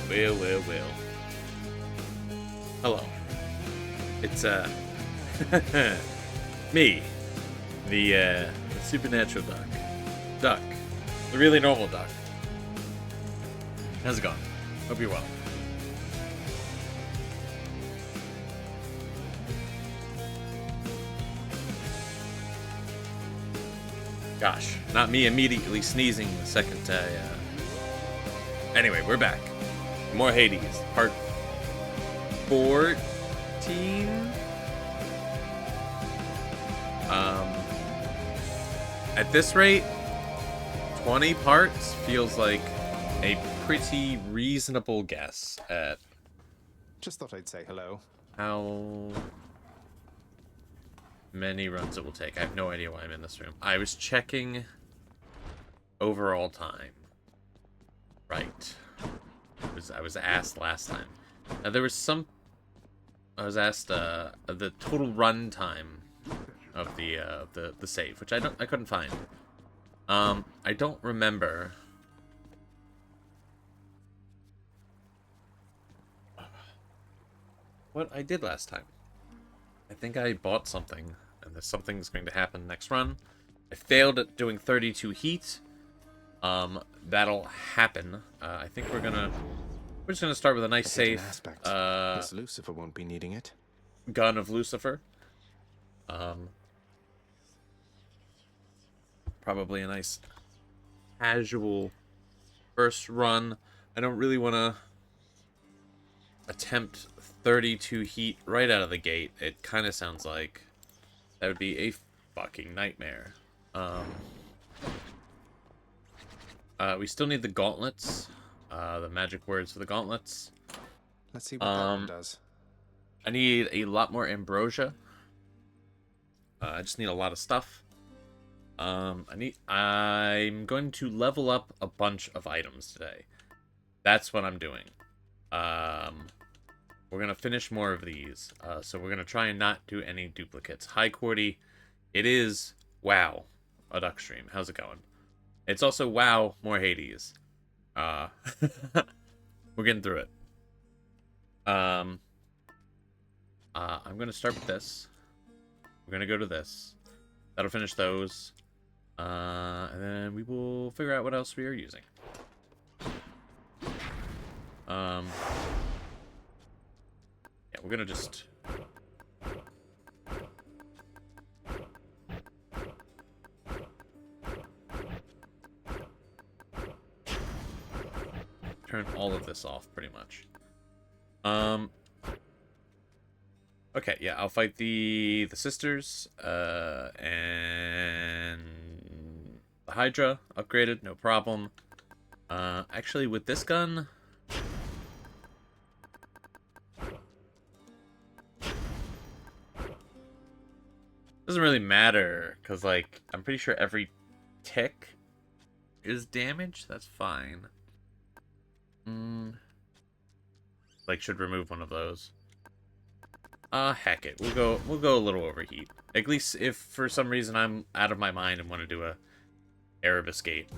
Well. Hello. It's, me. The supernatural duck. Duck. The really normal duck. How's it going? Hope you're well. Gosh, not me immediately sneezing the second Anyway, we're back. More Hades, part 14. At this rate, 20 parts feels like a pretty reasonable guess at Just thought I'd say hello. how many runs it will take. I have no idea why I'm in this room. I was checking overall time. Right. I was asked last time. Now there was some. I was asked the total run time of the save, which I couldn't find. I don't remember what I did last time. I think I bought something, and there's something's going to happen next run. I failed at doing 32 heat. That'll happen. I think we're just gonna start with a nice safe Miss Lucifer won't be needing it. Gun of Lucifer. Probably a nice casual first run. I don't really want to attempt 32 heat right out of the gate. It kind of sounds like that would be a fucking nightmare. We still need the gauntlets, the magic words for the gauntlets. Let's see what that one does. I need a lot more ambrosia. I just need a lot of stuff. I'm going to level up a bunch of items today. That's what I'm doing. We're gonna finish more of these. So we're gonna try and not do any duplicates. Hi, Cordy. It is WoW, a duck stream. How's it going? It's also WoW, more Hades. We're getting through it. I'm gonna start with this. We're gonna go to this. That'll finish those. And then we will figure out what else we are using. Yeah, we're gonna just turn all of this off pretty much. Okay, yeah, I'll fight the sisters, and the Hydra upgraded, no problem. Actually, with this gun, doesn't really matter, because, like, I'm pretty sure every tick is damage. That's fine. Like, should remove one of those. Heck it. We'll go a little overheat. At least if for some reason I'm out of my mind and want to do a Erebus Gate.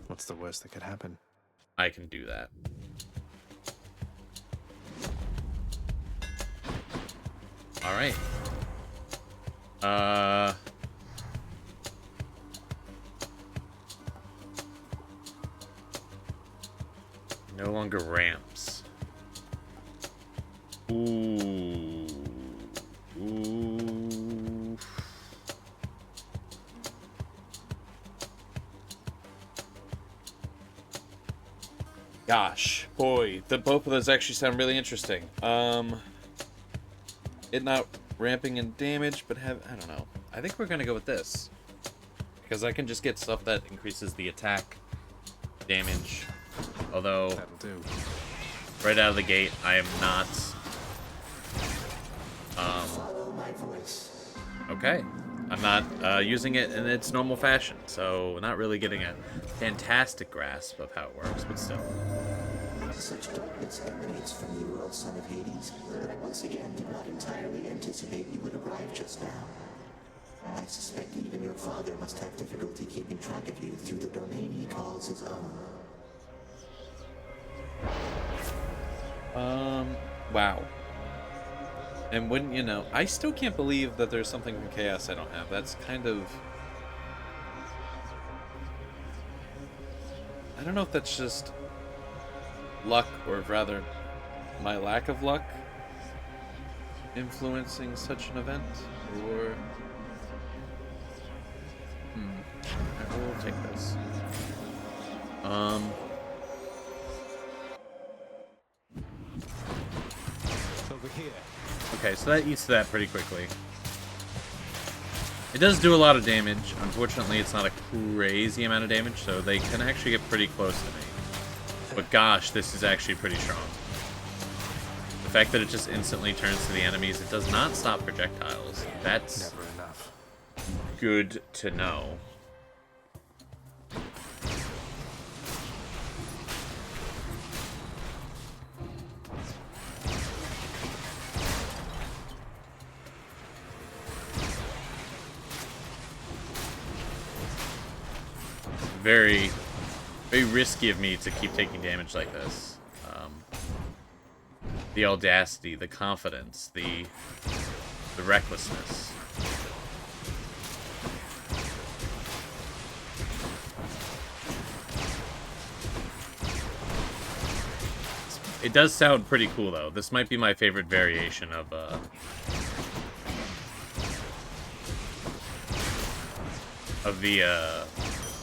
What's the worst that could happen? I can do that. Alright. No longer ramps. Ooh. Gosh, boy, both of those actually sound really interesting. It not ramping in damage, but I don't know. I think we're gonna go with this. Because I can just get stuff that increases the attack damage. Although, That'll do. right out of the gate, I am not. Okay. I'm not using it in its normal fashion, so not really getting a fantastic grasp of how it works, but still. Such darkness emanates from you, O son of Hades, that I once again did not entirely anticipate you would arrive just now. I suspect even your father must have difficulty keeping track of you through the domain he calls his own. Wow. And wouldn't you know, I still can't believe that there's something from Chaos I don't have. That's kind of... I don't know if that's just luck, or rather my lack of luck influencing such an event, or... I will take this. Over here. Okay, so that eats that pretty quickly. It does do a lot of damage. Unfortunately, it's not a crazy amount of damage, so they can actually get pretty close to me. But gosh, this is actually pretty strong. The fact that it just instantly turns to the enemies, it does not stop projectiles. That's Never enough. good to know. Very, very risky of me to keep taking damage like this. The audacity, the confidence, the recklessness. It does sound pretty cool, though. This might be my favorite variation of the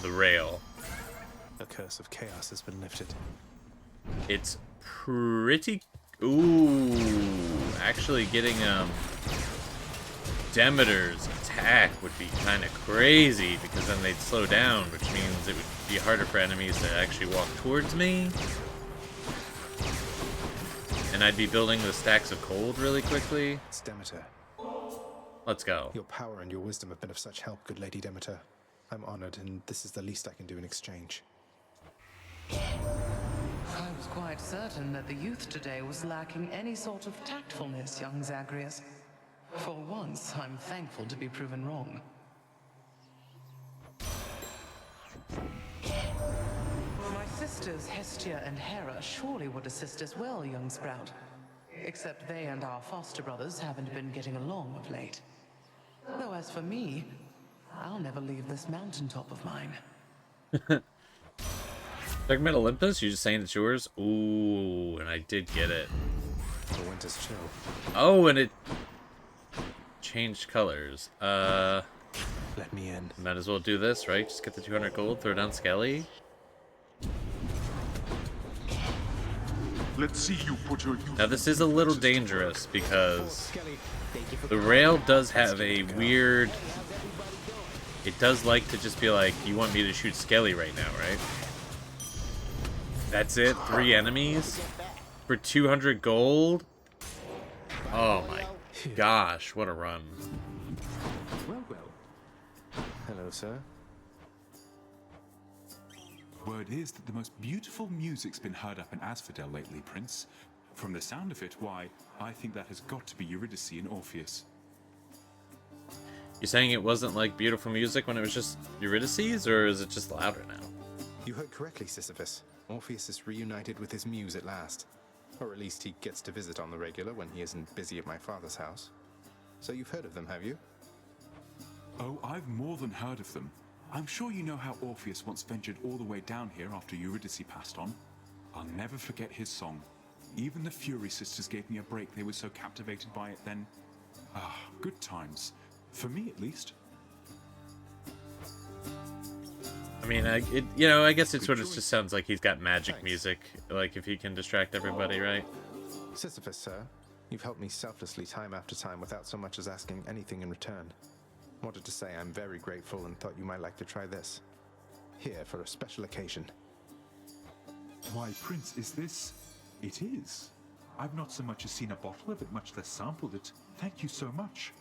rail. The curse of chaos has been lifted. It's pretty... Ooh, actually getting Demeter's attack would be kind of crazy, because then they'd slow down, which means it would be harder for enemies to actually walk towards me. And I'd be building the stacks of cold really quickly. It's Demeter. Let's go. Your power and your wisdom have been of such help, good Lady Demeter. I'm honored, and this is the least I can do in exchange. I was quite certain that the youth today was lacking any sort of tactfulness, young Zagreus. For once, I'm thankful to be proven wrong. My sisters Hestia and Hera surely would assist as well, young Sprout. Except they and our foster brothers haven't been getting along of late. Though as for me, I'll never leave this mountaintop of mine. Talking about Olympus? You're just saying it's yours? Ooh, and I did get it. The winter's chill. Oh, and it changed colors. Let me in. Might as well do this, right? Just get the 200 gold, throw down Skelly. Let's see you put your youth. Now this is a little dangerous because the rail does have a weird... It does like to just be like, you want me to shoot Skelly right now, right? That's it? 3 enemies? For 200 gold? Oh my gosh, what a run. Well, well. Hello, sir. Word is that the most beautiful music's been heard up in Asphodel lately, Prince. From the sound of it, why, I think that has got to be Eurydice and Orpheus. You're saying it wasn't like beautiful music when it was just Eurydice's, or is it just louder now? You heard correctly, Sisyphus. Orpheus is reunited with his muse at last. Or at least he gets to visit on the regular when he isn't busy at my father's house. So you've heard of them, have you? Oh, I've more than heard of them. I'm sure you know how Orpheus once ventured all the way down here after Eurydice passed on. I'll never forget his song. Even the Fury sisters gave me a break. They were so captivated by it then. Ah, good times. For me, at least. I mean, I guess it sort of just sounds like he's got magic music, like if he can distract everybody, right? Sisyphus, sir. You've helped me selflessly time after time without so much as asking anything in return. Wanted to say I'm very grateful and thought you might like to try this. Here for a special occasion. Why, Prince, is this... It is. I've not so much as seen a bottle of it, much less sampled it. Thank you so much.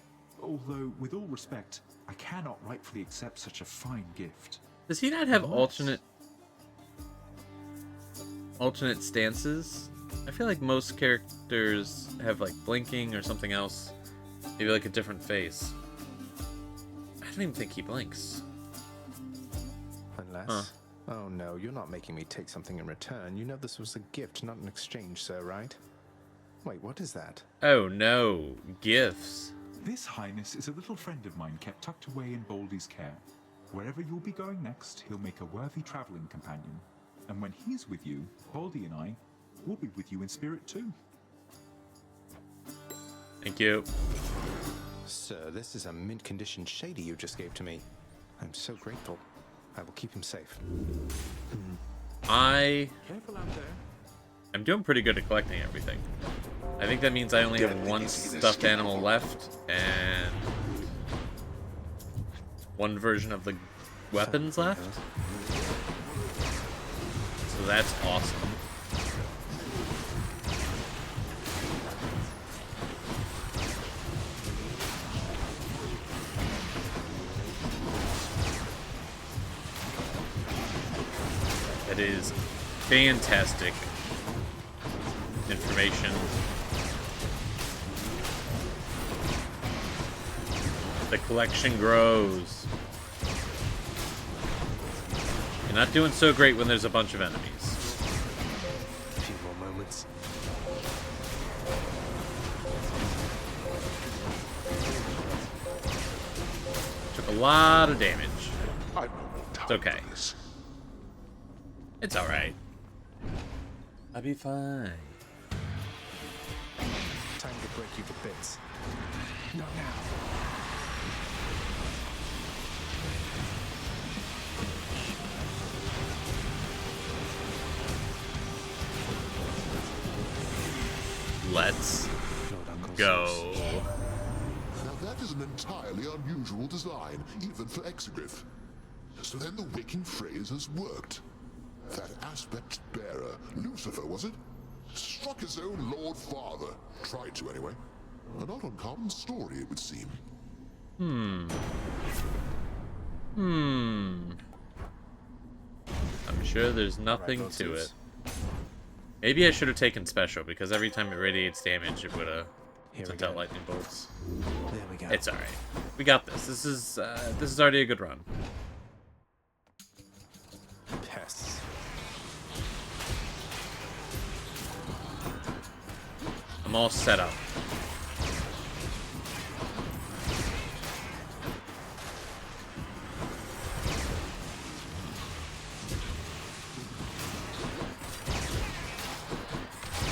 Although, with all respect, I cannot rightfully accept such a fine gift. Does he not have alternate stances? I feel like most characters have like blinking or something else. Maybe like a different face. I don't even think he blinks. Unless... Huh. Oh no, you're not making me take something in return. You know this was a gift, not an exchange, sir, right? Wait, what is that? Oh no, gifts. This, Highness, is a little friend of mine kept tucked away in Baldy's care. Wherever you'll be going next, he'll make a worthy traveling companion. And when he's with you, Baldy and I will be with you in spirit too. Thank you. Sir, this is a mint condition shady you just gave to me. I'm so grateful. I will keep him safe. I'm Careful out there. doing pretty good at collecting everything. I think that means I only have one stuffed animal left and one version of the weapons left. So that's awesome. That is fantastic information. The collection grows. You're not doing so great when there's a bunch of enemies. A few more moments. Took a lot of damage. I'm It's okay. It's alright. I'll be fine. Time to break you to bits. Not now. Let's Lord Uncle go. Now that is an entirely unusual design, even for Exegryph. So then the waking phrase has worked. That aspect bearer, Lucifer, was it? Struck his own Lord Father. Tried to, anyway. A not uncommon story, it would seem. I'm sure there's nothing to it. Maybe I should have taken special, because every time it radiates damage, it would have Here we sent out go. lightning bolts. There we go. It's alright. We got this. This is already a good run. Pests. I'm all set up.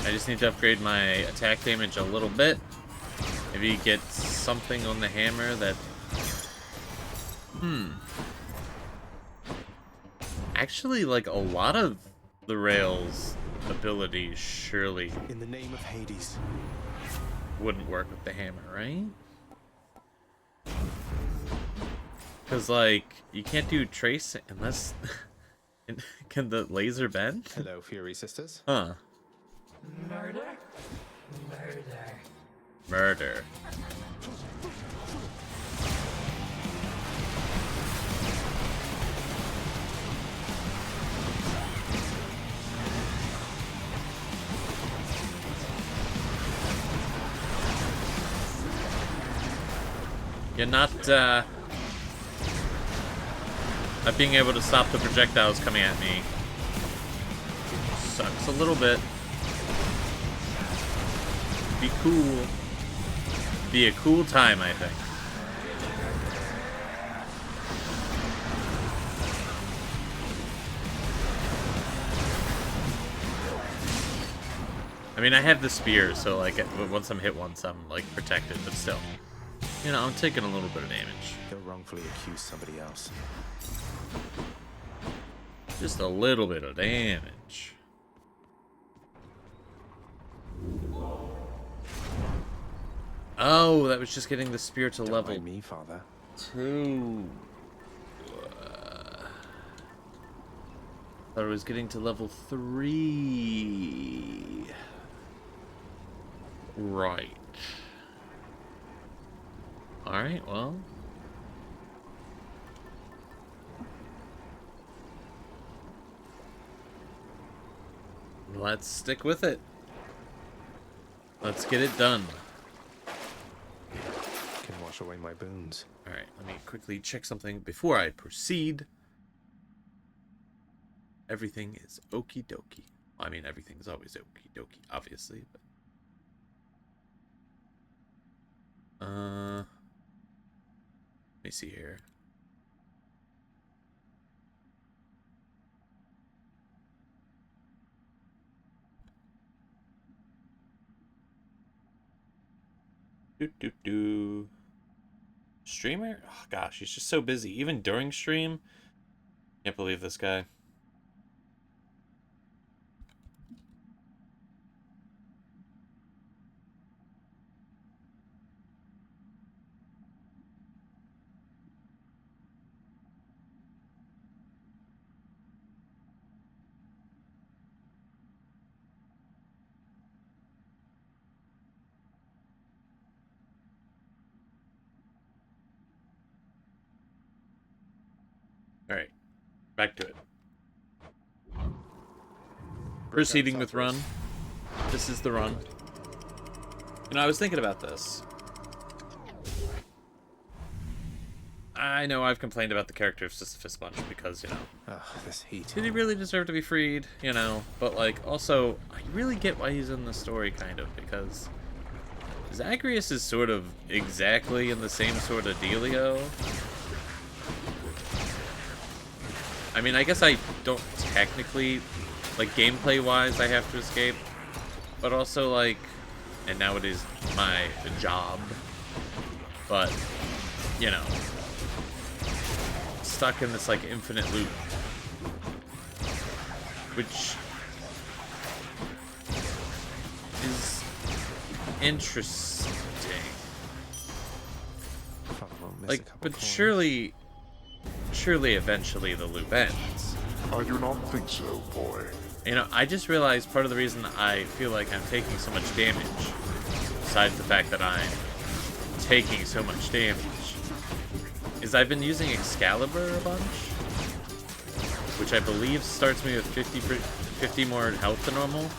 I just need to upgrade my attack damage a little bit. Maybe get something on the hammer that... Actually, like, a lot of the Rail's abilities surely In the name of Hades. wouldn't work with the hammer, right? Because, like, you can't do trace unless... Can the laser bend? Hello, Fury Sisters. Huh. Murder. You're not being able to stop the projectiles coming at me sucks a little bit. Be cool. Be a cool time, I think. I mean, I have the spear, so like once I'm hit once, I'm like protected, but still. You know, I'm taking a little bit of damage. They'll wrongfully accuse somebody else. Just a little bit of damage. Oh, that was just getting the spear to Don't level mind me, Father. 2. Thought it was getting to level 3. Right. Alright, well. Let's stick with it. Let's get it done. Can wash away my boons. Alright, let me quickly check something before I proceed. Everything is okie dokie. I mean, everything's always okie dokie, obviously, but Let me see here. Streamer? Oh, gosh, he's just so busy. Even during stream? Can't believe this guy. Alright, back to it. Proceeding with run. This is the run. You know, I was thinking about this. I know I've complained about the character of Sisyphus bunch because, you know, Ah, this heat. did he really deserve to be freed? You know, but like, also, I really get why he's in the story, kind of, because Zagreus is sort of exactly in the same sort of dealio. I mean, I guess I don't technically, like, gameplay-wise, I have to escape. But also, like, and now it is my job. But, you know, stuck in this, like, infinite loop. Which is interesting. Probably won't miss a Like, couple but points. surely eventually the loop ends. I do not think so, boy. You know, I just realized part of the reason I feel like I'm taking so much damage, besides the fact that I'm taking so much damage, is I've been using Excalibur a bunch, which I believe starts me with 50 more health than normal.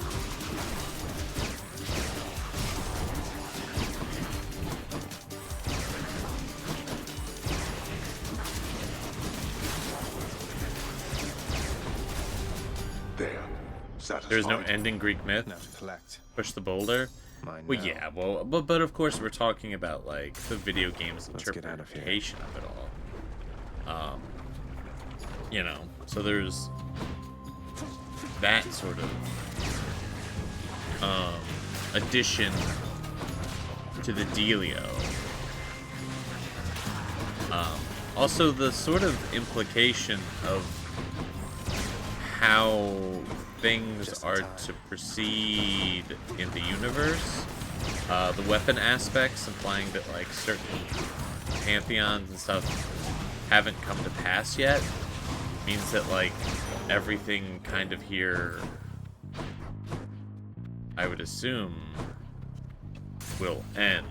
There. Satisfied. There's no ending Greek myth. Now to collect. Push the boulder. Mine Well, now. yeah, well, but of course we're talking about, like, the video game's Let's get out of here. interpretation of it all. You know, so there's that sort of addition to the dealio. Also, the sort of implication of how things Just in are time. to proceed in the universe. The weapon aspects implying that, like, certain pantheons and stuff haven't come to pass yet means that, like, everything kind of here, I would assume, will end.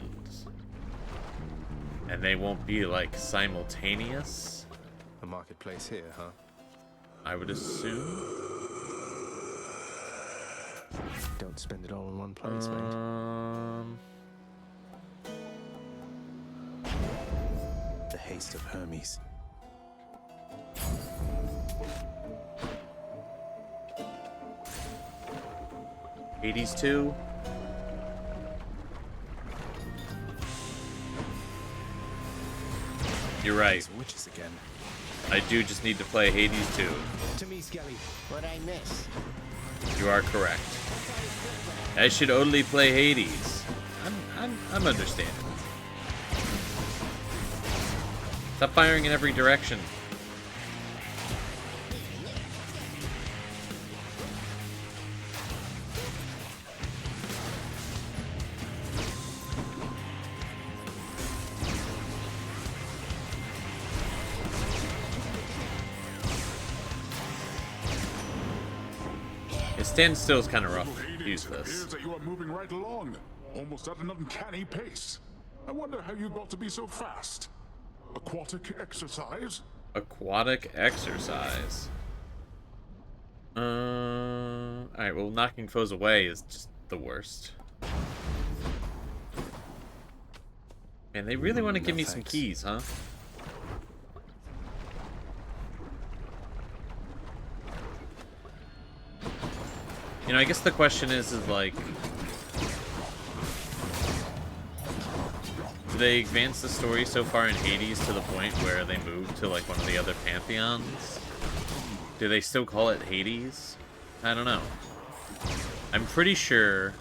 And they won't be, like, simultaneous, A marketplace here, huh? I would assume. Don't spend it all in one place, mate. The haste of Hermes. Hades 2. You're right. These witches again. I do just need to play Hades 2. To me, Skelly. What'd I miss? You are correct. I should only play Hades. I'm understanding. Stop firing in every direction. Stand still is kind of rough. Hades, Use it this. appears that you are moving right along, almost at an uncanny pace. I wonder how you got to be so fast. Aquatic exercise? Aquatic exercise. Alright, well, knocking foes away is just the worst. And they really want to give me some thanks. keys, huh? You know, I guess the question is like, Do they advance the story so far in Hades to the point where they move to like one of the other pantheons? Do they still call it Hades? I don't know. I'm pretty sure.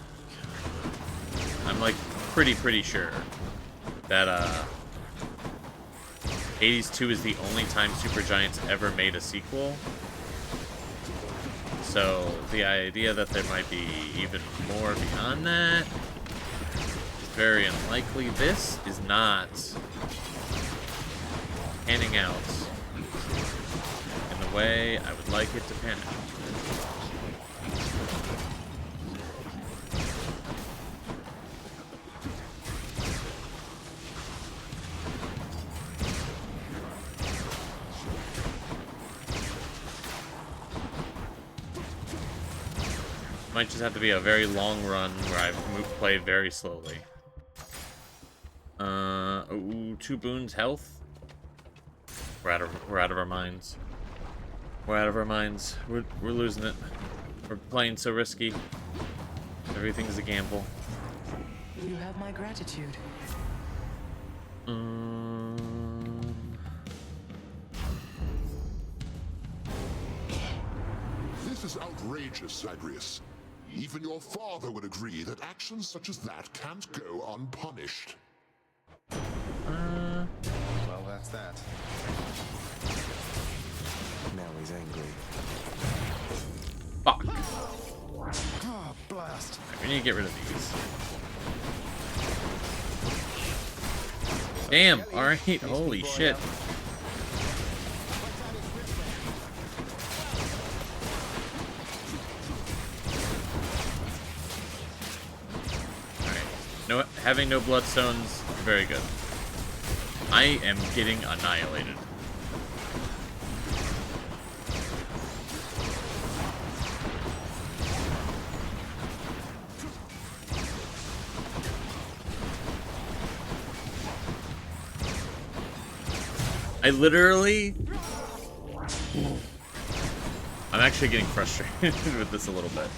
I'm like pretty sure that Hades 2 is the only time Supergiant's ever made a sequel. So the idea that there might be even more beyond that is very unlikely. This is not panning out in the way I would like it to pan out. Might just have to be a very long run where I play very slowly. Ooh, 2 boons health. We're out of our minds. We're out of our minds. We're losing it. We're playing so risky. Everything's a gamble. You have my gratitude. This is outrageous, Zagreus. Even your father would agree that actions such as that can't go unpunished. Well, that's that. Now he's angry. Fuck. Oh, blast! We need to get rid of these. Damn, alright, holy shit. No, having no bloodstones, very good. I am getting annihilated. I literally... I'm actually getting frustrated with this a little bit.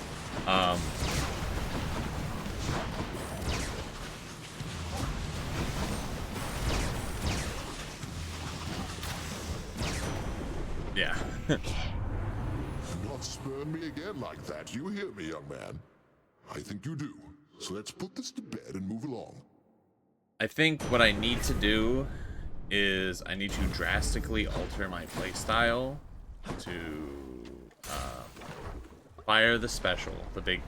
Yeah. Not spurn me again like that, you hear me, young man? I think you do. So let's put this to bed and move along. I think what I need to do is I need to drastically alter my playstyle to fire the special, the big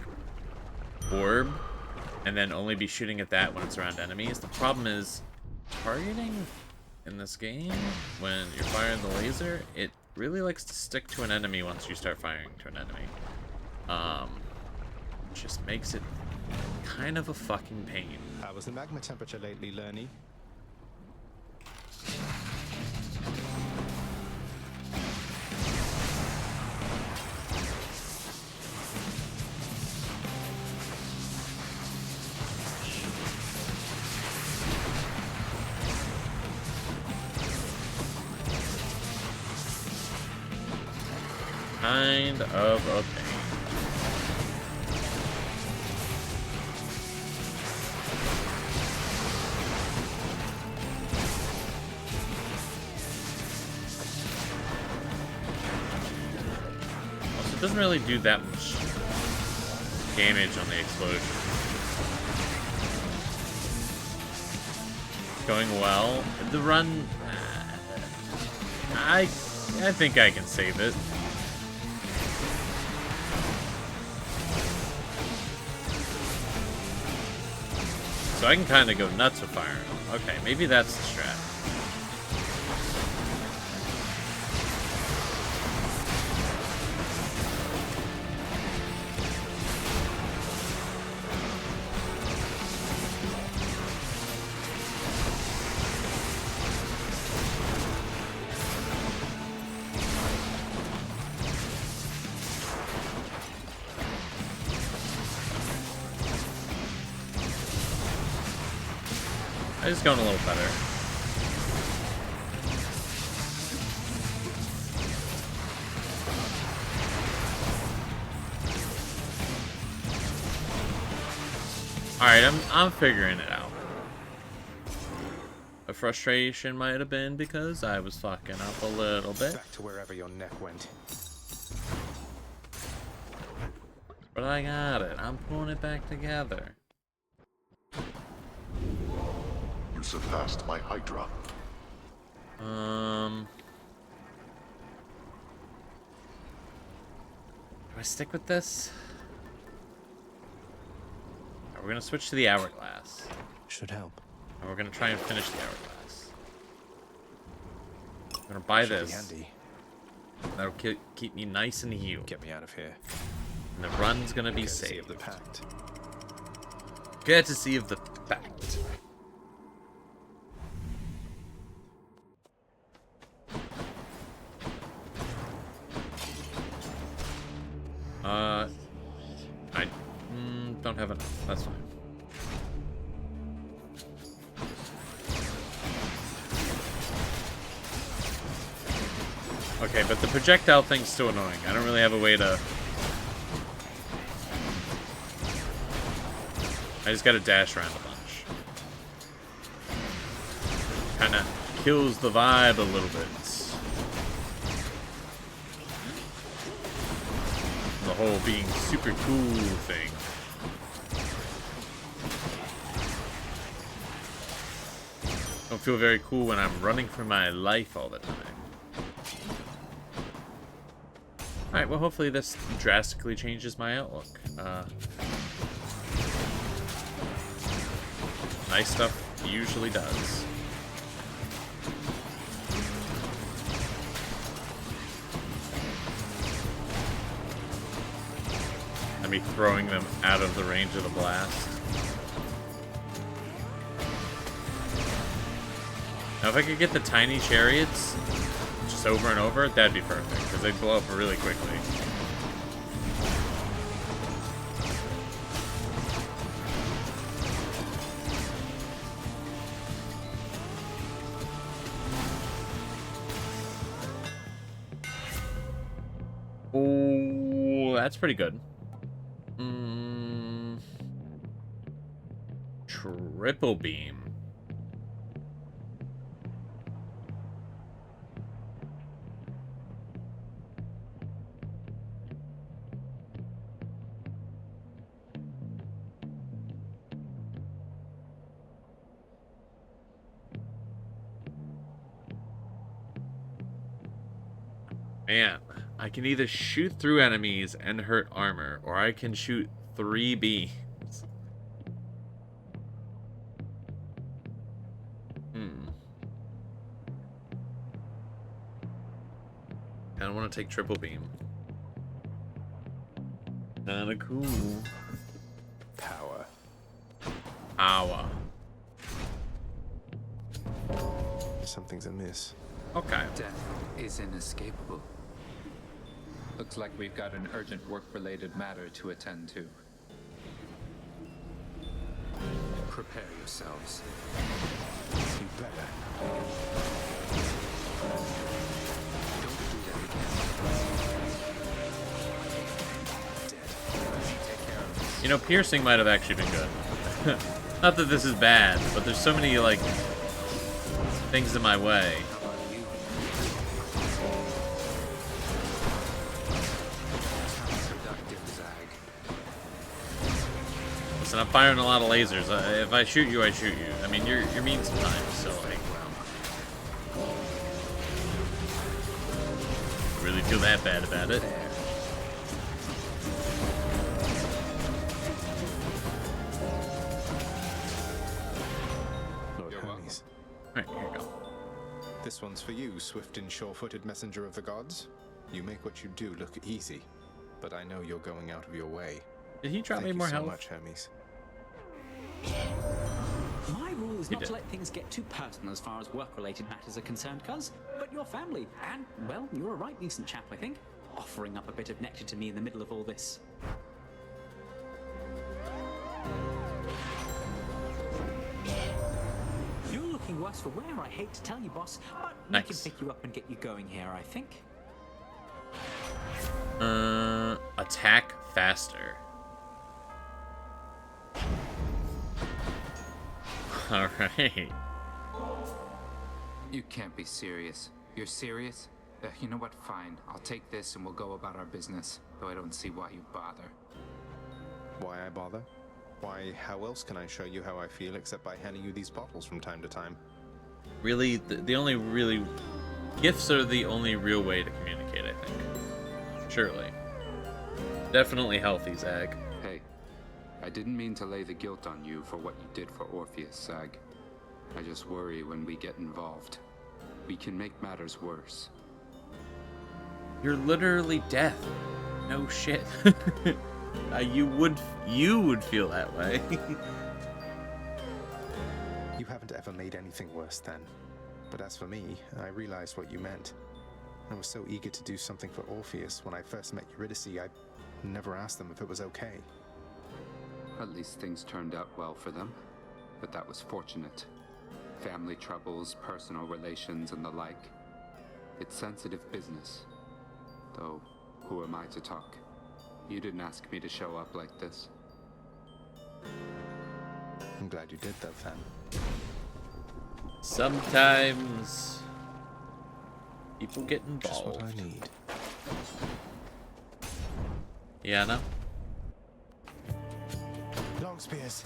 orb, and then only be shooting at that when it's around enemies. The problem is targeting in this game, when you're firing the laser, it really likes to stick to an enemy once you start firing to an enemy. Just makes it kind of a fucking pain. How was the magma temperature lately, Lerny? Kind of a pain. Also, it doesn't really do that much damage on the explosion. Going well. The run... I think I can save it. So I can kind of go nuts with firing them. Okay, maybe that's the strat. It's going a little better. Alright, I'm figuring it out. frustration might have been because I was fucking up a little bit. Back to wherever your neck went. But I got it. I'm pulling it back together. You surpassed my Hydra. Do I stick with this? We're gonna switch to the hourglass. Should help. And we're gonna try and finish the hourglass. I'm gonna buy Should be this. handy. That'll keep me nice and healed. Get me out of here. And the run's gonna be Courtesy saved. of the pact. Courtesy of the pact. I don't have enough. That's fine. Okay, but the projectile thing's still annoying. I don't really have a way to... I just gotta dash around a bunch. Kinda kills the vibe a little bit. The whole being super cool thing. Don't feel very cool when I'm running for my life all the time. Alright, well hopefully this drastically changes my outlook. Nice stuff usually does. And me throwing them out of the range of the blast. Now if I could get the tiny chariots just over and over, that'd be perfect, because they'd blow up really quickly. Oh, that's pretty good. Triple beam. Man, I can either shoot through enemies and hurt armor, or I can shoot 3 beams. I don't want to take triple beam. Kinda cool. Power. Power. Something's amiss. Okay. Death is inescapable. Looks like we've got an urgent work-related matter to attend to. Prepare yourselves. You better. Don't do that again. Dead. Take care of this. You know, piercing might have actually been good. Not that this is bad, but there's so many, like, things in my way. How about you? Counterproductive, Zag. Listen, I'm firing a lot of lasers. If I shoot you, I shoot you. I mean, you're mean sometimes, so, like, I really feel that bad about it. Lord You're Hermes. Alright, here you go. This one's for you, swift and sure-footed messenger of the gods. You make what you do look easy, but I know you're going out of your way. Did he drop Thank me more you so health? much, Hermes. My rule is He not did. to let things get too personal as far as work-related matters are concerned, cuz. But your family, and, well, you're a right decent chap, I think. Offering up a bit of nectar to me in the middle of all this. You're looking worse for wear, I hate to tell you, boss, but we can Nice. pick you up and get you going here, I think. Attack faster. Alright. You can't be serious. You're serious? You know what? Fine. I'll take this and we'll go about our business. Though I don't see why you bother. Why I bother? Why, how else can I show you how I feel except by handing you these bottles from time to time? Really, the only really... Gifts are the only real way to communicate, I think. Surely. Definitely healthy, Zag. Hey, I didn't mean to lay the guilt on you for what you did for Orpheus, Zag. I just worry when we get involved. We can make matters worse. You're literally death. No shit. You would feel that way. You haven't ever made anything worse then. But as for me, I realized what you meant. I was so eager to do something for Orpheus when I first met Eurydice, I never asked them if it was okay. At least things turned out well for them. But that was fortunate. Family troubles, personal relations, and the like. It's sensitive business. Though, who am I to talk? You didn't ask me to show up like this. I'm glad you did though, Fan. Sometimes people get Just involved. what I need. Yeah, no? Long spears.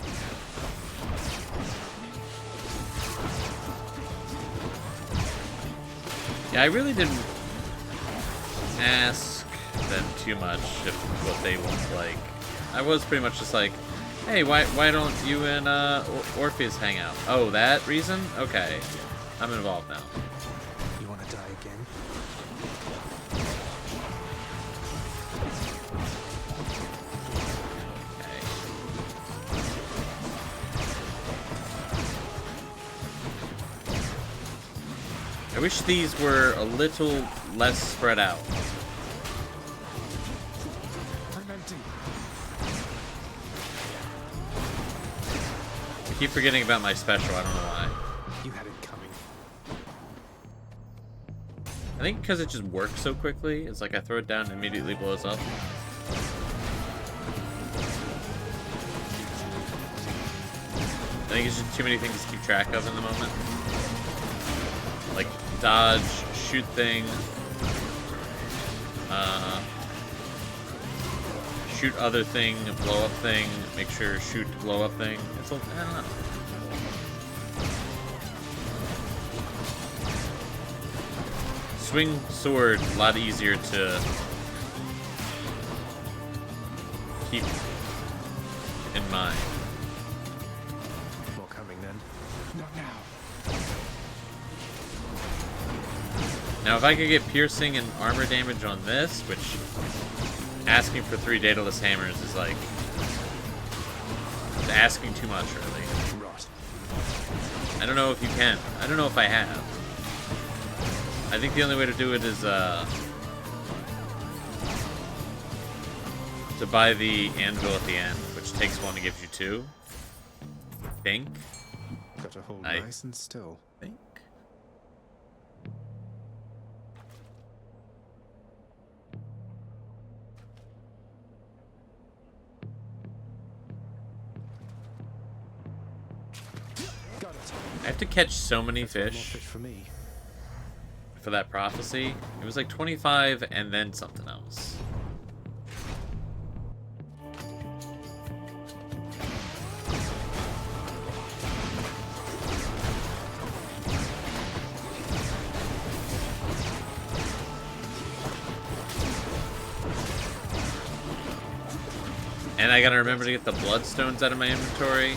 Yeah, I really didn't ask them too much if what they want. Like, I was pretty much just like, hey, why don't you and Orpheus hang out? Oh, that reason? Okay, I'm involved now. You want to die again? Okay. I wish these were a little less spread out. I keep forgetting about my special, I don't know why. You had it coming. I think because it just works so quickly, it's like I throw it down and immediately blows up. I think it's just too many things to keep track of in the moment. Like dodge, shoot thing, shoot other thing, blow up thing, make sure shoot blow up thing. It's a, I don't know. Swing sword, a lot easier to keep in mind. More coming then. Not now. Now, if I could get piercing and armor damage on this, which asking for 3 Daedalus hammers is like it's asking too much, really. Rot. I don't know if you can. I don't know if I have. I think the only way to do it is to buy the anvil at the end, which takes 1 and gives you 2. I think. Got to hold I nice and still. think. Got it. I have to catch so many That's one more fish fish for me. for that prophecy. It was like 25 and then something else. And I gotta remember to get the bloodstones out of my inventory.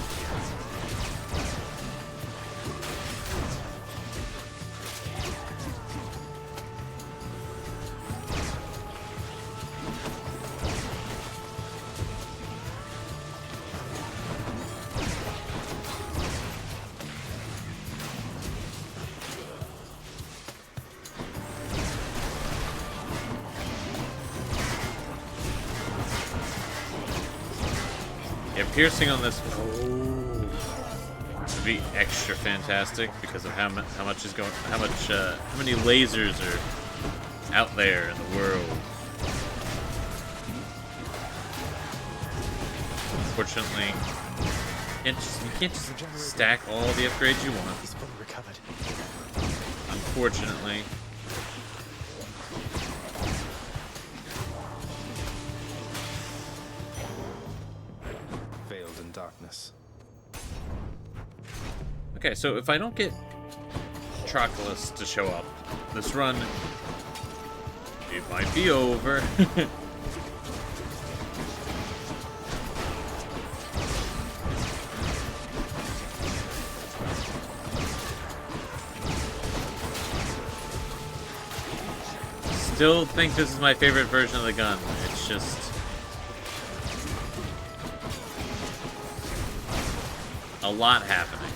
Yeah, piercing on this would be extra fantastic because of how much is going, how many lasers are out there in the world. Unfortunately, you can't just stack all the upgrades you want. He's fully recovered. unfortunately. Veiled in darkness. Okay, so if I don't get Troculus to show up, this run, it might be over. Still think this is my favorite version of the gun. It's just a lot happening.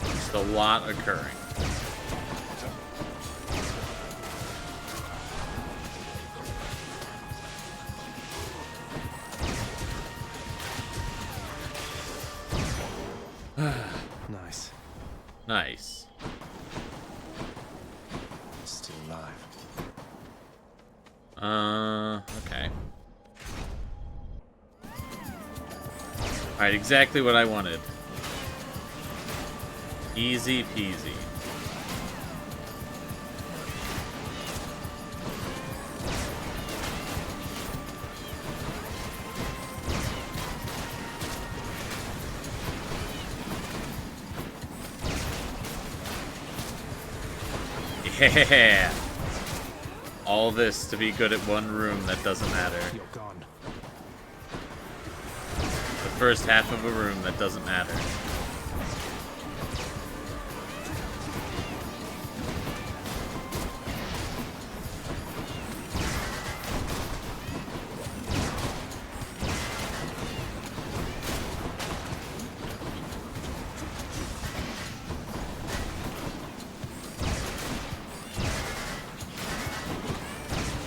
Just a lot occurring. Nice. Nice. Still alive. Okay. Alright, exactly what I wanted. Easy peasy. Yeah. All this to be good at one room that doesn't matter. You're gone. The first half of a room that doesn't matter.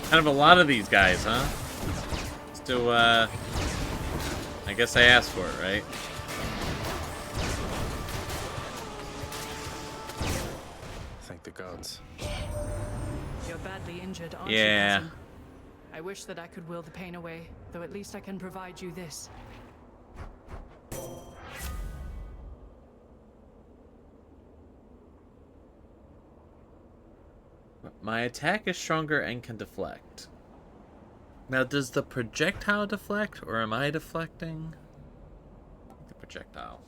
Kind of a lot of these guys, huh? Still, I guess I asked for it, right? Thank the gods. You're badly injured, aren't Yeah. you, cousin? I wish that I could will the pain away, though at least I can provide you this. My attack is stronger and can deflect. Now, does the projectile deflect, or am I deflecting? The projectile.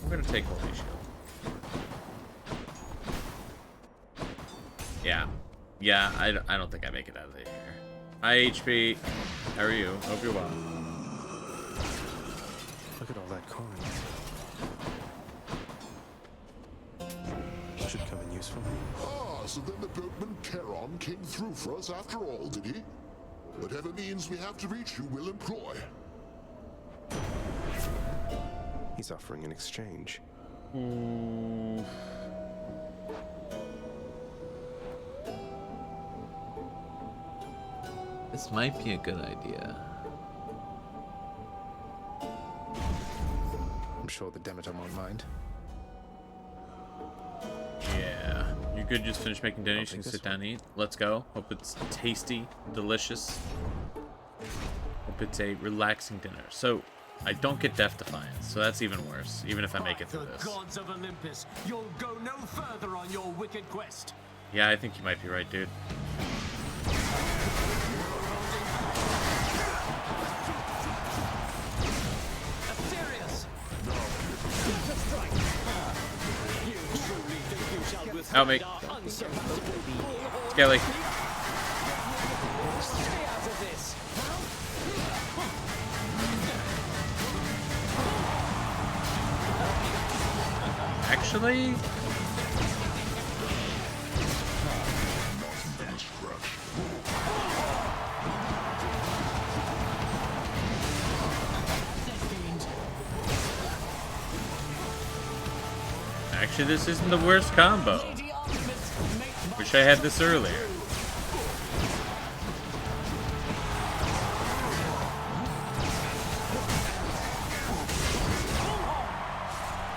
I'm gonna take Holy Shield. Yeah. Yeah, I don't think I make it out of here. Hi, HP. How are you? Hope you're well. Look at all that coin. Should come in useful. Ah, so then the boatman Charon came through for us after all, did he? Whatever means we have to reach you, we'll employ. He's offering an exchange. This might be a good idea. I'm sure the Demeter won't mind. Yeah. You could just finish making dinner. You can take sit this down and eat. Let's go. Hope it's tasty, delicious. Hope it's a relaxing dinner. So, I don't get Death Defiance, so that's even worse, even if I make it through The this. gods of Olympus, you'll go no further on your wicked quest. Yeah, I think you might be right, dude. Asterius! You truly think you shall Help me. withstand our unsurpassable Skelly. Stay out of this! Actually, this isn't the worst combo. Wish I had this earlier.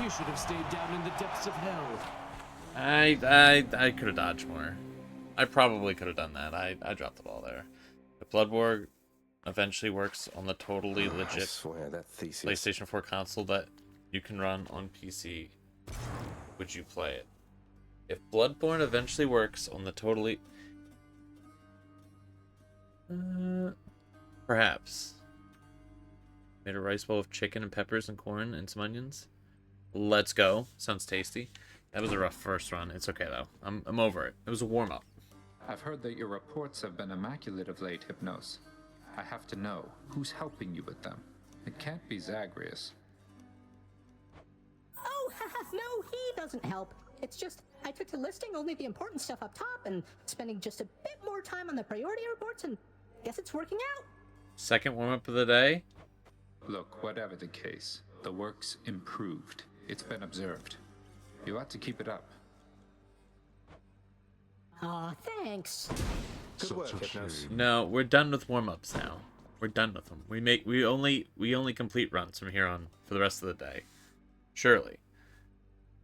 You should have stayed way down in the depths of hell. I could have dodged more. I probably could have done that. I dropped the ball there. If Bloodborne eventually works on the totally I legit swear that Theseus. PlayStation 4 console that you can run on PC, would you play it? If Bloodborne eventually works on the totally... perhaps. Made a rice bowl of chicken and peppers and corn and some onions. Let's go. Sounds tasty. That was a rough first run. It's okay, though. I'm over it. It was a warm-up. I've heard that your reports have been immaculate of late, Hypnos. I have to know, who's helping you with them? It can't be Zagreus. Oh, no, he doesn't help. It's just, I took to listing only the important stuff up top and spending just a bit more time on the priority reports, and guess it's working out. Second warm-up of the day. Look, whatever the case, the work's improved. It's been observed. You ought to keep it up. Aw, thanks. Good work, Hypnos. No, we're done with warm-ups now. We're done with them. We only complete runs from here on for the rest of the day. Surely.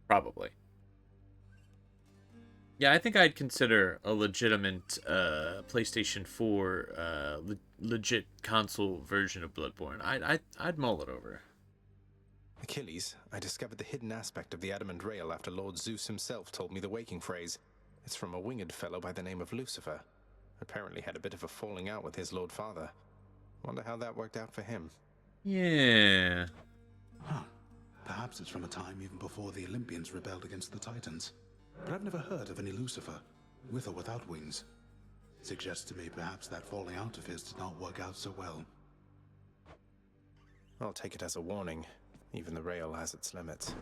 Probably. Yeah, I think I'd consider a legitimate PlayStation 4 legit console version of Bloodborne. I'd mull it over. Achilles, I discovered the hidden aspect of the adamant rail after Lord Zeus himself told me the waking phrase. It's from a winged fellow by the name of Lucifer. Apparently had a bit of a falling out with his Lord Father. Wonder how that worked out for him. Yeah. Huh. Perhaps it's from a time even before the Olympians rebelled against the Titans. But I've never heard of any Lucifer, with or without wings. Suggests to me perhaps that falling out of his did not work out so well. I'll take it as a warning. Even the rail has its limits.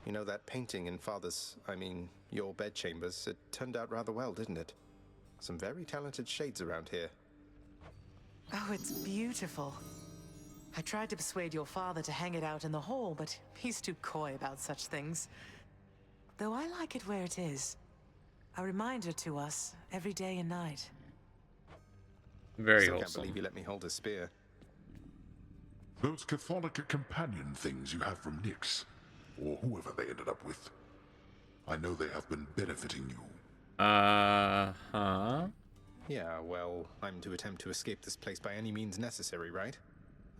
You know that painting in your bedchambers, it turned out rather well, didn't it? Some very talented shades around here. Oh, it's beautiful. I tried to persuade your father to hang it out in the hall, but he's too coy about such things. Though I like it where it is. A reminder to us every day and night. Very Still wholesome. can't believe you let me hold a spear. Those chthonic companion things you have from Nyx, or whoever they ended up with. I know they have been benefiting you. Uh-huh. Yeah, well, I'm to attempt to escape this place by any means necessary, right?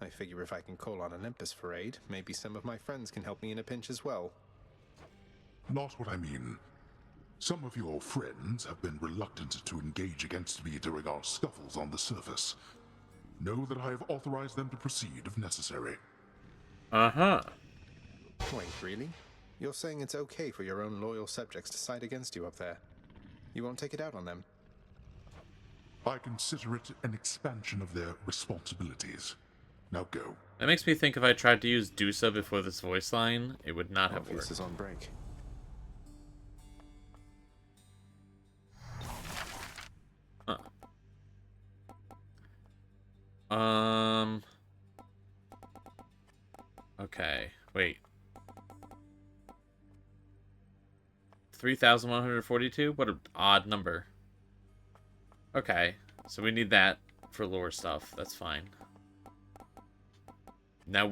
I figure if I can call on Olympus for aid, maybe some of my friends can help me in a pinch as well. Not what I mean. Some of your friends have been reluctant to engage against me during our scuffles on the surface. Know that I have authorized them to proceed if necessary. Uh-huh. Wait, really? You're saying it's okay for your own loyal subjects to side against you up there? You won't take it out on them? I consider it an expansion of their responsibilities. Now go. That makes me think if I tried to use Dusa before this voice line, it would not have Obvious worked. is on break. Huh. Okay, wait. 3,142? What an odd number. Okay, so we need that for lore stuff. That's fine. Now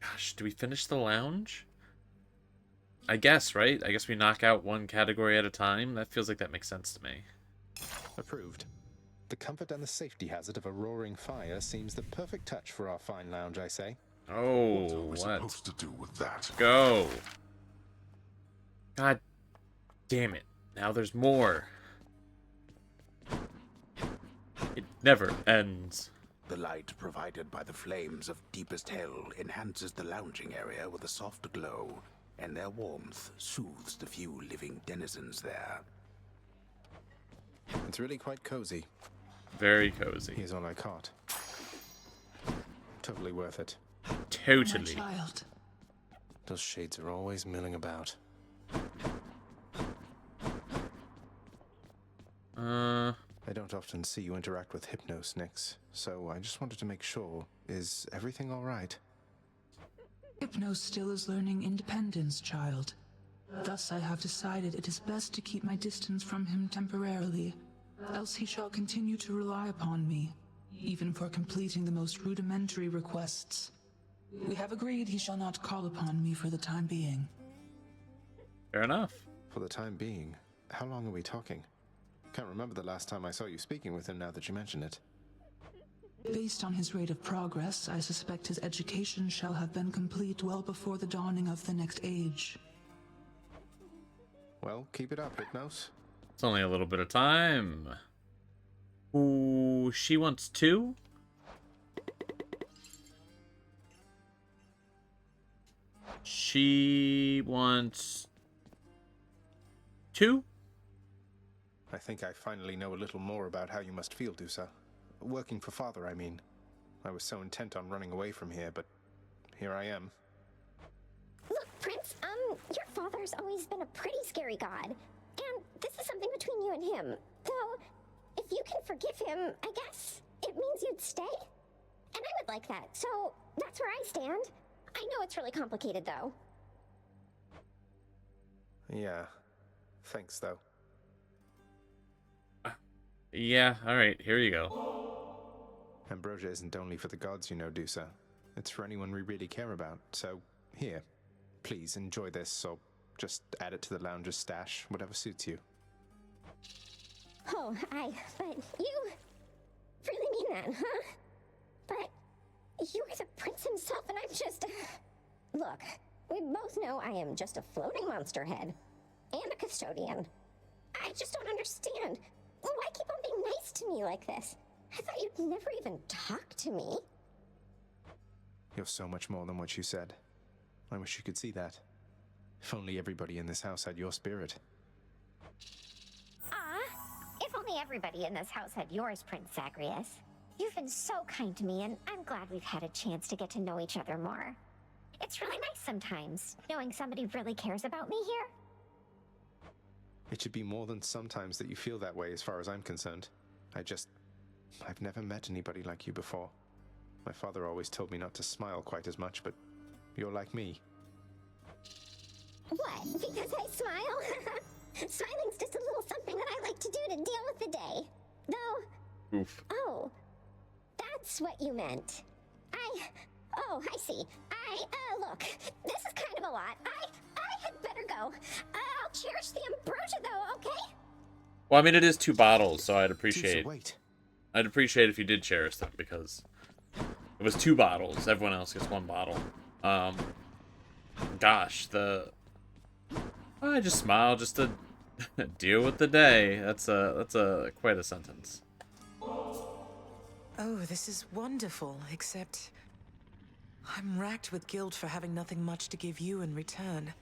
Gosh, do we finish the lounge? I guess, right? I guess we knock out one category at a time. That feels like that makes sense to me. Approved. The comfort and the safety hazard of a roaring fire seems the perfect touch for our fine lounge, I say. Oh, What are we what? supposed to do with that? Go. God damn it. Now there's more. It never ends. The light provided by the flames of deepest hell enhances the lounging area with a soft glow, and their warmth soothes the few living denizens there. It's really quite cozy. Very cozy. Here's all I caught. Totally worth it. Totally. My child. Those shades are always milling about. I don't often see you interact with Hypnos, Nyx, so I just wanted to make sure. Is everything all right? Hypnos still is learning independence, child. Thus I have decided it is best to keep my distance from him temporarily, else he shall continue to rely upon me, even for completing the most rudimentary requests. We have agreed he shall not call upon me for the time being. Fair enough. For the time being, how long are we talking? Can't remember the last time I saw you speaking with him now that you mention it. Based on his rate of progress, I suspect his education shall have been complete well before the dawning of the next age. Well, keep it up, Hypnos. It's only a little bit of time. Ooh, she wants 2? She wants 2? I think I finally know a little more about how you must feel, Dusa. Working for Father, I mean. I was so intent on running away from here, but here I am. Look, Prince, your father's always been a pretty scary god. And this is something between you and him. Though, if you can forgive him, I guess it means you'd stay? And I would like that, so that's where I stand. I know it's really complicated, though. Yeah. Thanks, though. Yeah, alright, here you go. Ambrosia isn't only for the gods, you know, Dusa. It's for anyone we really care about, so here. Please enjoy this, or just add it to the lounger's stash, whatever suits you. Oh, but you really mean that, huh? But you are the prince himself, and I'm just... Look, we both know I am just a floating monster head, and a custodian. I just don't understand. Why keep on being nice to me like this? I thought you'd never even talk to me. You're so much more than what you said. I wish you could see that. If only everybody in this house had your spirit. If only everybody in this house had yours, Prince Zagreus. You've been so kind to me, and I'm glad we've had a chance to get to know each other more. It's really nice sometimes, knowing somebody really cares about me here. It should be more than sometimes that you feel that way as far as I'm concerned. I've never met anybody like you before. My father always told me not to smile quite as much, but you're like me. What? Because I smile? Smiling's just a little something that I like to do to deal with the day. Though... Oof. Oh, that's what you meant. I see. Look, this is kind of a lot. I had better go. I'll cherish the ambrosia, though, okay? Well, I mean, it is 2 bottles, so I'd appreciate... Wait. I'd appreciate if you did cherish them, because it was 2 bottles. Everyone else gets 1 bottle. Gosh, I just smile just to deal with the day. That's quite a sentence. Oh, this is wonderful, except I'm racked with guilt for having nothing much to give you in return.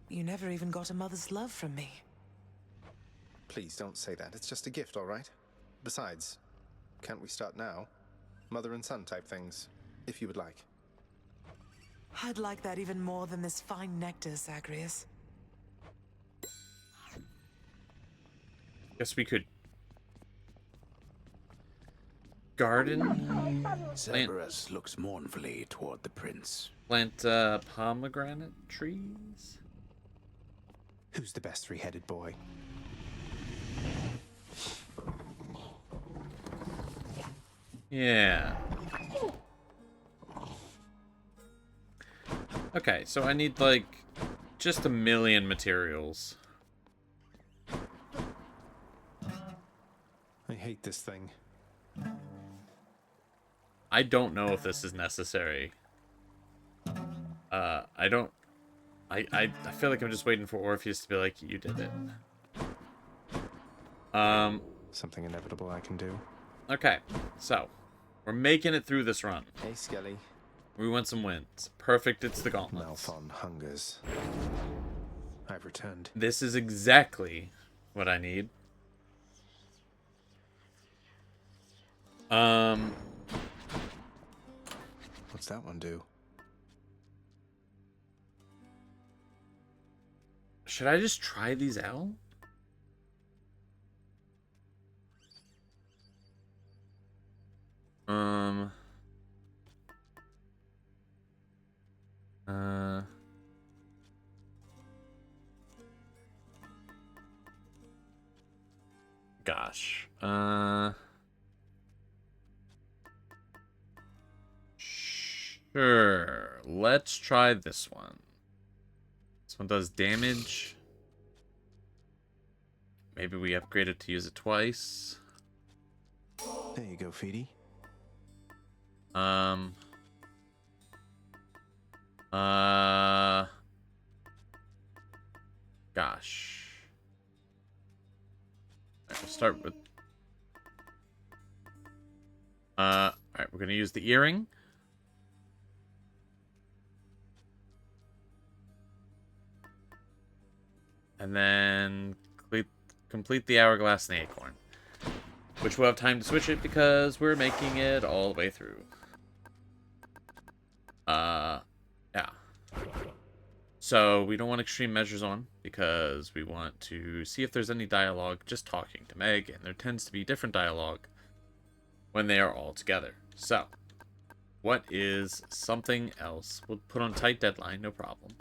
You never even got a mother's love from me. Please don't say that. It's just a gift, all right? Besides, can't we start now? Mother and son type things, if you would like. I'd like that even more than this fine nectar, Zagreus. Guess we could garden. Cerberus looks mournfully toward the prince. Plant pomegranate trees. Who's the best 3-headed boy? Yeah. Okay, so I need like just 1,000,000 materials. I hate this thing. I don't know if this is necessary. I don't... I feel like I'm just waiting for Orpheus to be like, you did it. Something inevitable I can do. Okay, so we're making it through this run. Hey, Skelly. We want some wins. Perfect, it's the gauntlet. Malphon hungers. I've returned. This is exactly what I need. What's that one do? Should I just try these out? Gosh. Sure. Let's try this one. This one does damage. Maybe we upgrade it to use it twice. There you go, Feedy. Gosh. Alright, we'll start with... Alright, we're gonna use the earring. And then complete the hourglass and the acorn. Which we'll have time to switch it because we're making it all the way through. Yeah. So we don't want extreme measures on because we want to see if there's any dialogue just talking to Meg, and there tends to be different dialogue when they are all together. So, what is something else? We'll put on tight deadline, no problem.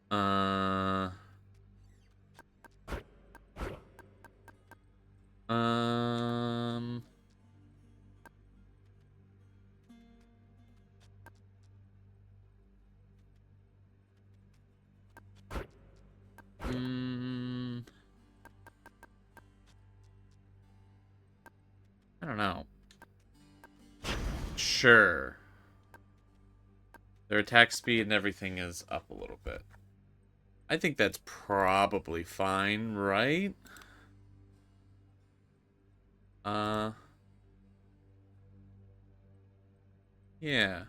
I don't know. Sure. Their attack speed and everything is up a little bit. I think that's probably fine, right? Yeah.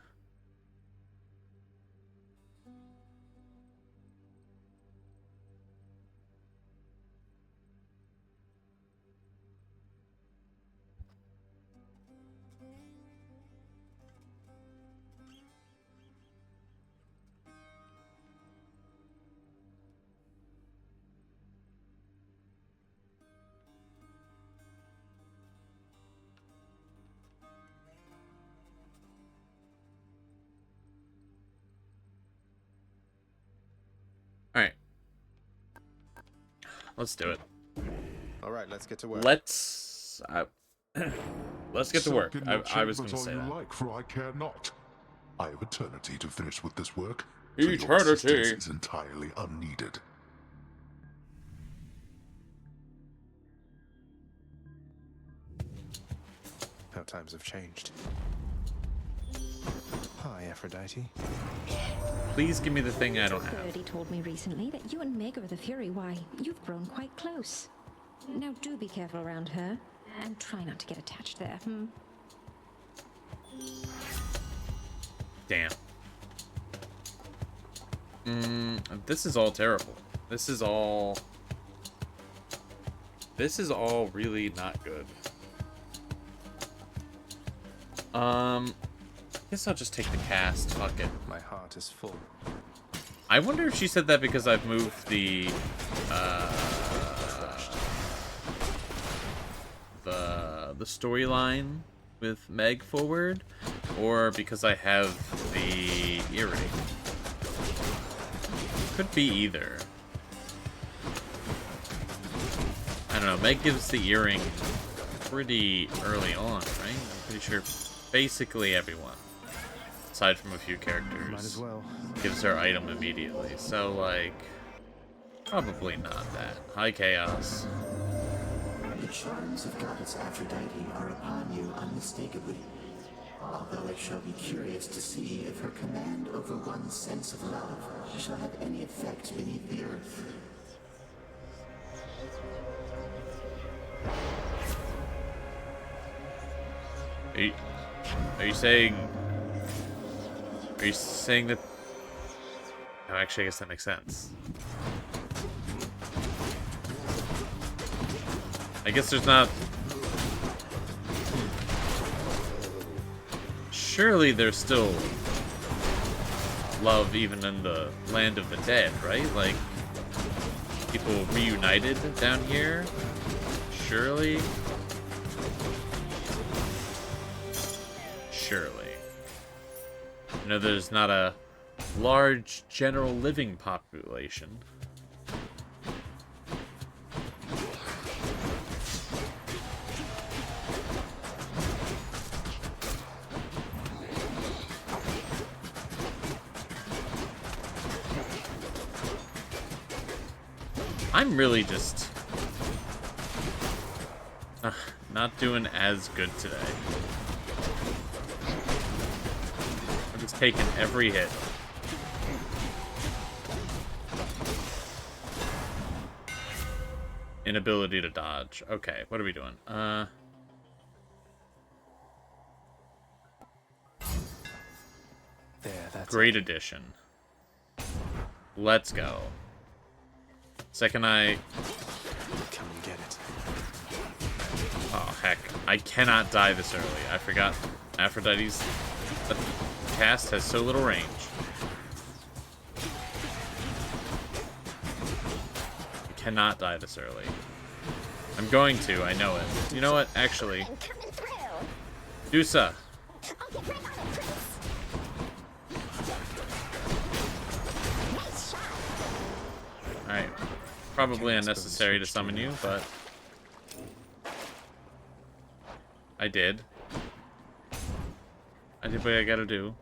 Alright. Let's do it. Alright, let's get to work. Let's get to work. I was going to say all you that. like, for I care not. I have eternity to finish with this work. Eternity. So your assistance is entirely unneeded. How times have changed. Hi, Aphrodite. Please give me the thing I don't have. Birdie told me recently that you and Meg are the Fury. Why, you've grown quite close. Now do be careful around her, and try not to get attached there, Damn. This is all terrible. This is all really not good. I guess I'll just take the cast. Fuck it. My heart is full. I wonder if she said that because I've moved the storyline with Meg forward, or because I have the earring. Could be either. I don't know. Meg gives the earring pretty early on, right? I'm pretty sure basically everyone, aside from a few characters, Might as well. gives her item immediately. So, like, probably not that. High Chaos. The charms of Goddess Aphrodite are upon you unmistakably. Although I shall be curious to see if her command over one's sense of love shall have any effect beneath the earth. Are you saying that... Oh, actually, I guess that makes sense. I guess there's not... Surely there's still love even in the land of the dead, right? Like, people reunited down here? Surely? Surely. You know, there's not a large general living population. I'm really just not doing as good today. I'm just taking every hit. Inability to dodge. Okay, what are we doing? There, that's Great addition. Let's go. Second eye. Come and get it. Oh, heck. I cannot die this early. I forgot Aphrodite's cast has so little range. I cannot die this early. I'm going to, I know it. You know what? Actually. Dusa. Alright. Probably unnecessary to summon you, but I did. I did what I gotta do.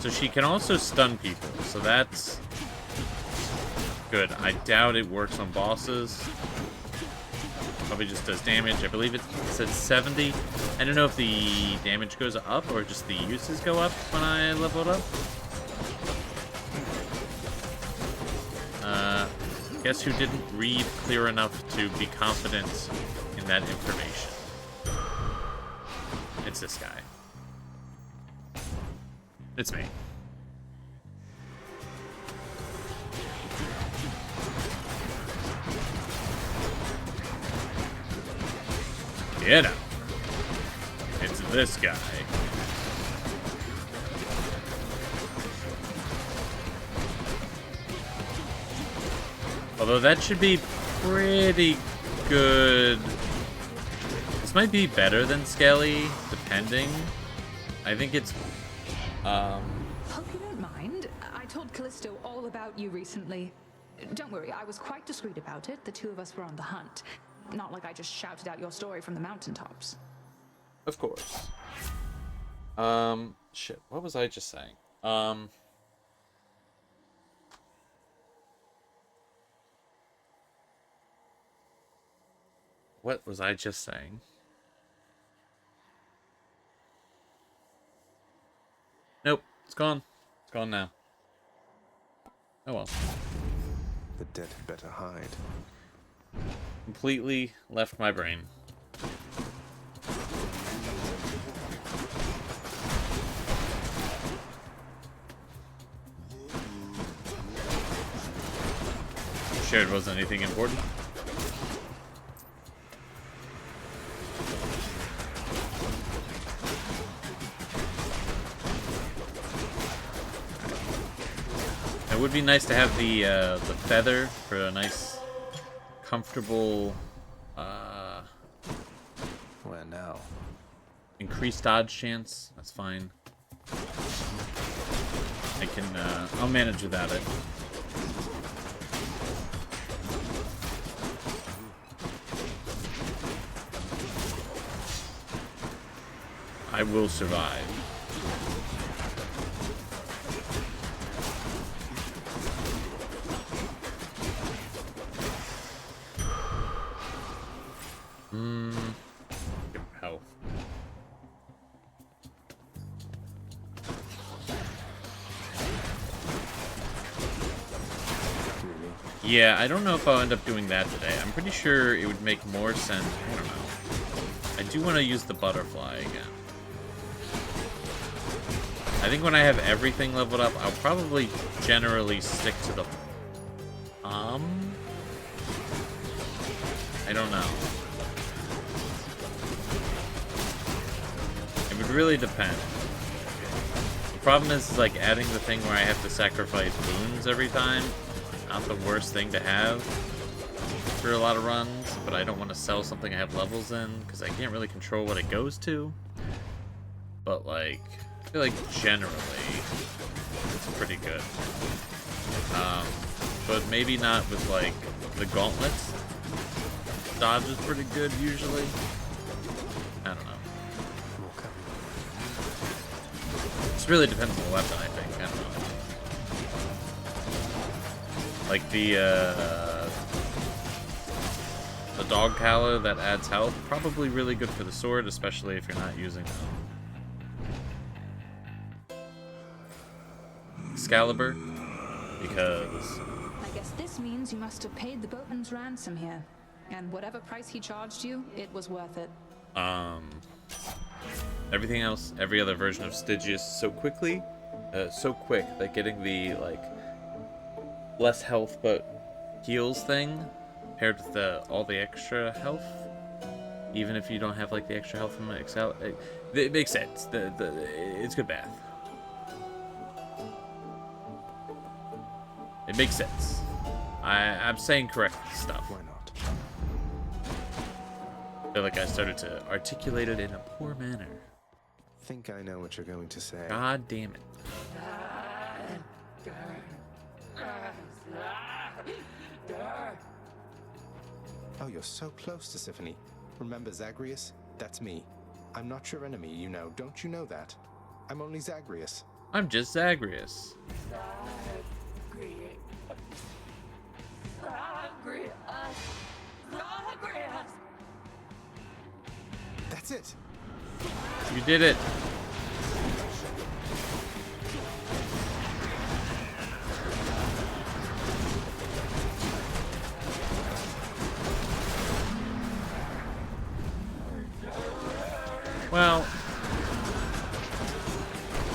So she can also stun people, so that's good. I doubt it works on bosses. Probably just does damage. I believe it said 70. I don't know if the damage goes up or just the uses go up when I level it up. Guess who didn't read clear enough to be confident in that information? It's this guy. It's me. Get him. It's this guy. Although that should be pretty good. This might be better than Skelly, depending. I think it's, Hope you don't mind. I told Callisto all about you recently. Don't worry, I was quite discreet about it. The two of us were on the hunt. Not like I just shouted out your story from the mountaintops. Of course. Shit, what was I just saying? What was I just saying? Nope, it's gone. It's gone now. Oh well. The dead had better hide. Completely left my brain. Sure it wasn't anything important. It would be nice to have the feather for a nice, comfortable, Where now? increased dodge chance. That's fine. I can, I'll manage without it. I will survive. Health. Yeah, I don't know if I'll end up doing that today. I'm pretty sure it would make more sense. I don't know. I do want to use the butterfly again. I think when I have everything leveled up, I'll probably generally stick to the I don't know. It would really depend. The problem is like adding the thing where I have to sacrifice boons every time. Not the worst thing to have for a lot of runs, but I don't want to sell something I have levels in because I can't really control what it goes to. But like, I feel like generally it's pretty good. But maybe not with like the gauntlets. Dodge is pretty good usually. I don't know. It really depends on the weapon, I think. I don't know. Like the dog tallow that adds health, probably really good for the sword, especially if you're not using Excalibur, because I guess this means you must have paid the boatman's ransom here. And whatever price he charged you, it was worth it. everything else, every other version of Stygius so quick that getting the like less health but heals thing paired with all the extra health, even if you don't have like the extra health from Excalibur, it makes sense. It's good math. It makes sense. I'm saying correct stuff. Why not? I feel like I started to articulate it in a poor manner. Think I know what you're going to say. God damn it. Oh, you're so close to Symphony. Remember Zagreus? That's me. I'm not your enemy, you know. Don't you know that? I'm only Zagreus. I'm just Zagreus. That's it. You did it. Well,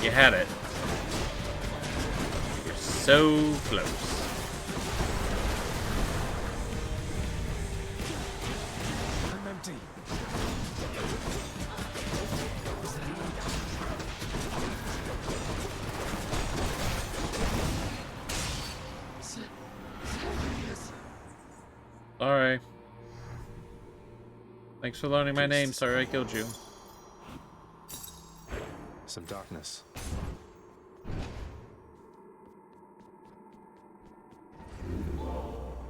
you had it. You're so close. I'm empty. Sorry. Thanks for learning my name. Sorry I killed you. Some darkness.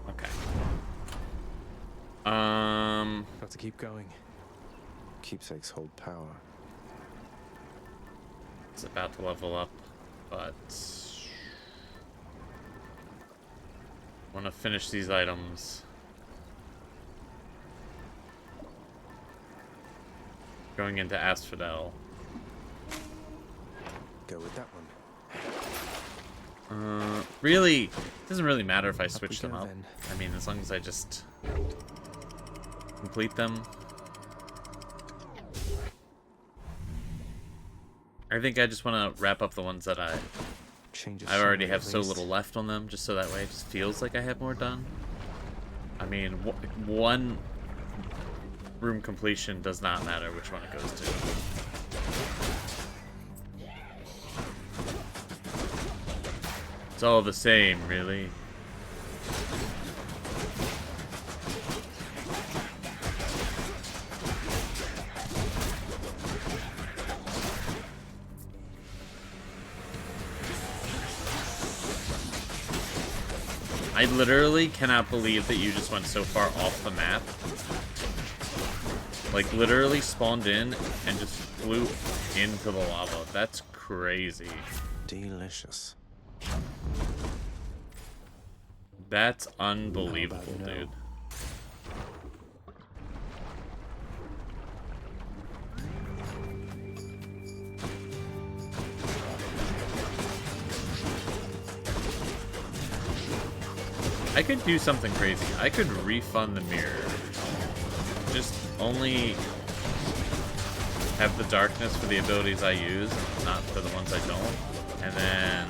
Okay. Got to keep going. Keepsakes hold power. It's about to level up, but want to finish these items. Going into Asphodel. Go with that one. Really, it doesn't really matter if I switch them go, up. then. I mean, as long as I just complete them. I think I just want to wrap up the ones that I already have so little left on them, just so that way it just feels like I have more done. I mean, one room completion does not matter which one it goes to. It's all the same, really. I literally cannot believe that you just went so far off the map. Like, literally spawned in and just flew into the lava. That's crazy. Delicious. That's unbelievable, dude. I could do something crazy. I could refund the mirror. Just only have the darkness for the abilities I use, not for the ones I don't. And then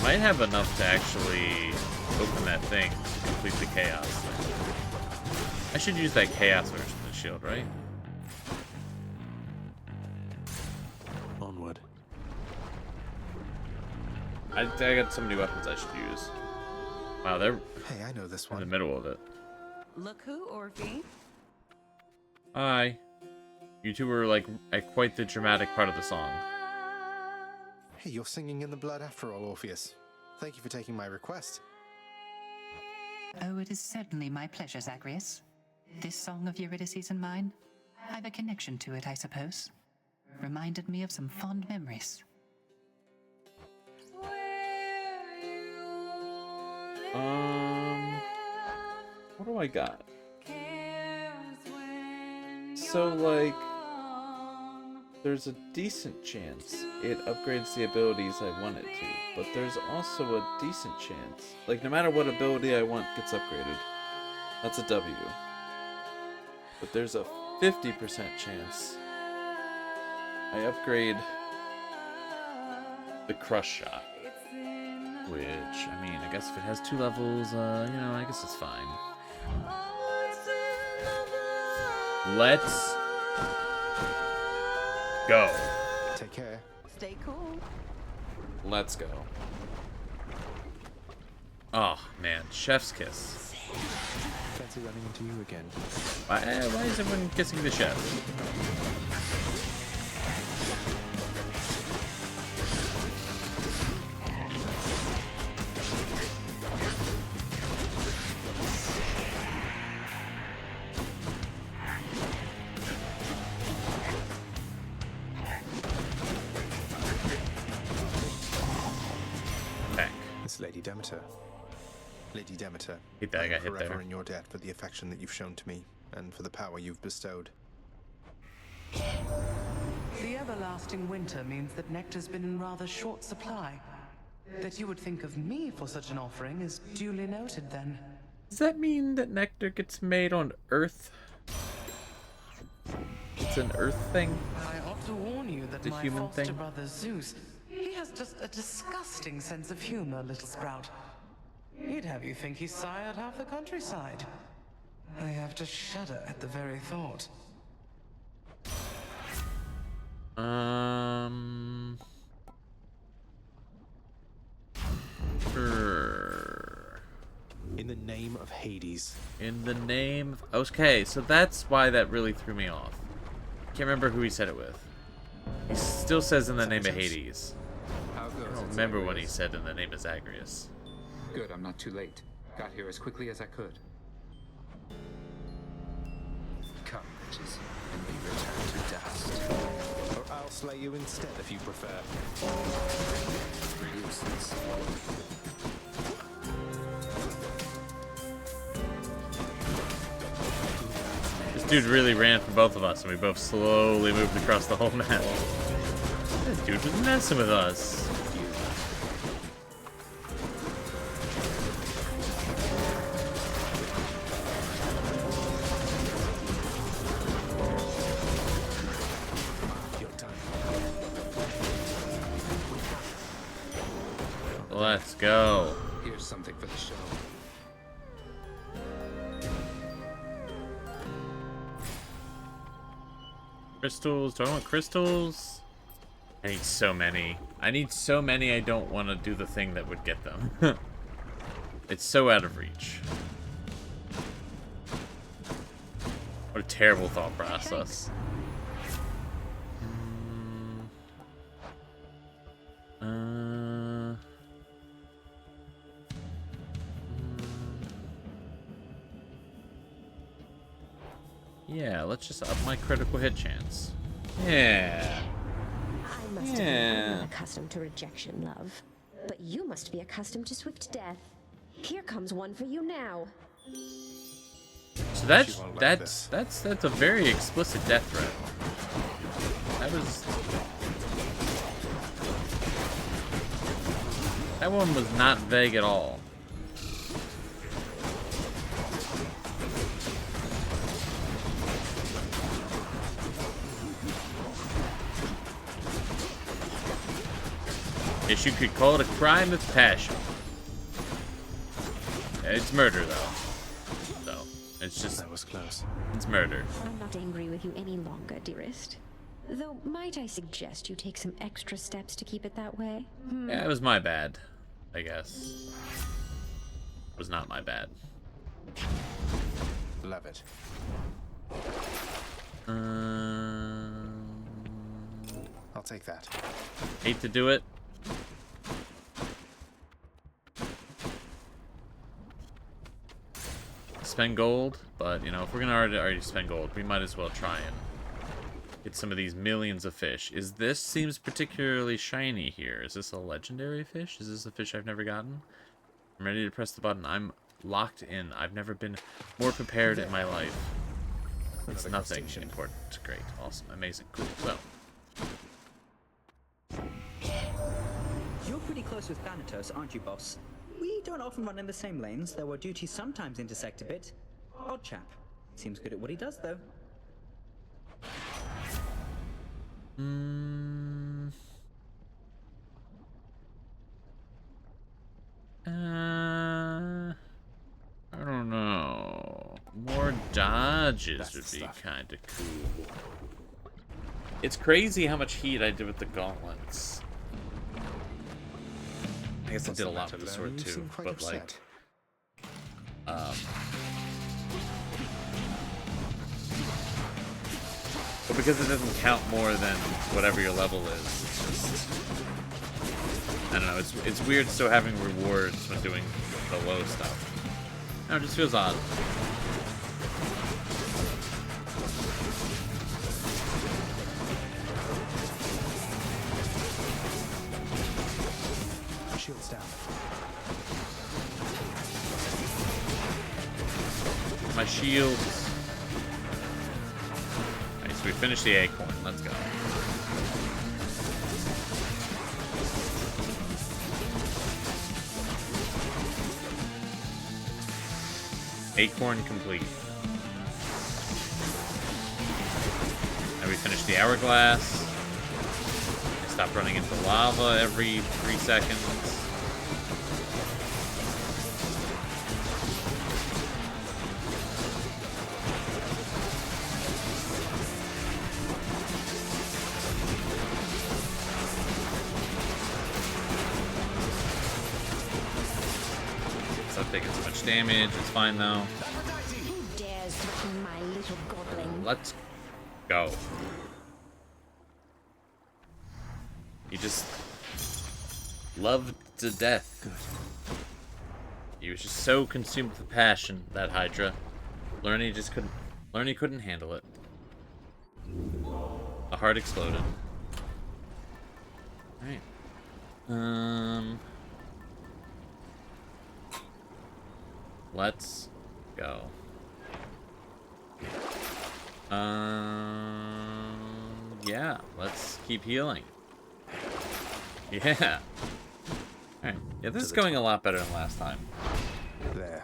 might have enough to actually open that thing to complete the chaos thing. I should use that chaos version of the shield, right? Onward. I got some new weapons I should use. Wow, they're Hey, I know this one. in the middle of it. Look who, Orphe. Hi. You two were like at quite the dramatic part of the song. Hey, you're singing in the blood after all, Orpheus. Thank you for taking my request. Oh, it is certainly my pleasure, Zagreus. This song of Eurydice's and mine, I've a connection to it, I suppose. Reminded me of some fond memories. do I got? So, like, there's a decent chance it upgrades the abilities I want it to, but there's also a decent chance, like, no matter what ability I want gets upgraded. That's a W. But there's a 50% chance I upgrade the Crush Shot. Which, I mean, I guess if it has 2 levels, you know, I guess it's fine. Let's go. Take care. Stay cool. Let's go. Oh, man. Chef's kiss. Fancy running into you again. Why is everyone kissing the chef? It's Lady Demeter. Lady Demeter, Hit that, I got hit forever there. in your debt for the affection that you've shown to me, and for the power you've bestowed. The everlasting winter means that nectar's been in rather short supply. That you would think of me for such an offering is duly noted, then. Does that mean that nectar gets made on Earth? It's an Earth thing? I ought to warn you that The my human foster thing? brother Zeus, he has just a disgusting sense of humor, little sprout. He'd have you think he sired half the countryside. I have to shudder at the very thought. In the name of Hades. In the name of... Okay, so that's why that really threw me off. Can't remember who he said it with. He still says in the name of Hades. How goes I don't it, remember when he Zagreus? said in the name of Zagreus. Good, I'm not too late. Got here as quickly as I could. Come, bitches, and we return to dust. Or I'll slay you instead if you prefer. Nuisance. This dude really ran for both of us, and we both slowly moved across the whole map. This dude was messing with us. Let's go. Here's something for the show. Crystals. Do I want crystals? I need so many. I need so many I don't want to do the thing that would get them. It's so out of reach. What a terrible thought process. Yeah, let's just up my critical hit chance. Yeah. I must admit I'm not accustomed to rejection, love. But you must be accustomed to swift death. Here comes one for you now. So that's a very explicit death threat. That one was not vague at all. Guess you could call it a crime of passion. It's murder, though. So, it's just... That was close. It's murder. I'm not angry with you any longer, dearest. Though, might I suggest you take some extra steps to keep it that way? Yeah, it was my bad, I guess. It was not my bad. Love it. I'll take that. Hate to do it. Spend gold, but you know, if we're gonna already spend gold, we might as well try and get some of these millions of fish. This seems particularly shiny here. Is this a legendary fish? Is this a fish I've never gotten? I'm ready to press the button. I'm locked in. I've never been more prepared in my life. It's nothing important. Great. Awesome. Amazing. Cool. So. You're pretty close with Thanatos, aren't you, boss? We don't often run in the same lanes, though our duties sometimes intersect a bit. Odd chap. Seems good at what he does, though. I don't know. More dodges would be kind of cool. It's crazy how much heat I did with the gauntlets. I guess I did a lot with the sword too, but like, but because it doesn't count more than whatever your level is, it's just, I don't know, it's weird still having rewards when doing the low stuff. I don't know, it just feels odd. Shields down. My shields. Alright, so we finished the acorn. Let's go. Acorn complete. And we finished the hourglass. I stopped running into lava every 3 seconds. Stop taking so much damage. It's fine though. Who dares threaten my little godling? Let's go. You just loved to death. Good. He was just so consumed with passion, that Hydra. Learning couldn't handle it. The heart exploded. Alright. Let's go. Yeah, let's keep healing. Yeah. Alright. Yeah, this is going a lot better than last time. There.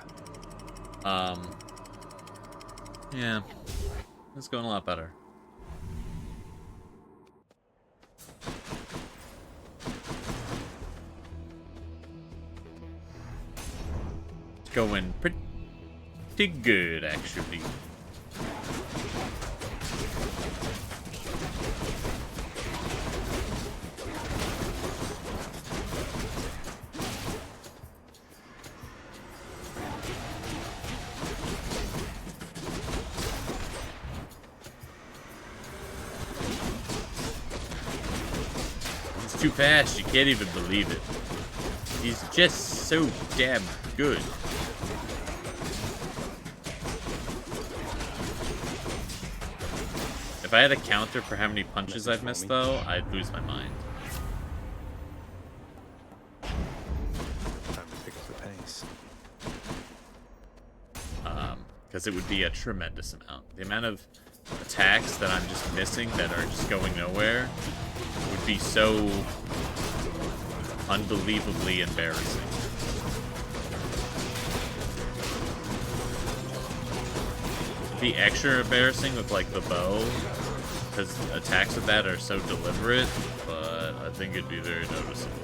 Yeah. It's going a lot better. It's going pretty good, actually. Too fast, you can't even believe it. He's just so damn good. If I had a counter for how many punches I've missed though, I'd lose my mind. Time to pick up the pace. Because it would be a tremendous amount. The amount of attacks that I'm just missing that are just going nowhere would be so unbelievably embarrassing. It'd be extra embarrassing with like the bow, because attacks with that are so deliberate, but I think it'd be very noticeable.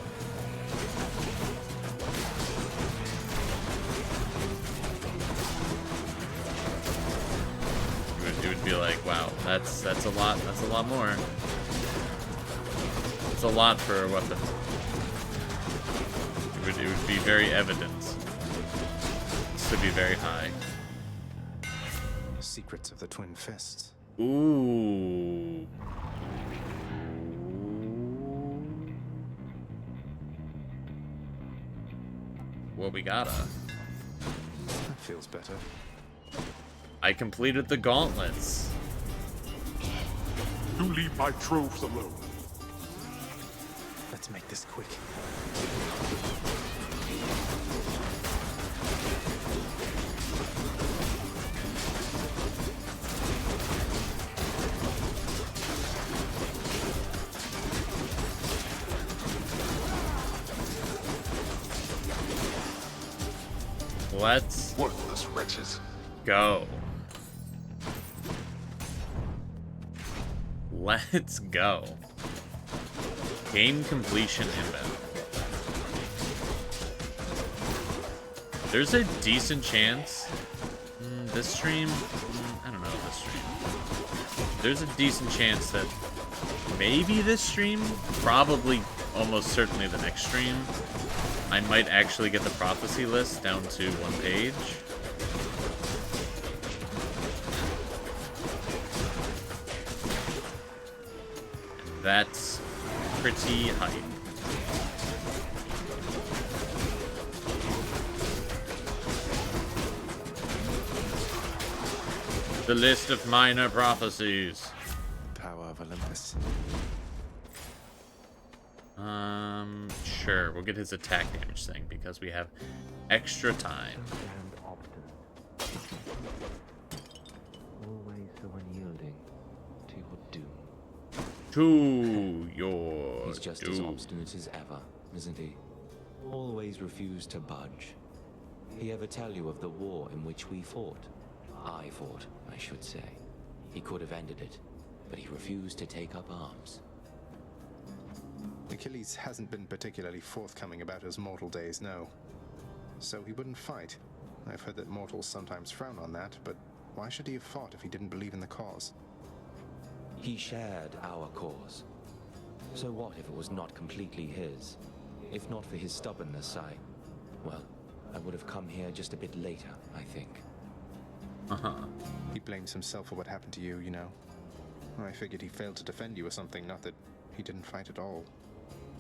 It would be like, wow, that's a lot more. It's a lot for a weapon. It would be very evident. This would be very high. Secrets of the Twin Fists. Ooh. Well, we gotta. That feels better. I completed the gauntlets. You leave my troves alone. Let's make this quick. let's Worthless wretches. go. Let's go. Game completion inbound. There's a decent chance. This stream, I don't know this stream. There's a decent chance that maybe this stream, probably almost certainly the next stream, I might actually get the prophecy list down to 1 page. That's pretty hype. The list of minor prophecies. Power of Olympus. Sure, we'll get his attack damage thing because we have extra time. Always so unyielding to your doom. To your He's just doom. as obstinate as ever, isn't he? Always refused to budge. He ever tell you of the war in which we fought? I fought, I should say. He could have ended it, but he refused to take up arms. Achilles hasn't been particularly forthcoming about his mortal days, no. So he wouldn't fight. I've heard that mortals sometimes frown on that, but why should he have fought if he didn't believe in the cause? He shared our cause. So what if it was not completely his? If not for his stubbornness, I would have come here just a bit later, I think. He blames himself for what happened to you, you know. I figured he failed to defend you or something, not that he didn't fight at all.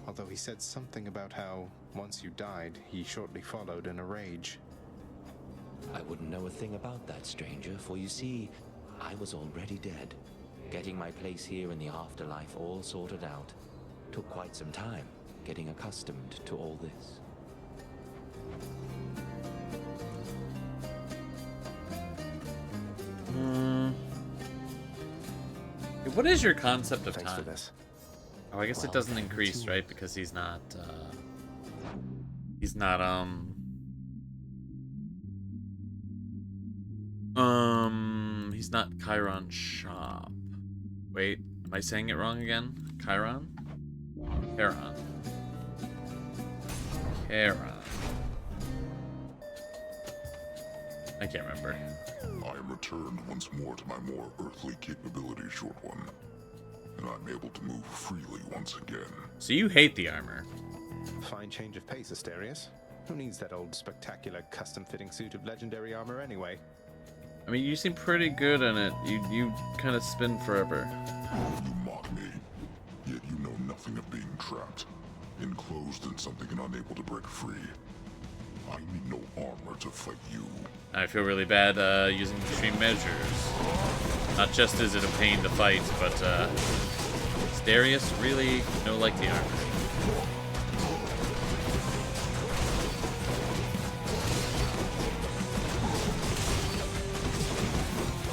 Although he said something about how, once you died, he shortly followed in a rage. I wouldn't know a thing about that, stranger, for you see, I was already dead. Getting my place here in the afterlife all sorted out. Took quite some time, getting accustomed to all this. What is your concept of Thanks time? for this. Oh, I guess it doesn't increase, right? Because he's not Chiron Shop. Wait, am I saying it wrong again? Chiron? Charon. I can't remember. I am returned once more to my more earthly capabilities, Short One. And I'm able to move freely once again. So you hate the armor. Fine change of pace, Asterius. Who needs that old spectacular custom-fitting suit of legendary armor anyway? I mean, you seem pretty good in it. You kind of spin forever. You mock me, yet you know nothing of being trapped, enclosed in something and unable to break free. I need no armor to fight you. I feel really bad using extreme measures. Not just is it a pain to fight, but Asterius really no like the armor.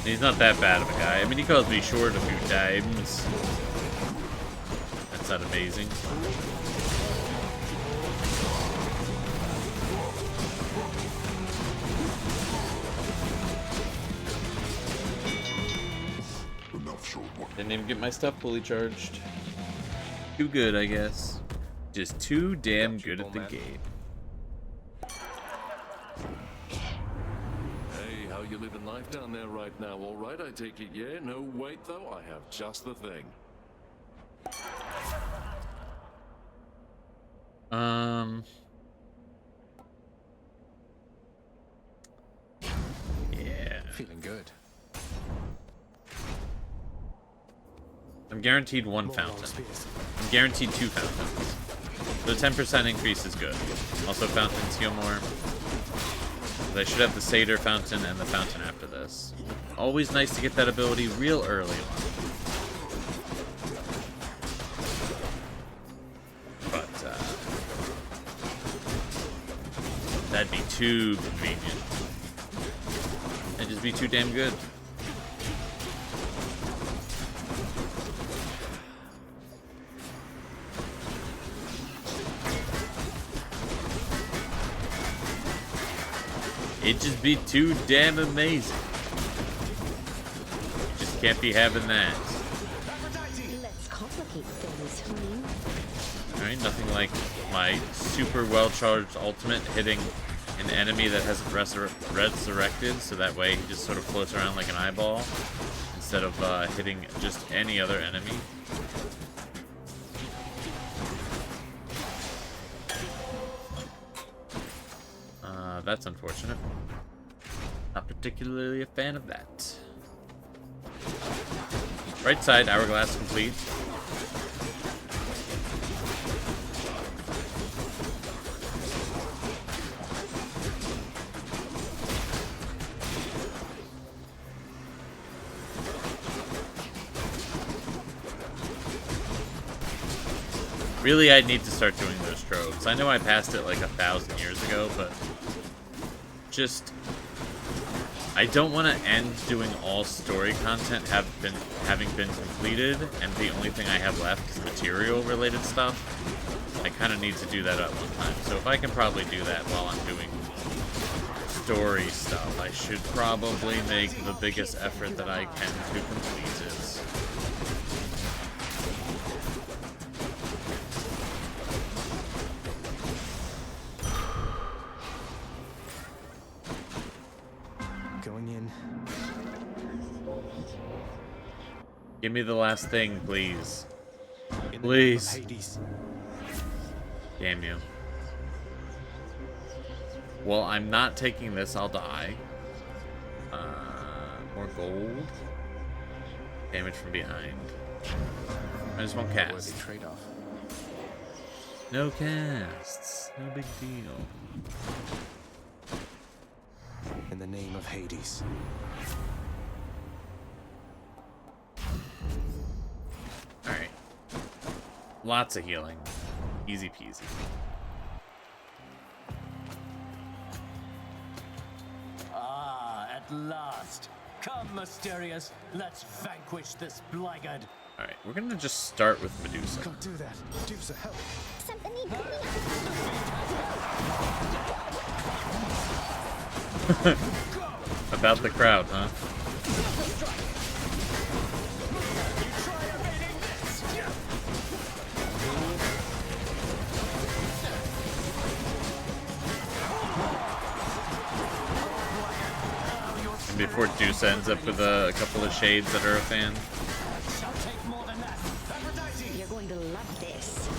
He's not that bad of a guy. I mean, he calls me short a few times. That's not amazing. Didn't even get my stuff fully charged. Too good, I guess. Just too damn good at the game. Hey, how you living life down there right now? All right, I take it, yeah? No, wait, though, I have just the thing. Yeah. Feeling good. I'm guaranteed one fountain. I'm guaranteed 2 fountains. So 10% increase is good. Also, fountains heal more. But I should have the Satyr fountain and the fountain after this. Always nice to get that ability real early on. But, that'd be too convenient. It'd just be too damn good. It'd just be too damn amazing. Just can't be having that. Let's complicate things, honey. Alright, nothing like my super well-charged ultimate hitting an enemy that hasn't resurrected, so that way he just sort of floats around like an eyeball instead of hitting just any other enemy. That's unfortunate. Not particularly a fan of that. Right side, hourglass complete. Really, I need to start doing those tropes. I know I passed it like 1,000 years ago, but just I don't want to end doing all story content having been completed, and the only thing I have left is material related stuff. I kind of need to do that at one time. So if I can probably do that while I'm doing story stuff, I should probably make the biggest effort that I can to complete it. Going in. Give me the last thing, please. Please. Damn you. Well, I'm not taking this. I'll die. More gold. Damage from behind. I just won't cast. Trade-off. No casts. No big deal. In the name of Hades. Alright. Lots of healing. Easy peasy. Ah, at last. Come, Mysterious. Let's vanquish this blackguard. Alright, we're gonna just start with Medusa. Can't do that. Medusa, help. Something need About the crowd, huh? And before Deuce ends up with a couple of shades that are a fan. You're going to love this.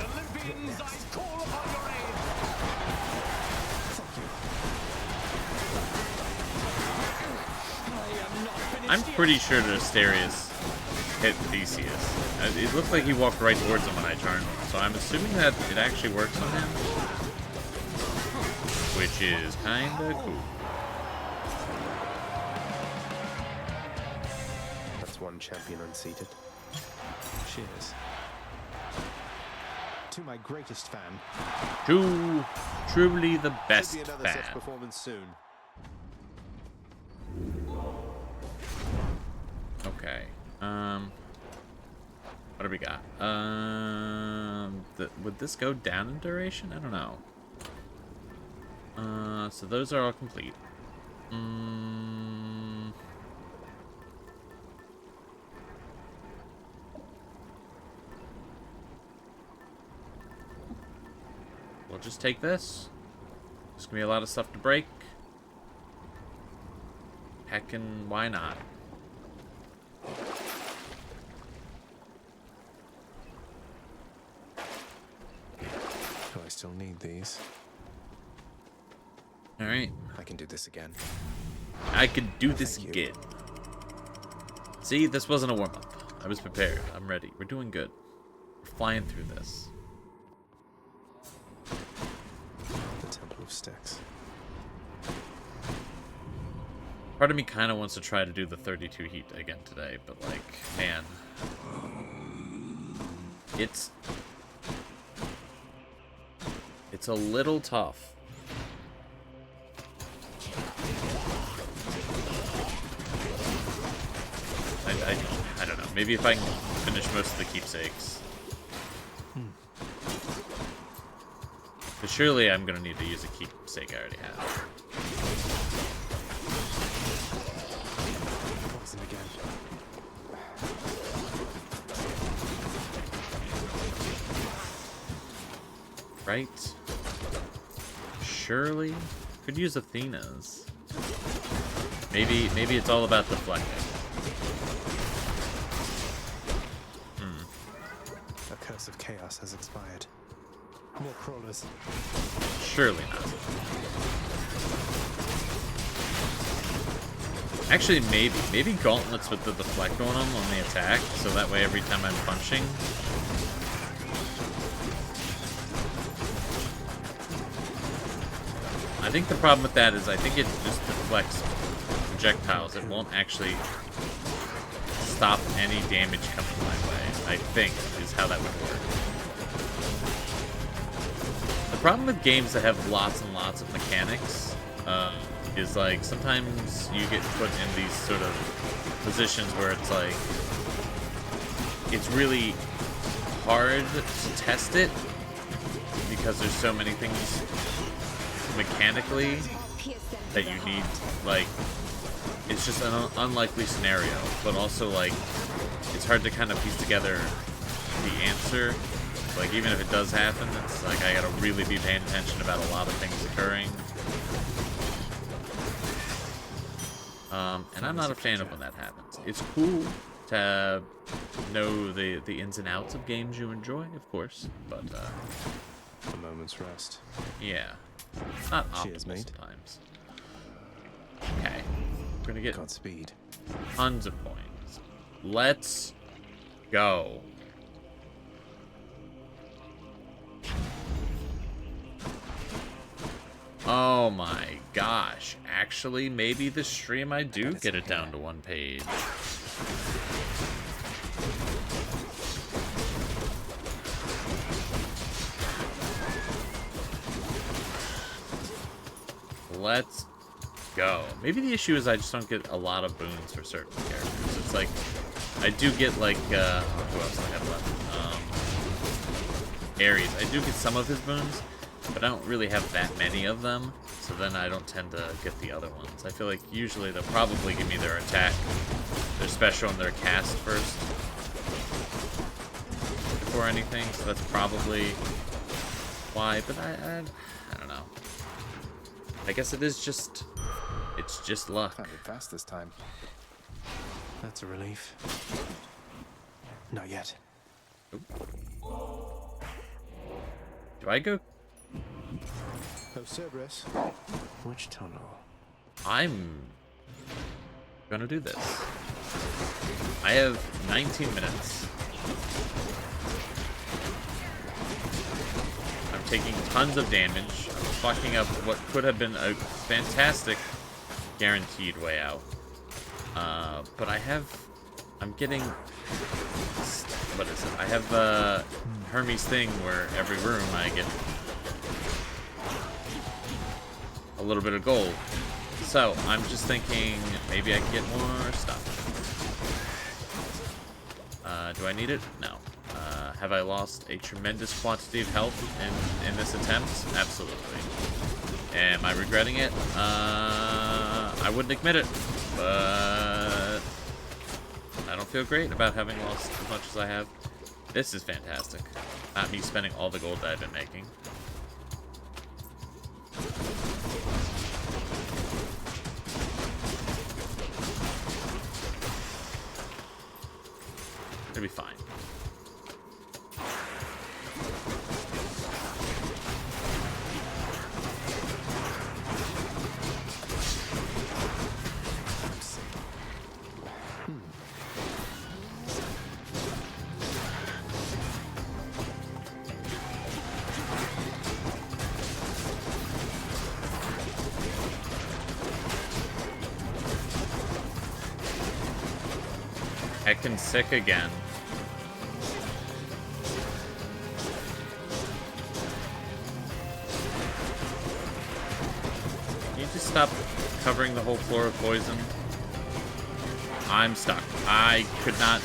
Olympians, I call upon your aid. I'm pretty sure that Asterius hit Theseus. It looked like he walked right towards him when I turned, so I'm assuming that it actually works on him. Which is kinda cool. That's one champion unseated. Cheers. To my greatest fan. Truly the best Should be another fan. such performance soon. Okay. What do we got? Would this go down in duration? I don't know. So those are all complete. We'll just take this. There's gonna be a lot of stuff to break. Heckin', why not? Do I still need these? Alright. I can do this again. I could do this again. See, this wasn't a warm-up. I was prepared. I'm ready. We're doing good. We're flying through this. The Temple of Styx. Part of me kind of wants to try to do the 32 heat again today, but like, man. It's a little tough. I don't know. Maybe if I can finish most of the keepsakes. But surely I'm gonna need to use a keepsake I already have. Poison again. Right? Surely? Could use Athena's. Maybe it's all about deflecting. The curse of chaos has expired. More crawlers. Surely not. Actually, maybe gauntlets with the deflect on them on the attack, so that way every time I'm punching. I think the problem with that is I think it just deflects projectiles. It won't actually stop any damage coming my way, I think, is how that would work. The problem with games that have lots and lots of mechanics is like sometimes you get put in these sort of positions where it's like it's really hard to test it because there's so many things mechanically that you need, like, it's just an unlikely scenario, but also like it's hard to kind of piece together the answer. Like, even if it does happen, it's like I gotta really be paying attention about a lot of things occurring. And I'm not a fan of when that happens. It's cool to know the ins and outs of games you enjoy, of course, but a moment's rest. Yeah, not Cheers, optimal mate. sometimes. Okay, we're gonna get Godspeed. tons of points. Let's go. Oh my gosh. Actually, maybe this stream I do get it down to one page. Let's go. Maybe the issue is I just don't get a lot of boons for certain characters. It's like, I do get like, who else do I have left? Ares. I do get some of his boons, but I don't really have that many of them, so then I don't tend to get the other ones. I feel like usually they'll probably give me their attack, their special, and their cast first before anything, so that's probably why, but I don't know. I guess it is just, it's just luck. Found it fast this time. That's a relief. Not yet. Do I go? Oh, Cerberus. Which tunnel? I'm gonna do this. I have 19 minutes. I'm taking tons of damage. I'm fucking up what could have been a fantastic guaranteed way out. But I'm getting, what is it? I have Hermes thing where every room I get a little bit of gold. So I'm just thinking maybe I can get more stuff. Do I need it? No. Have I lost a tremendous quantity of health in this attempt? Absolutely. Am I regretting it? I wouldn't admit it, but I don't feel great about having lost as much as I have. This is fantastic. Not me spending all the gold that I've been making. It'll be fine. Heckin' sick again. Can you just stop covering the whole floor with poison? I'm stuck. I could not...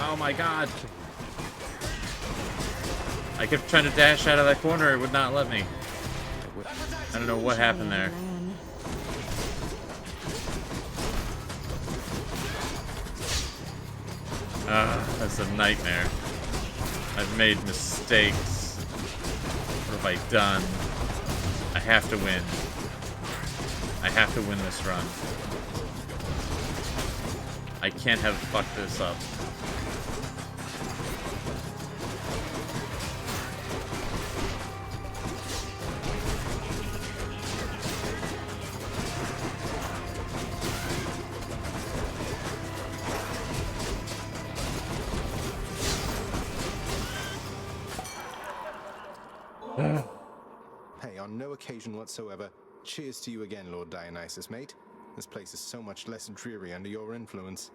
Oh my god. I kept trying to dash out of that corner. It would not let me. I don't know what happened there. That's a nightmare. I've made mistakes. What have I done? I have to win. I have to win this run. I can't have fucked this up. Hey, on no occasion whatsoever, cheers to you again, Lord Dionysus, mate. This place is so much less dreary under your influence.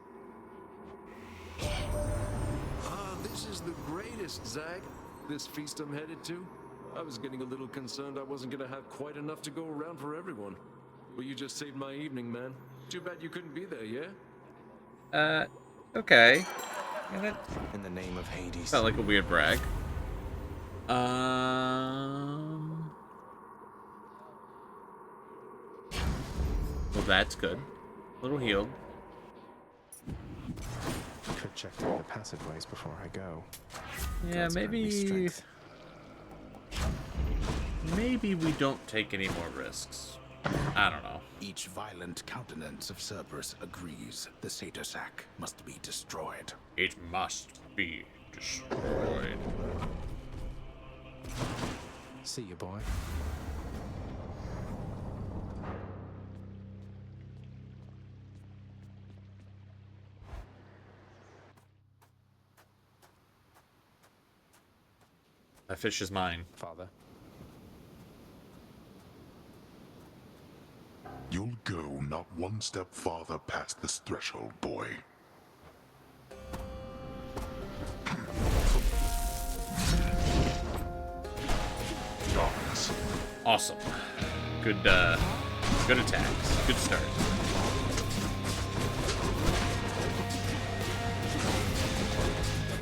This is the greatest, Zag. This feast I'm headed to. I was getting a little concerned I wasn't gonna have quite enough to go around for everyone. Well, you just saved my evening, man. Too bad you couldn't be there, yeah? Okay. Yeah, that In the name of Hades. felt like a weird brag. Well, that's good. A little healed. Could check through the passageways before I go. Yeah, God's grant me maybe... strength. Maybe we don't take any more risks. I don't know. Each violent countenance of Cerberus agrees the Satyr Sack must be destroyed. It must be destroyed. See you, boy. That fish is mine. Father. You'll go not one step farther past this threshold, boy. Darkness. Awesome. Good attacks. Good start.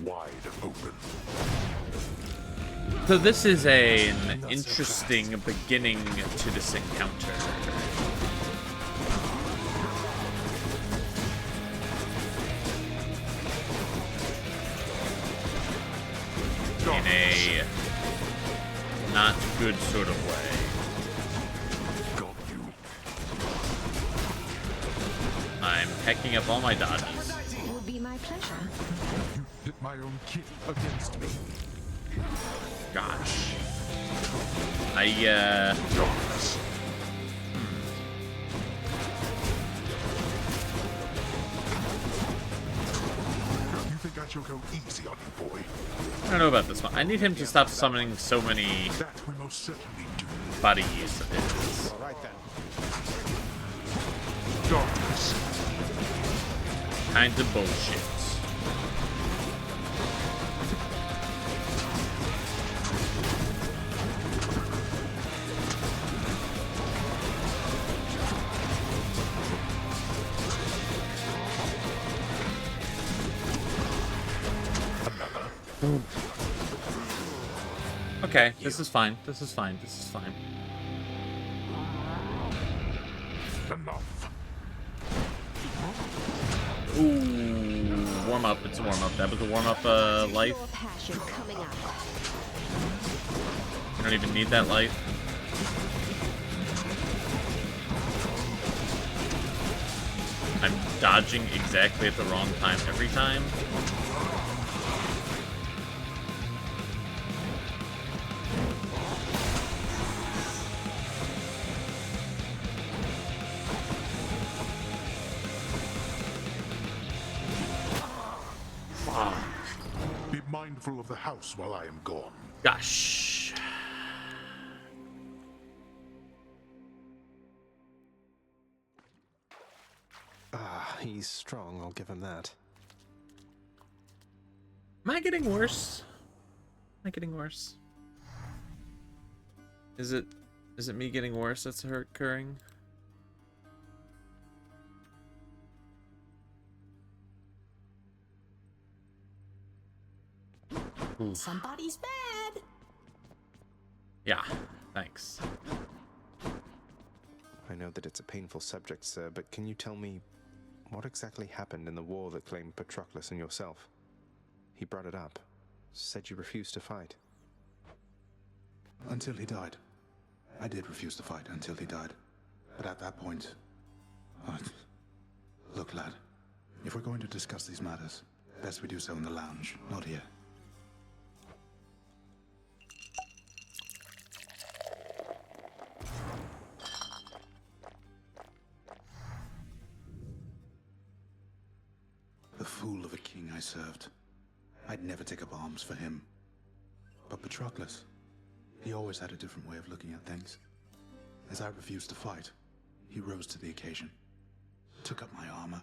Wide open. So this is an interesting beginning to this encounter. In a not good sort of way. Got you. I'm pecking up all my dodges. It will be my pleasure. You pit my own kid against me. Gosh. Darkness. You think I shall go easy on you, boy? I don't know about this one. I need him to stop summoning so many That we most certainly do. buddies of his. All right then. Darkness. Kinds of bullshit. Okay, this is fine. This is fine. This is fine. Enough. Ooh, warm up. It's a warm up. That was a warm up life. Your passion coming up. You don't even need that life. I'm dodging exactly at the wrong time every time. Be mindful of the house while I am gone. Gosh. Ah, he's strong, I'll give him that. Am I getting worse? Am I getting worse? Is it me getting worse that's occurring? Somebody's mad. Yeah, thanks. I know that it's a painful subject, sir, but can you tell me what exactly happened in the war that claimed Patroclus and yourself? He brought it up, said you refused to fight. Until he died. I did refuse to fight until he died. But at that point... Look, lad. If we're going to discuss these matters, best we do so in the lounge, not here. The fool of a king I served. I'd never take up arms for him. But Patroclus, he always had a different way of looking at things. As I refused to fight, he rose to the occasion, took up my armor,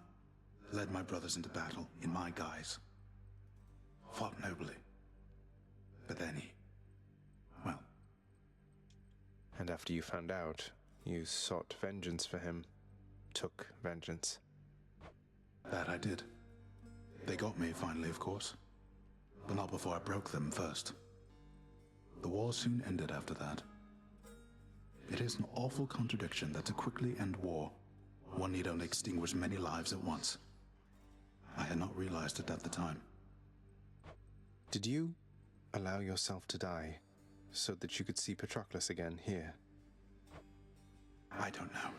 led my brothers into battle in my guise, fought nobly. But then he... well... And after you found out, you sought vengeance for him, took vengeance. That I did. They got me finally, of course. But not before I broke them first. The war soon ended after that. It is an awful contradiction that to quickly end war, one need only extinguish many lives at once. I had not realized it at the time. Did you allow yourself to die so that you could see Patroclus again here? I don't know.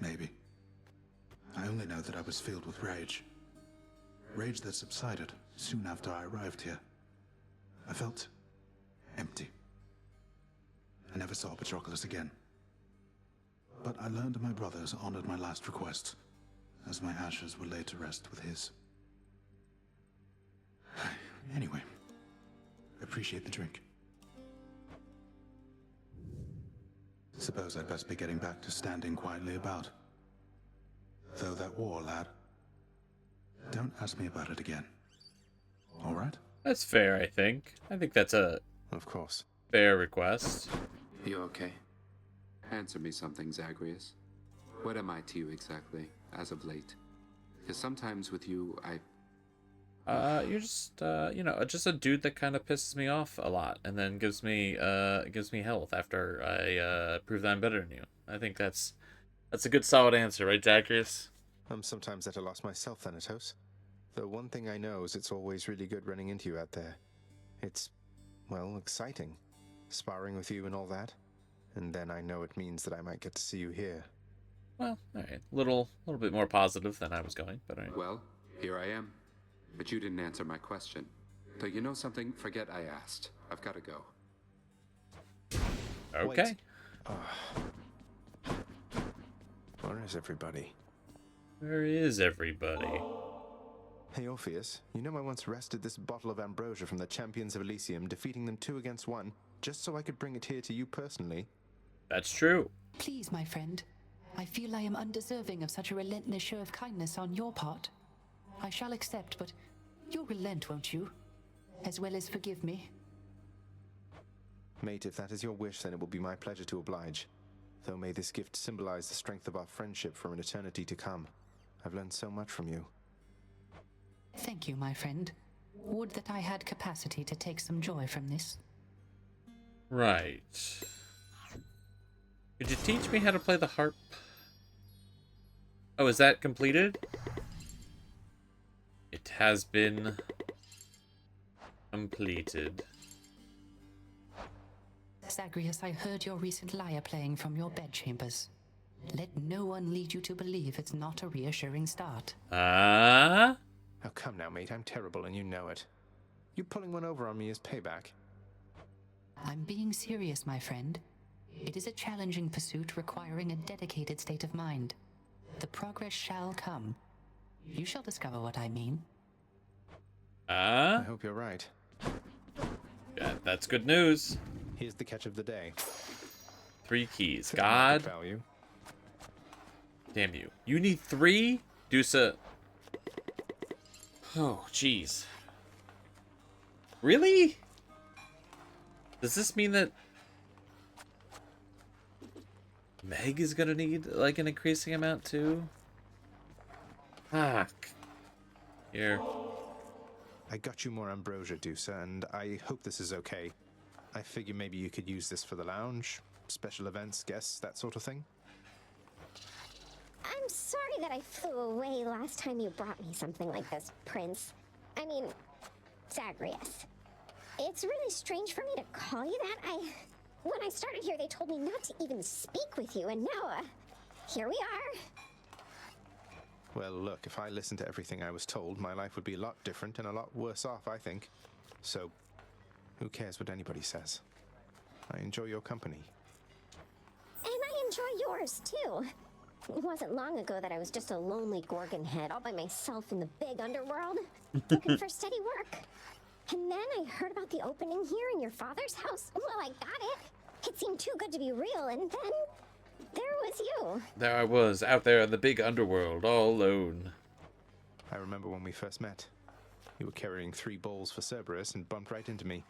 Maybe. I only know that I was filled with rage. Rage that subsided soon after I arrived here. I felt empty. I never saw Patroclus again. But I learned my brothers honored my last request, as my ashes were laid to rest with his. Anyway, appreciate the drink. Suppose I'd best be getting back to standing quietly about. Though that war, lad, don't ask me about it again. All right? That's fair, I think. I think that's a... Of course. Fair request. You okay? Answer me something, Zagreus. What am I to you exactly, as of late? Because sometimes with you, You're just, just a dude that kind of pisses me off a lot, and then gives me health after I prove that I'm better than you. I think that's a good solid answer, right, Zagreus? I'm sometimes at a loss myself, Thanatos. Though one thing I know is it's always really good running into you out there. It's, well, exciting. Sparring with you and all that. And then I know it means that I might get to see you here. Well, alright. Little bit more positive than I was going, but alright. well, here I am. But you didn't answer my question. Though you know something, forget I asked. I've got to go. Okay. Where is everybody? Where is everybody? Hey, Orpheus, you know I once wrested this bottle of ambrosia from the champions of Elysium, defeating them 2 against 1, just so I could bring it here to you personally. That's true. Please, my friend. I feel I am undeserving of such a relentless show of kindness on your part. I shall accept, but you'll relent, won't you? As well as forgive me. Mate, if that is your wish, then it will be my pleasure to oblige. Though may this gift symbolize the strength of our friendship for an eternity to come. I've learned so much from you. Thank you, my friend. Would that I had capacity to take some joy from this. Right. Could you teach me how to play the harp? Oh, is that completed? It has been completed. Zagreus, I heard your recent lyre playing from your bedchambers. Let no one lead you to believe it's not a reassuring start. Oh, come now, mate. I'm terrible and you know it. You pulling one over on me is payback. I'm being serious, my friend. It is a challenging pursuit requiring a dedicated state of mind. The progress shall come. You shall discover what I mean. I hope you're right. Yeah, that's good news. Here's the catch of the day. 3 keys. For God. market value. Damn you. You need 3? Dusa. Oh, jeez. Really? Does this mean that Meg is gonna need, like, an increasing amount, too? Fuck. Here. I got you more ambrosia, Dusa, and I hope this is okay. I figure maybe you could use this for the lounge, special events, guests, that sort of thing. I'm sorry that I flew away last time you brought me something like this, Prince. I mean, Zagreus. It's really strange for me to call you that. When I started here, they told me not to even speak with you, and now, here we are. Well, look, if I listened to everything I was told, my life would be a lot different and a lot worse off, I think. So, who cares what anybody says? I enjoy your company. And I enjoy yours, too. It wasn't long ago that I was just a lonely Gorgon head all by myself in the big underworld, looking for steady work. And then I heard about the opening here in your father's house. Well, I got it. It seemed too good to be real, and then there was you. There I was, out there in the big underworld, all alone. I remember when we first met. You were carrying 3 bowls for Cerberus and bumped right into me.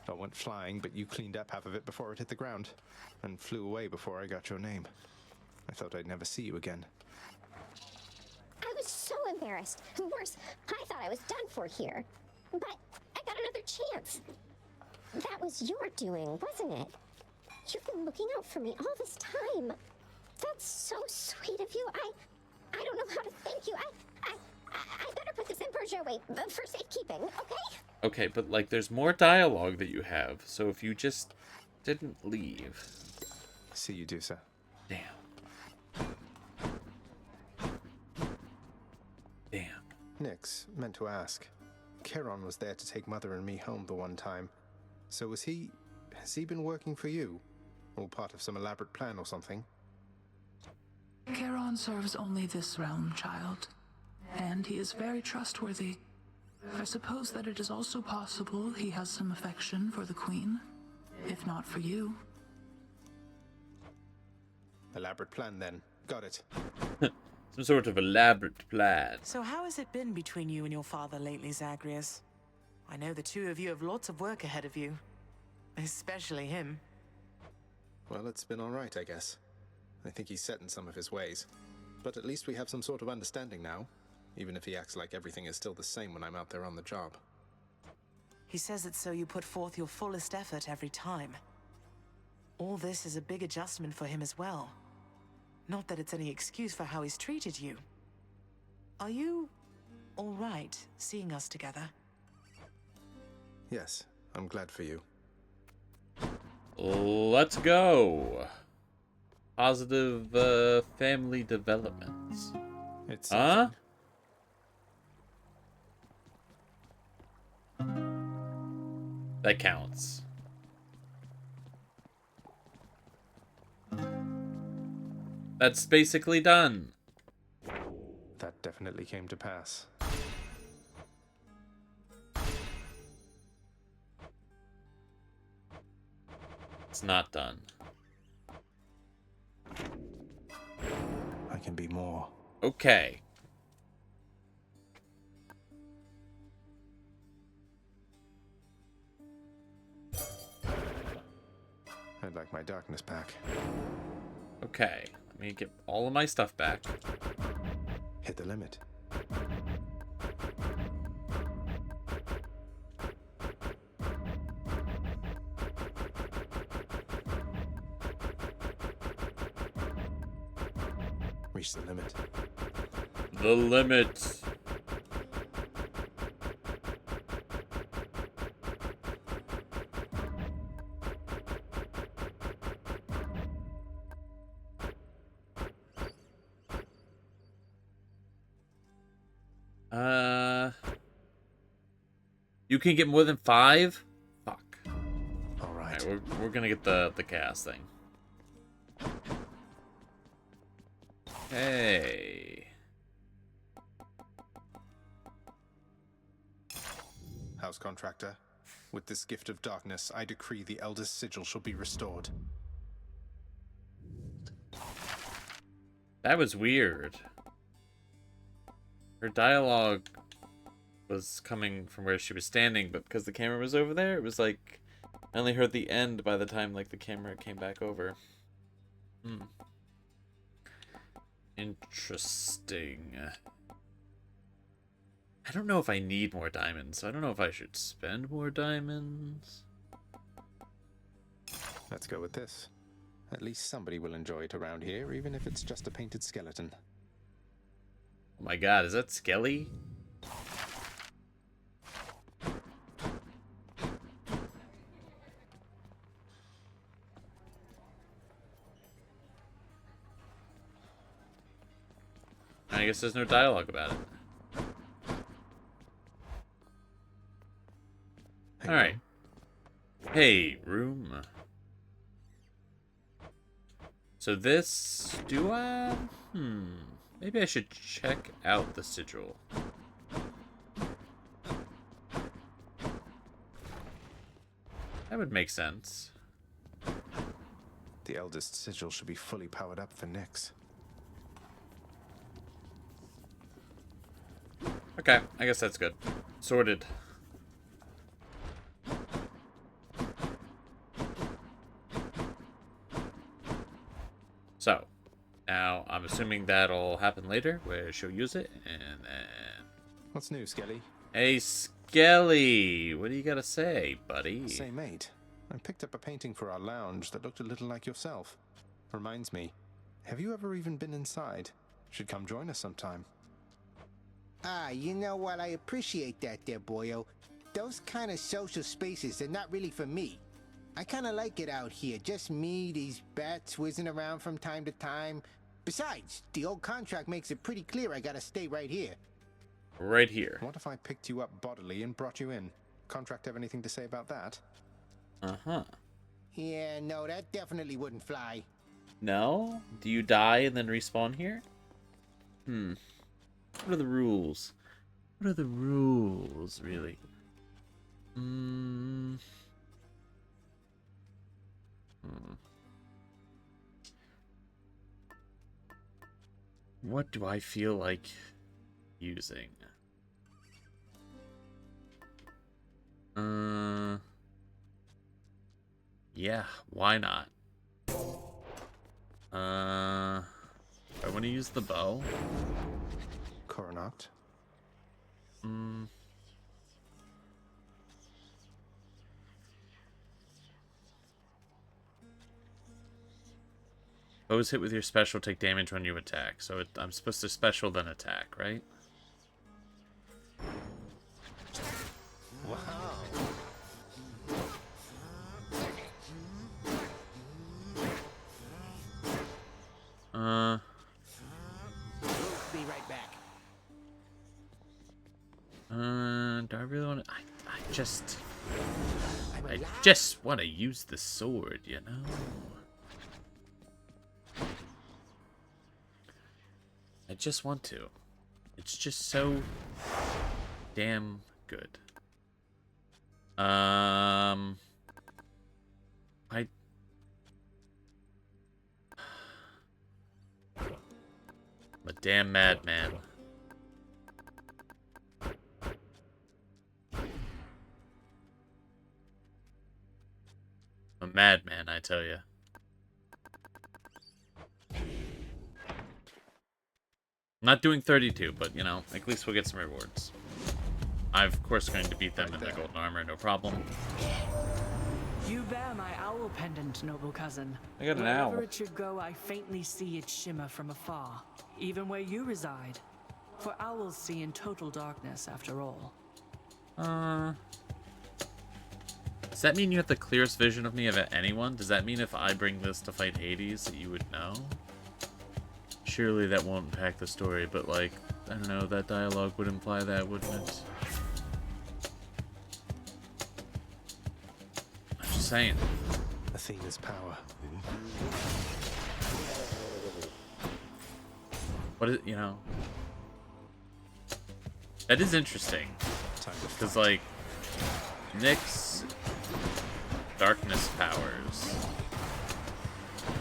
I went flying, but you cleaned up half of it before it hit the ground, and flew away before I got your name. I thought I'd never see you again. I was so embarrassed. Worse, I thought I was done for here. But I got another chance. That was your doing, wasn't it? You've been looking out for me all this time. That's so sweet of you. I don't know how to thank you. I better put this ambrosia away for safekeeping, okay? Okay, but like there's more dialogue that you have, so if you just didn't leave. See you, Dusa. Damn. Damn. Nix, meant to ask. Charon was there to take Mother and me home the one time. So has he been working for you? All part of some elaborate plan or something? Charon serves only this realm, child. And he is very trustworthy. I suppose that it is also possible he has some affection for the Queen, if not for you. Elaborate plan, then. Got it. Some sort of elaborate plan. So how has it been between you and your father lately, Zagreus? I know the two of you have lots of work ahead of you. Especially him. Well, it's been all right, I guess. I think he's set in some of his ways. But at least we have some sort of understanding now, even if he acts like everything is still the same when I'm out there on the job. He says it so you put forth your fullest effort every time. All this is a big adjustment for him as well. Not that it's any excuse for how he's treated you. Are you all right seeing us together? Yes, I'm glad for you. Let's go. Positive family developments. It's huh? That counts. That's basically done. That definitely came to pass. It's not done. I can be more. Okay. I'd like my darkness back. Okay. Let me get all of my stuff back. Hit the limit. Reach the limit. The limit. You can get more than 5? Fuck. All right. We're gonna get the chaos thing. Hey. House contractor, with this gift of darkness, I decree the Elder's sigil shall be restored. That was weird. Her dialogue was coming from where she was standing, but because the camera was over there, it was like I only heard the end by the time like the camera came back over. Interesting. I don't know if I need more diamonds. I don't know if I should spend more diamonds. Let's go with this. At least somebody will enjoy it around here, even if it's just a painted skeleton. Oh my god, is that Skelly? I guess there's no dialogue about it. Alright. Hey, room. So this... do I... maybe I should check out the sigil. That would make sense. The eldest sigil should be fully powered up for Nyx. Okay, I guess that's good. Sorted. So, now I'm assuming that'll happen later, where she'll use it, and then... What's new, Skelly? Hey, Skelly! What do you gotta say, buddy? Say, mate, I picked up a painting for our lounge that looked a little like yourself. Reminds me, have you ever even been inside? Should come join us sometime. Ah, you know what? I appreciate that there, boyo. Those kind of social spaces are not really for me. I kind of like it out here. Just me, these bats whizzing around from time to time. Besides, the old contract makes it pretty clear I gotta stay right here. Right here. What if I picked you up bodily and brought you in? Contract have anything to say about that? Uh-huh. Yeah, no, that definitely wouldn't fly. No? Do you die and then respawn here? What are the rules? What are the rules, really? What do I feel like using? Yeah, why not? I want to use the bow. Coronact. Bows hit with your special take damage when you attack. So I'm supposed to special then attack, right? Wow. Be right back. Do I really want to... I just want to use the sword, you know? I just want to. It's just so damn good. I'm a damn madman. A madman, I tell you. Not doing 32, but, you know, at least we'll get some rewards. I'm, of course, going to beat them in their golden armor, no problem. You bear my owl pendant, noble cousin. I got an owl. Wherever it should go, I faintly see its shimmer from afar, even where you reside. For owls see in total darkness, after all. Does that mean you have the clearest vision of me of anyone? Does that mean if I bring this to fight Hades that you would know? Surely that won't impact the story, but like, I don't know, that dialogue would imply that, wouldn't it? I'm just saying. Athena's power. What is, you know? That is interesting. Because, like, Nyx darkness powers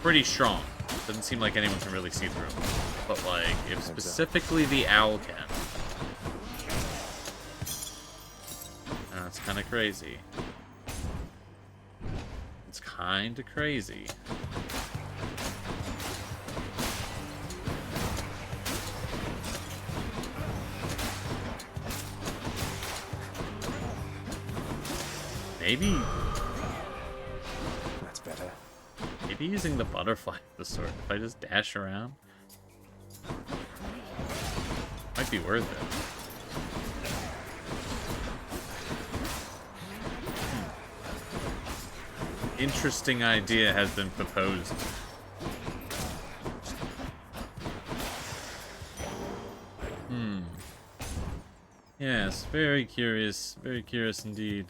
pretty strong. Doesn't seem like anyone can really see through them. But, like, if specifically the owl can. That's kind of crazy. It's kind of crazy. Maybe... That's better. Maybe using the butterfly of the sword. If I just dash around. Might be worth it. Interesting idea has been proposed. Yes, very curious indeed.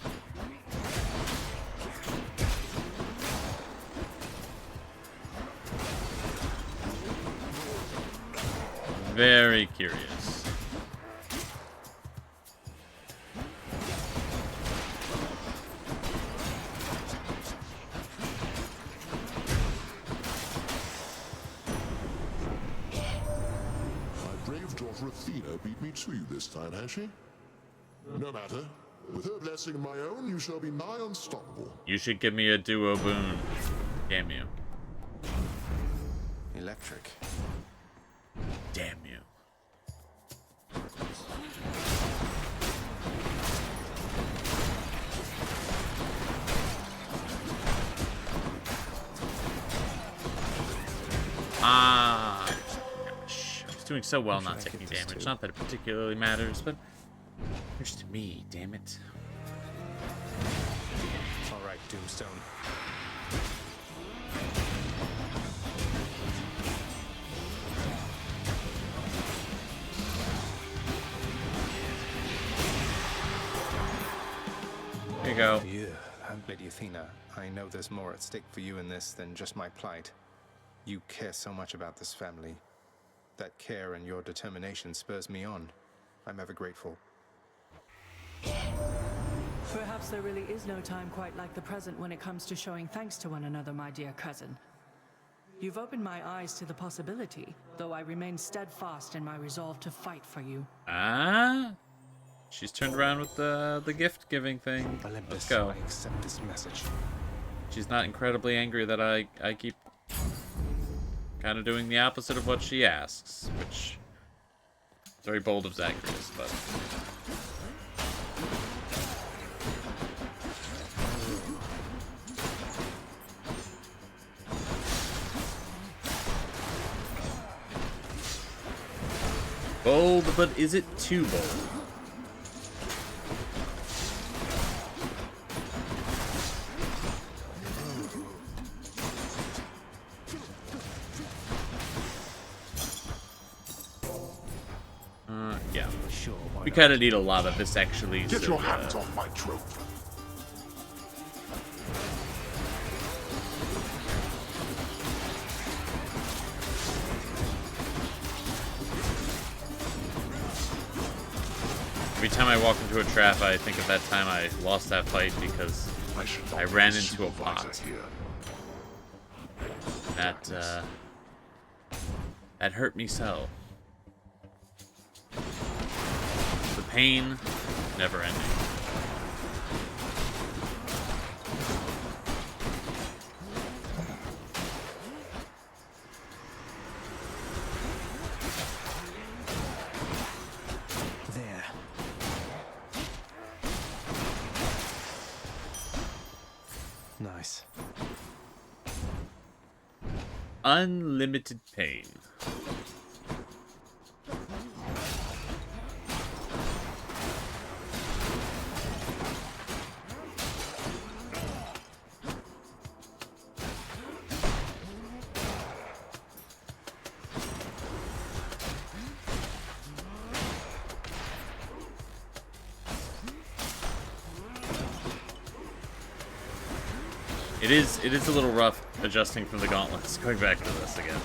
Very curious. My brave daughter Athena beat me to you this time, has she? No matter. With her blessing and my own, you shall be nigh unstoppable. You should give me a duo boon. Damn you. Electric. Damn you. Ah, gosh. I was doing so well not taking damage. Not that it particularly matters, but it's to me, damn it. All right, Doomstone. Here you go. Yeah, Lady Athena, I know there's more at stake for you in this than just my plight. You care so much about this family. That care and your determination spurs me on. I'm ever grateful. Perhaps there really is no time quite like the present when it comes to showing thanks to one another, my dear cousin. You've opened my eyes to the possibility, though I remain steadfast in my resolve to fight for you. Ah? She's turned around with the gift-giving thing. Olympus, Let's go. I accept this message. She's not incredibly angry that I keep kind of doing the opposite of what she asks, which is very bold of Zagreus, but... Bold, but is it too bold? Yeah. Sure, We kind of need a lot of this, actually. Get so, your hands off my trophy. Every time I walk into a trap, I think of that time I lost that fight because I ran into a pot. That hurt me so. The pain, never ending. There. Nice. Unlimited pain. It is a little rough adjusting from the gauntlets, going back to this again.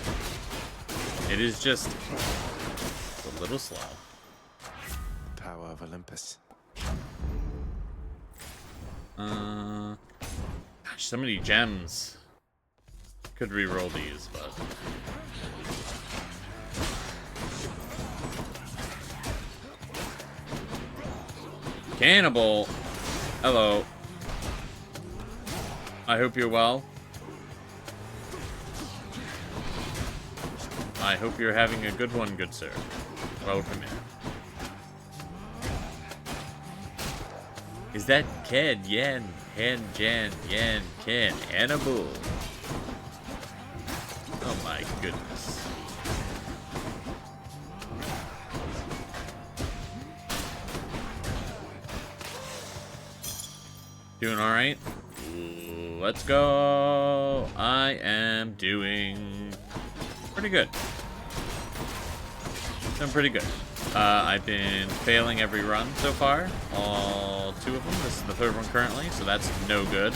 It is just a little slow. Power of Olympus. Gosh, so many gems. Could re-roll these, but... Cannibal! Hello. I hope you're well. I hope you're having a good one, good sir. Welcome in. Is that Ken, Yen, Han, Jan, Yan, Ken, Hannibal? Oh my goodness. Doing alright? Let's go. I am doing pretty good. Doing pretty good. I've been failing every run so far. All 2 of them. This is the 3rd one currently, so that's no good.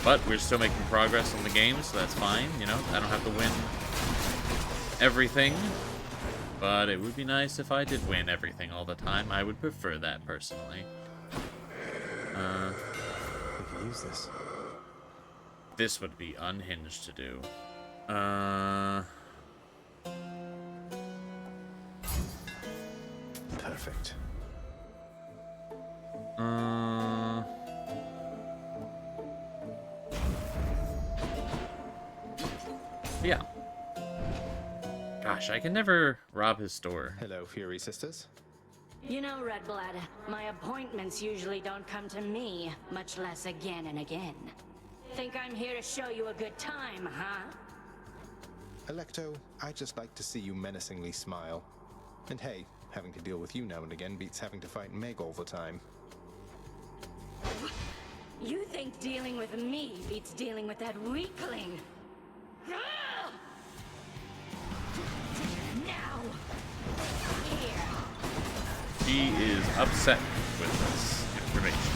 But we're still making progress on the game, so that's fine. You know, I don't have to win everything. But it would be nice if I did win everything all the time. I would prefer that personally. We can use this. This would be unhinged to do. Perfect. Yeah. Gosh, I can never rob his store. Hello, Fury Sisters. You know, Redblood, my appointments usually don't come to me, much less again and again. Think I'm here to show you a good time, huh? Electo, I just like to see you menacingly smile. And hey, having to deal with you now and again beats having to fight Meg all the time. You think dealing with me beats dealing with that weakling? Ah! Now! Here! She is upset with this information.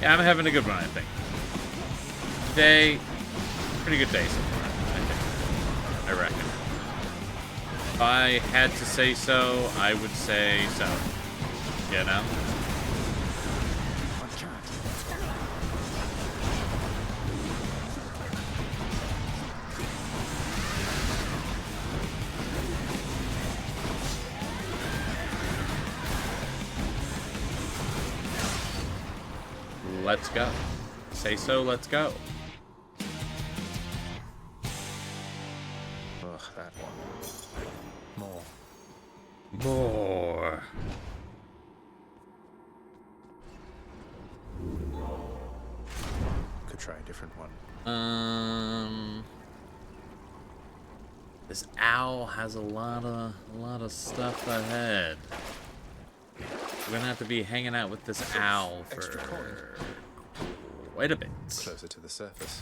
Yeah, I'm having a good one, I think. Today, pretty good day so far, I think. I reckon. If I had to say so, I would say so. You know? Let's go. Say so, let's go. Ugh, that one. More. More. Could try a different one. This owl has a lot of stuff ahead. We're gonna have to be hanging out with this owl for quite a bit. Closer to the surface.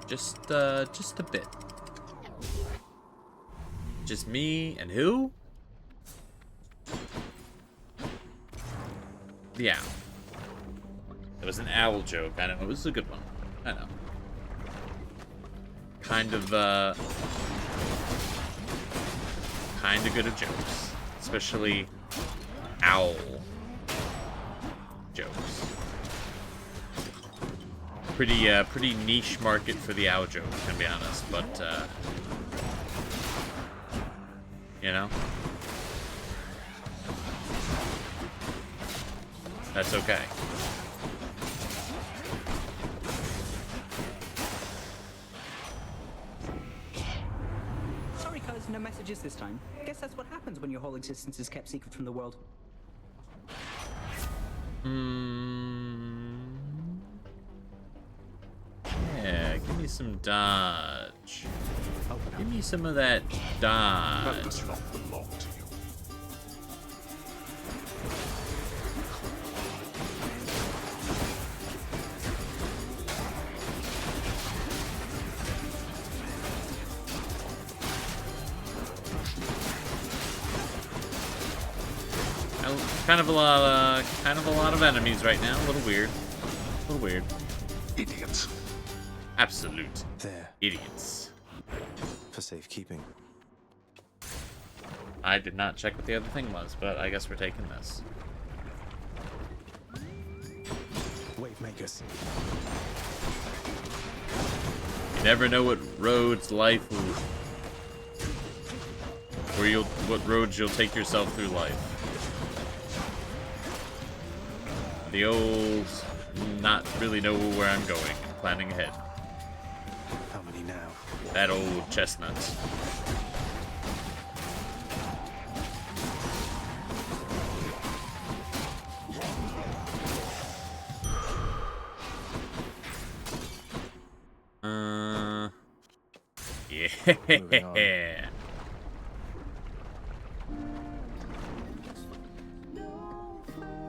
Just a bit. Just me and who? The owl. It was an owl joke. I know it was a good one. I know. Kind of good at jokes, especially owl jokes. Pretty niche market for the owl joke, to be honest, but you know, that's okay. Sorry, cuz, no messages this time. Guess that's what happens when your whole existence is kept secret from the world. Yeah, give me some dodge. Give me some of that dodge. That does not belong to you. Kind of a lot of enemies right now. A little weird. A little weird. Idiots. Absolute There. idiots. For safekeeping. I did not check what the other thing was, but I guess we're taking this. Wave makers. You never know what roads life will, what roads you'll take yourself through life. The old, not really know where I'm going, planning ahead. How many now? That old chestnut. Moving on.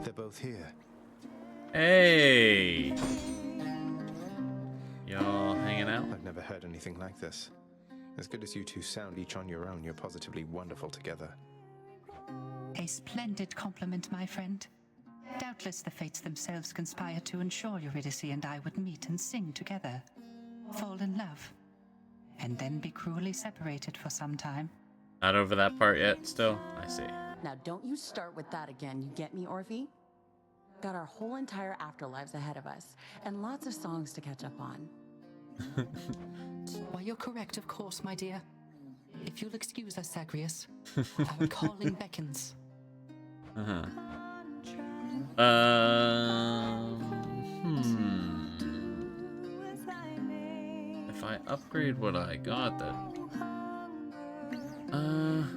They're both here. Hey! Y'all hanging out? I've never heard anything like this. As good as you two sound each on your own, you're positively wonderful together. A splendid compliment, my friend. Doubtless the fates themselves conspired to ensure Eurydice and I would meet and sing together, fall in love, and then be cruelly separated for some time. Not over that part yet, still? I see. Now don't you start with that again, you get me, Orphe? Got our whole entire afterlives ahead of us, and lots of songs to catch up on. Why, you're correct, of course, my dear. If you'll excuse us, Zagreus, our calling beckons. Uh-huh. If I upgrade what I got, then...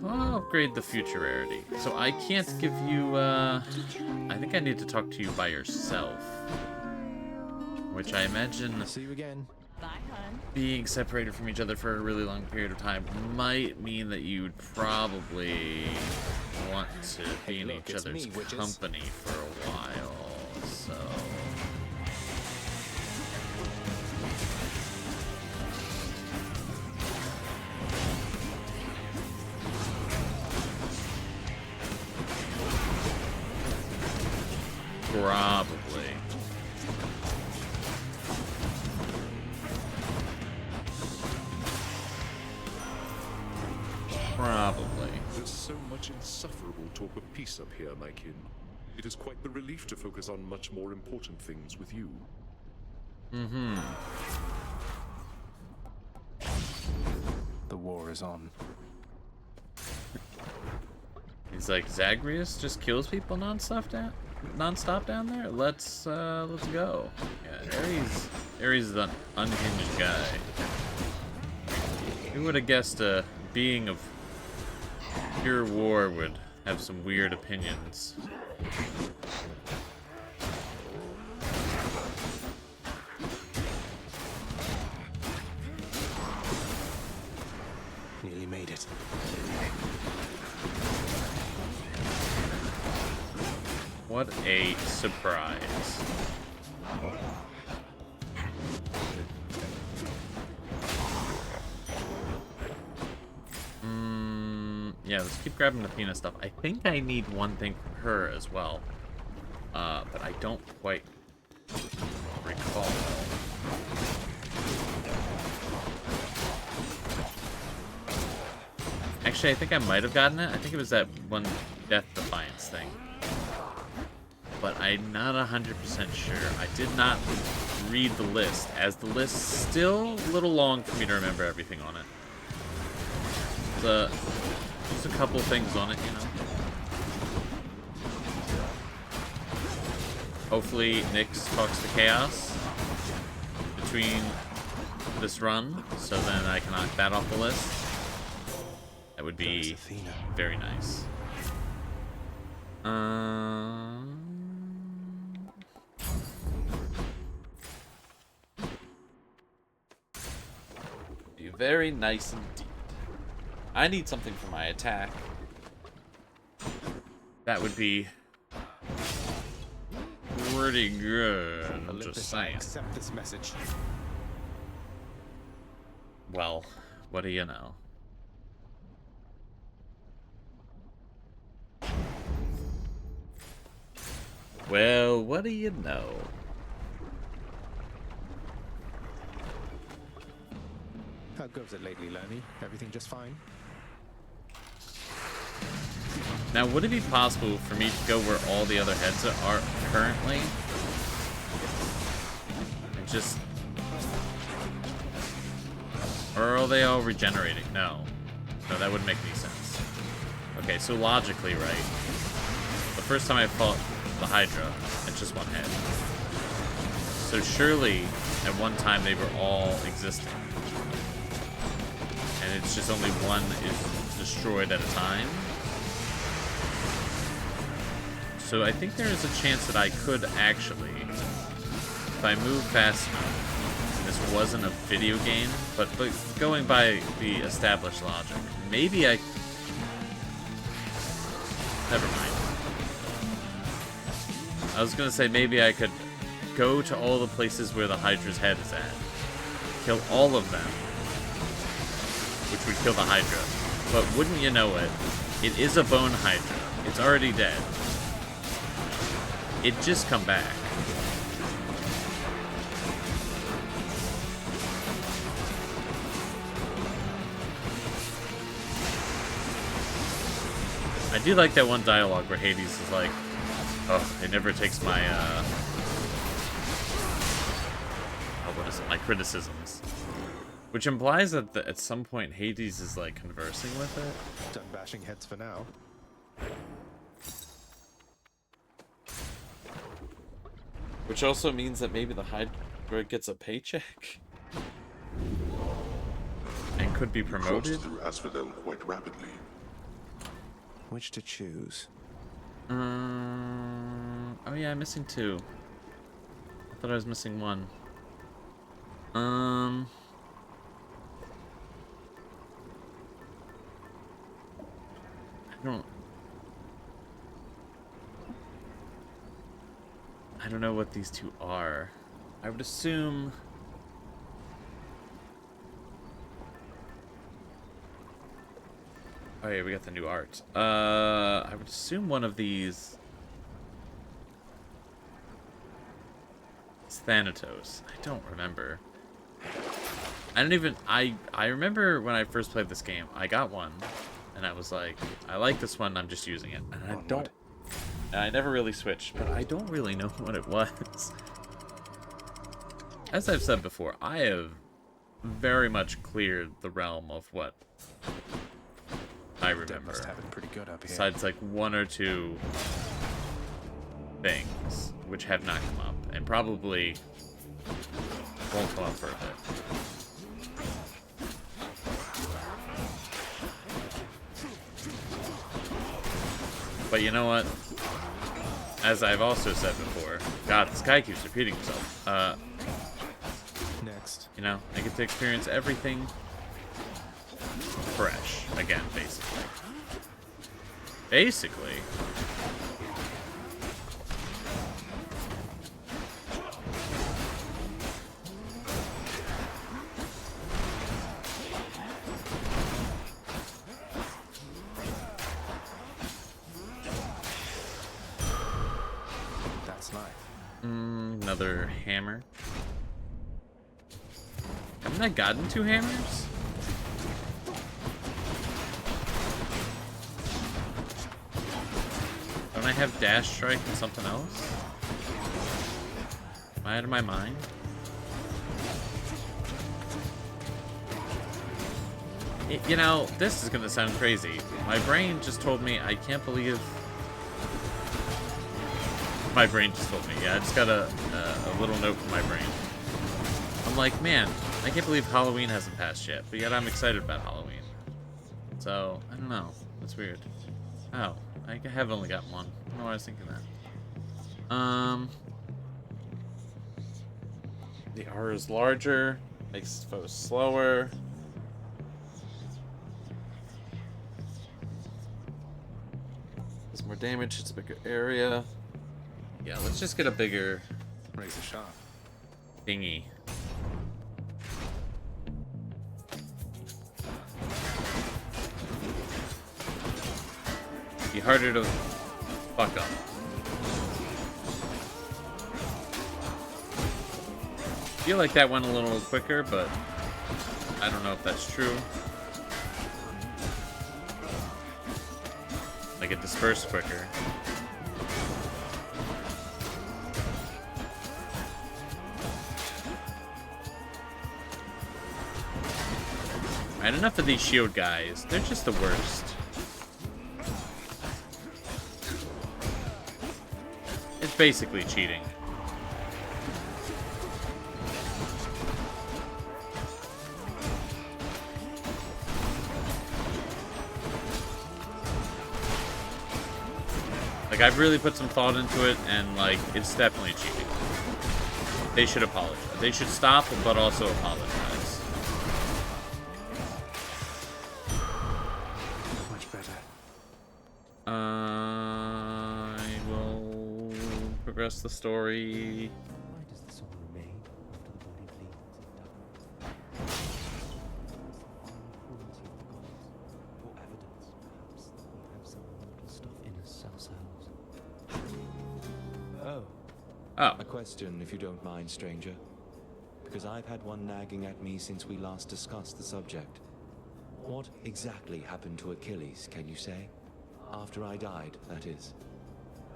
well, I'll upgrade the future rarity. So I can't give you, I think I need to talk to you by yourself. Which I imagine... See you again. Bye, hun. Being separated from each other for a really long period of time might mean that you'd probably want to be in each other's company for a while, so... Probably. Probably. There's so much insufferable talk of peace up here, my kin. It is quite the relief to focus on much more important things with you. Mm-hmm. The war is on. He's like, Zagreus just kills people nonstop down there? Let's go. Yeah, Ares is an unhinged guy. Who would have guessed a being of pure war would have some weird opinions? Nearly made it. What a surprise. Yeah, let's keep grabbing the Athena stuff. I think I need one thing from her as well. But I don't quite recall. Actually, I think I might have gotten it. I think it was that one Death Defiance thing. But I'm not 100% sure. I did not read the list, as the list's still a little long for me to remember everything on it. Just a couple things on it, you know. Hopefully Nyx talks to Chaos between this run, so then I can knock that off the list. That would be very nice. Be very nice indeed. I need something for my attack. That would be pretty good. I'm just saying. Accept this message. Well, what do you know? Well, what do you know? How goes it lately, Lenny? Everything just fine? Now, would it be possible for me to go where all the other heads are currently? And just... Or are they all regenerating? No. No, that wouldn't make any sense. Okay, so logically, right? The first time I fought the Hydra, it's just one head. So surely, at one time, they were all existing. And it's just only one is destroyed at a time. So I think there is a chance that I could actually, if I move fast enough, this wasn't a video game, but going by the established logic, maybe I... Never mind. I was gonna say maybe I could go to all the places where the Hydra's head is at, kill all of them, which would kill the Hydra. But wouldn't you know it, it is a bone Hydra. It's already dead. It just come back. I do like that one dialogue where Hades is like, oh, it never takes my, what is it, my criticisms. Which implies that at some point Hades is like conversing with it. Done bashing heads for now. Which also means that maybe the Hydra gets a paycheck. And could be promoted. Crossed through Asphodel quite rapidly. Which to choose? Oh yeah, I'm missing 2. I thought I was missing 1. I don't know what these 2 are. I would assume... Oh yeah, we got the new art. I would assume one of these is Thanatos. I don't remember. I don't even... I remember when I first played this game, I got one, and I was like, I like this one, I'm just using it. And I don't... I never really switched, but I don't really know what it was. As I've said before, I have very much cleared the realm of what I remember. Must have it pretty good up here. Besides like 1 or 2 things which have not come up, and probably won't come up for a bit. But you know what? As I've also said before, God, this guy keeps repeating himself. Next. You know, I get to experience everything fresh again, basically. Basically. That's life. Another hammer. Haven't I gotten 2 hammers? Don't I have dash strike and something else? Am I out of my mind? You know, this is gonna sound crazy. My brain just told me I can't believe... My brain just told me. Yeah, I just got a little note from my brain. I'm like, man, I can't believe Halloween hasn't passed yet, but yet I'm excited about Halloween. So, I don't know. That's weird. Oh, I have only got 1. I don't know why I was thinking that. The R is larger, makes foes slower. Does more damage, it's a bigger area. Yeah, let's just get a bigger Raise a shot. thingy. Be harder to fuck up. Feel like that went a little quicker, but I don't know if that's true. Like it dispersed quicker. Alright, enough of these shield guys. They're just the worst. It's basically cheating. Like, I've really put some thought into it, and, like, it's definitely cheating. They should apologize. They should stop, but also apologize. Much better. I will progress the story. Why does the soul remain after the body bleeds or evidence, perhaps, that we have some mortal stuff in us ourselves? Oh. Oh. A question, if you don't mind, stranger. Because I've had one nagging at me since we last discussed the subject. What exactly happened to Achilles, can you say? After I died, that is.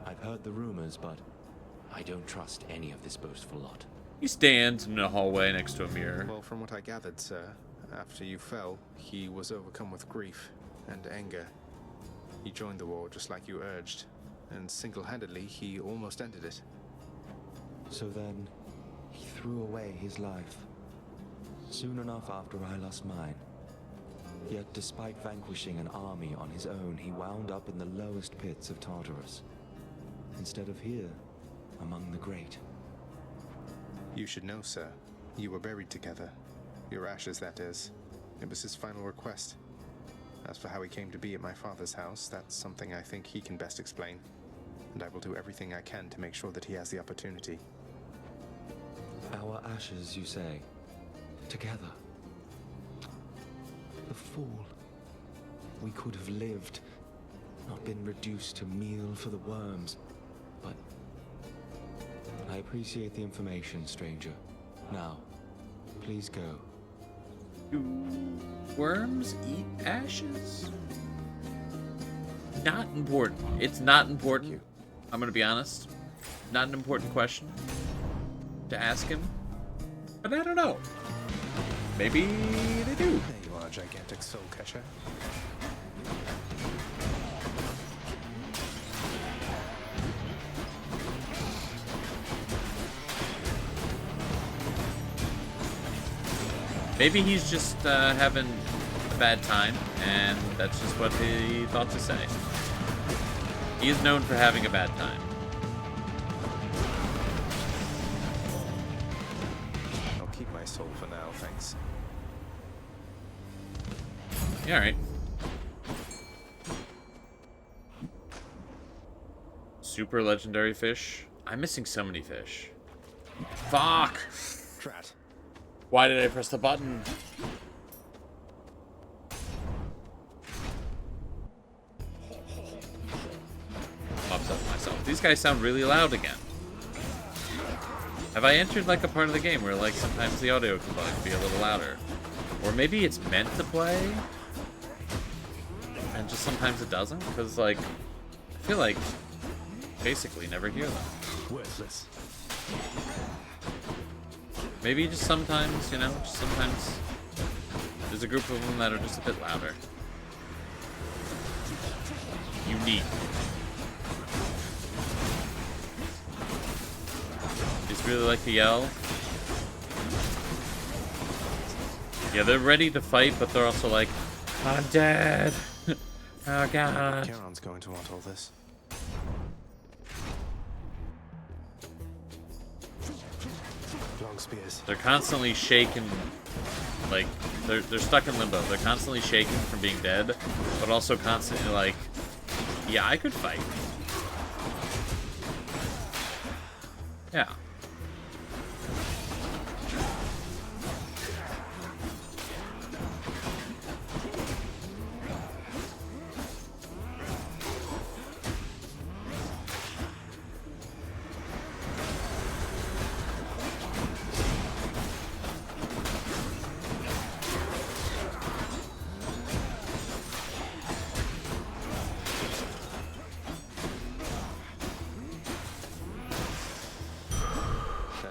I've heard the rumors, but I don't trust any of this boastful lot. He stands in a hallway next to a mirror. Well, from what I gathered, sir, after you fell, he was overcome with grief and anger. He joined the war just like you urged, and single-handedly, he almost ended it. So then, he threw away his life. Soon enough after I lost mine. Yet despite vanquishing an army on his own, he wound up in the lowest pits of Tartarus. Instead of here, among the great. You should know, sir. You were buried together. Your ashes, that is. It was his final request. As for how he came to be at my father's house, that's something I think he can best explain. And I will do everything I can to make sure that he has the opportunity. Our ashes, you say? Together? The fool. We could have lived, not been reduced to meal for the worms. But I appreciate the information, stranger. Now, please go. Do worms eat ashes? Not important. It's not important. I'm gonna be honest. Not an important question to ask him. But I don't know. Maybe they do. There you are, gigantic soul catcher. Maybe he's just having a bad time, and that's just what he thought to say. He is known for having a bad time. I'll keep my soul for now, thanks. Yeah, alright. Super legendary fish. I'm missing so many fish. Fuck! Drat. Why did I press the button? I'm upset with myself. These guys sound really loud again. Have I entered like a part of the game where like sometimes the audio can like be a little louder? Or maybe it's meant to play and just sometimes it doesn't? Because like I feel like basically never hear them. Worthless. Maybe just sometimes, you know, just sometimes there's a group of them that are just a bit louder. Unique. Just really like to yell. Yeah, they're ready to fight, but they're also like, I'm dead. Oh god. Charon's going to want all this. Long spears. They're constantly shaken, like, they're stuck in limbo. They're constantly shaken from being dead, but also constantly like, yeah, I could fight. Yeah.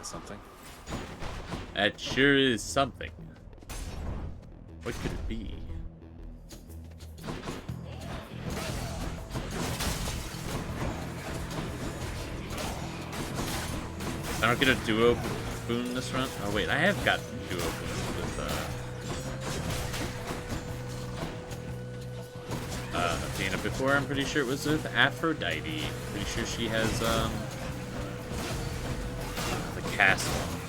Something. That sure is something. What could it be? I don't get a duo boon this run. Oh wait, I have got duo boons with Athena before. I'm pretty sure it was with Aphrodite. Pretty sure she has the cast one.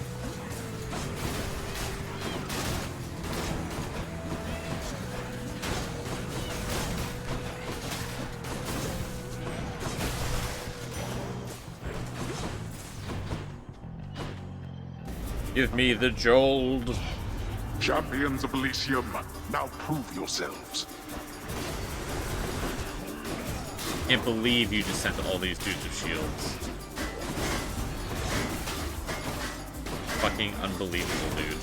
Give me the jolt. Champions of Elysium, now prove yourselves. Can't believe you just sent all these dudes with shields. Fucking unbelievable, dude.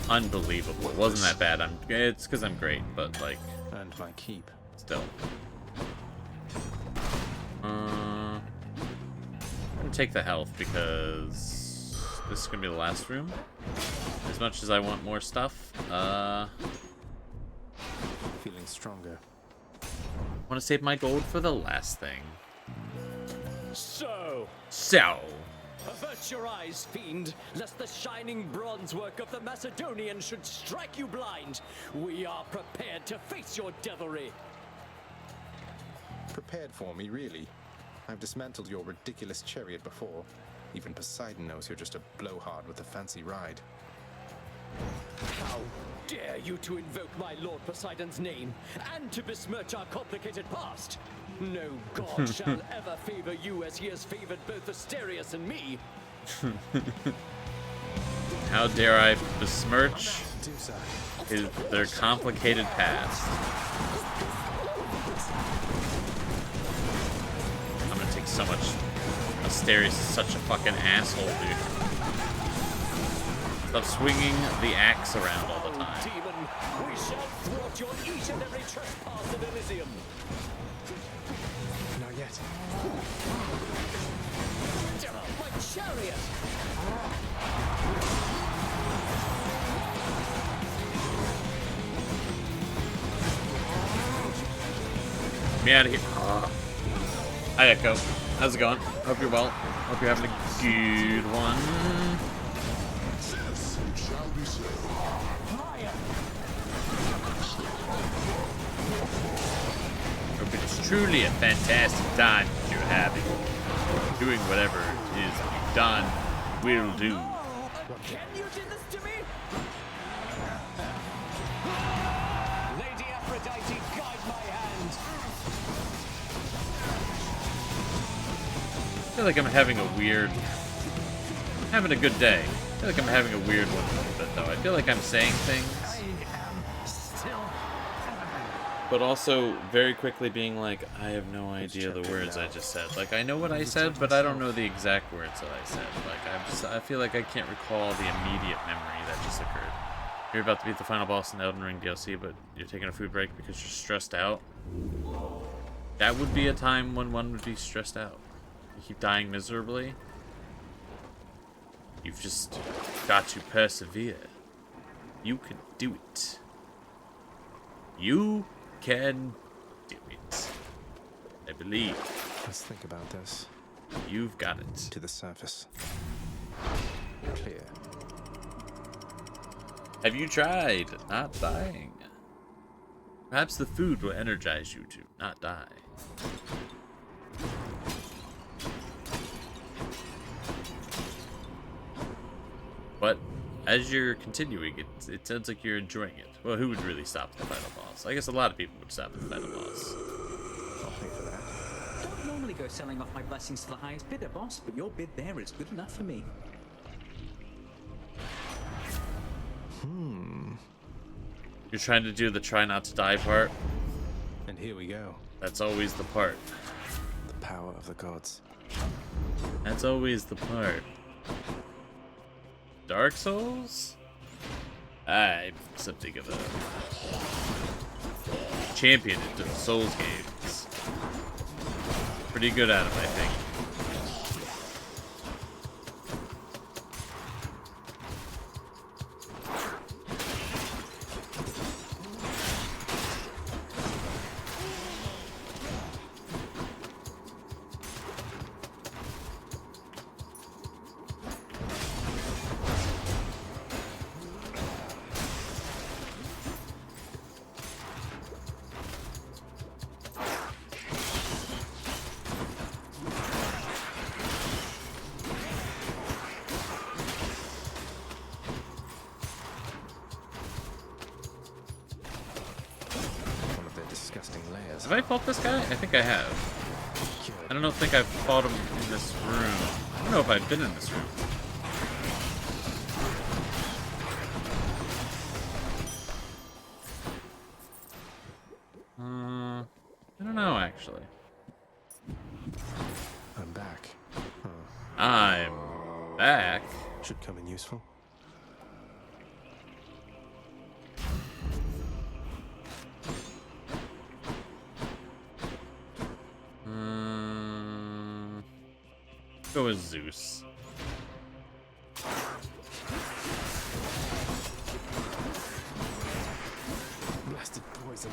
Unbelievable. It wasn't that bad. It's because I'm great, but like. And my keep. Still. I'm gonna take the health because this is gonna be the last room. As much as I want more stuff, Feeling stronger. I want to save my gold for the last thing. So, avert your eyes, fiend, lest the shining bronze work of the Macedonian should strike you blind. We are prepared to face your devilry. Prepared for me, really? I've dismantled your ridiculous chariot before. Even Poseidon knows you're just a blowhard with a fancy ride. How dare you to invoke my Lord Poseidon's name, and to besmirch our complicated past? No god shall ever favor you as he has favored both Asterius and me. How dare I besmirch their complicated past? I'm gonna take so much. Asterius is such a fucking asshole, dude. Stop swinging the axe around all the time. Demon, we shall thwart your each and every trespass of Elysium. Not yet. My chariot! Get me out of here. Hi, Echo. How's it going? Hope you're well. Hope you're having a good one. Hope it's truly a fantastic time that you're having. Doing whatever it is you've done will do. Can you do this to me? Lady Aphrodite, guide my hand. I feel like I'm having a good day. I feel like I'm having a weird one a little bit, though. I feel like I'm saying things, but also very quickly being like, I have no idea the words I just said. Like, I know what I said, but I don't know the exact words that I said. Like, I feel like I can't recall the immediate memory that just occurred. You're about to beat the final boss in the Elden Ring DLC, but you're taking a food break because you're stressed out. That would be a time when one would be stressed out. You keep dying miserably. You've just got to persevere. You can do it. You can do it. I believe. Let's think about this. You've got it. To the surface. Clear. Have you tried not dying? Perhaps the food will energize you to not die. But as you're continuing, it sounds like you're enjoying it. Well, who would really stop at the final boss? I guess a lot of people would stop at the final boss. I'll pay for that. Don't normally go selling off my blessings to the highest bidder, boss, but your bid there is good enough for me. You're trying to do the try not to die part. And here we go. That's always the part. The power of the gods. That's always the part. Dark Souls? I'm something of a champion in Souls games. Pretty good at them, I think. One of their disgusting layers. Have I fought this guy? I think I have. Good. I don't think I've fought him in this room. I don't know if I've been in this room. I don't know, actually. I'm back. I'm back. Should come in useful. Go with Zeus. Blasted poison.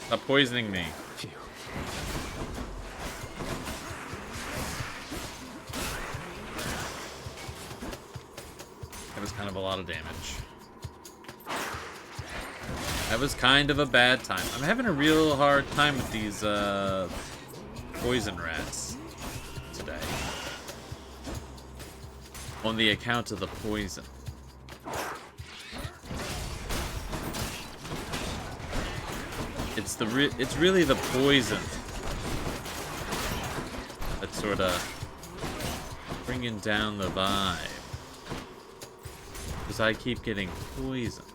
Stop poisoning me. Phew. That was kind of a lot of damage. That was kind of a bad time. I'm having a real hard time with these poison rats today. On the account of the poison. It's really the poison that's sort of bringing down the vibe. Because I keep getting poisoned.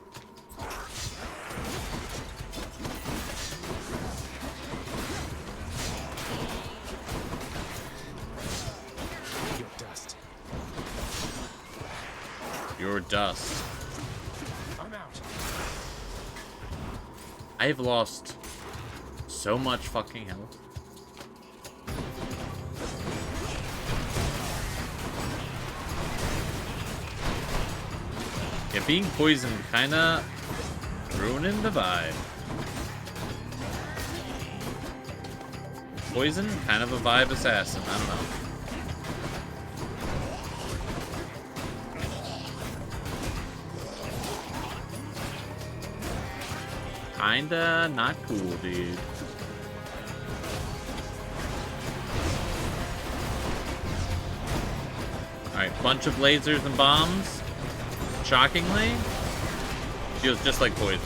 Your dust. Your dust. I'm out. I've lost so much fucking health. Yeah, being poisoned kinda ruining the vibe. Poison, kind of a vibe assassin, I don't know. Kinda not cool, dude. Alright, bunch of lasers and bombs. Shockingly, feels just like poison.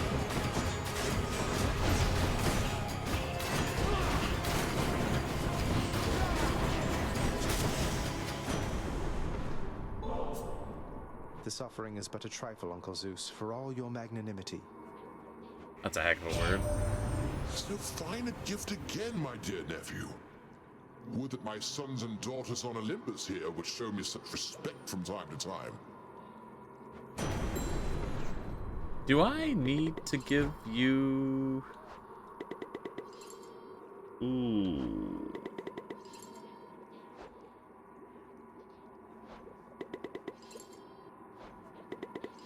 This offering is but a trifle, Uncle Zeus, for all your magnanimity. That's a heck of a word. So fine a gift again, my dear nephew. Would that my sons and daughters on Olympus here would show me such respect from time to time. Do I need to give you... Ooh.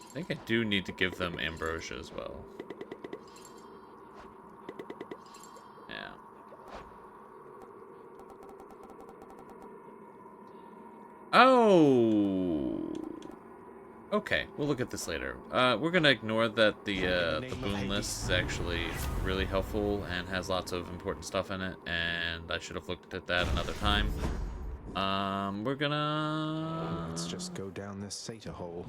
I think I do need to give them ambrosia as well. Yeah. Oh! Okay, we'll look at this later. We're gonna ignore that the boon list is actually really helpful and has lots of important stuff in it, and I should have looked at that another time. We're gonna... Let's just go down this Sata hole.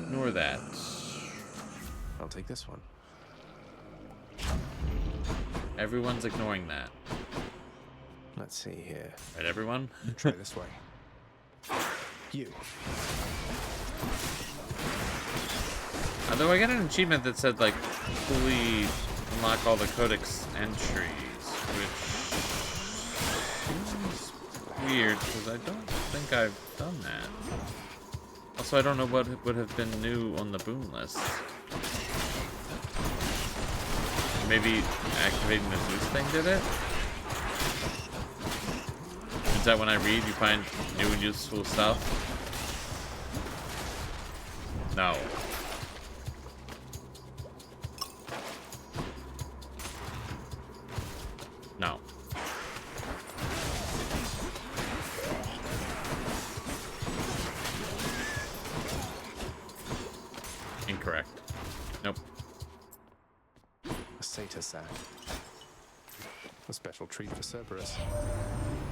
Ignore that. I'll take this one. Everyone's ignoring that. Let's see here. Right, everyone? Try this way. You. Although I got an achievement that said, like, fully unlock all the codex entries, which seems weird, because I don't think I've done that. Also, I don't know what would have been new on the boon list. Maybe activating the Zeus thing did it? Is that when I read, you find new and useful stuff? No. No. Incorrect. Nope. A Sata sack. A special treat for Cerberus.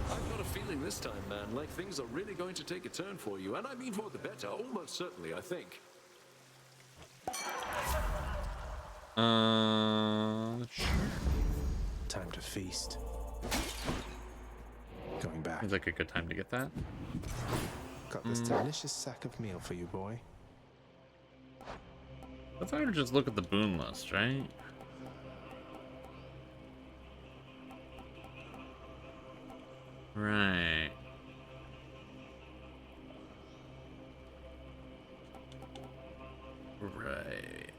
I've got a feeling this time, man, like things are really going to take a turn for you, and I mean for the better, almost certainly, I think. Time time to feast. Going back. Seems like a good time to get that. Got this delicious sack of meal for you, boy. I thought I would just look at the boon list, right? Right. Right.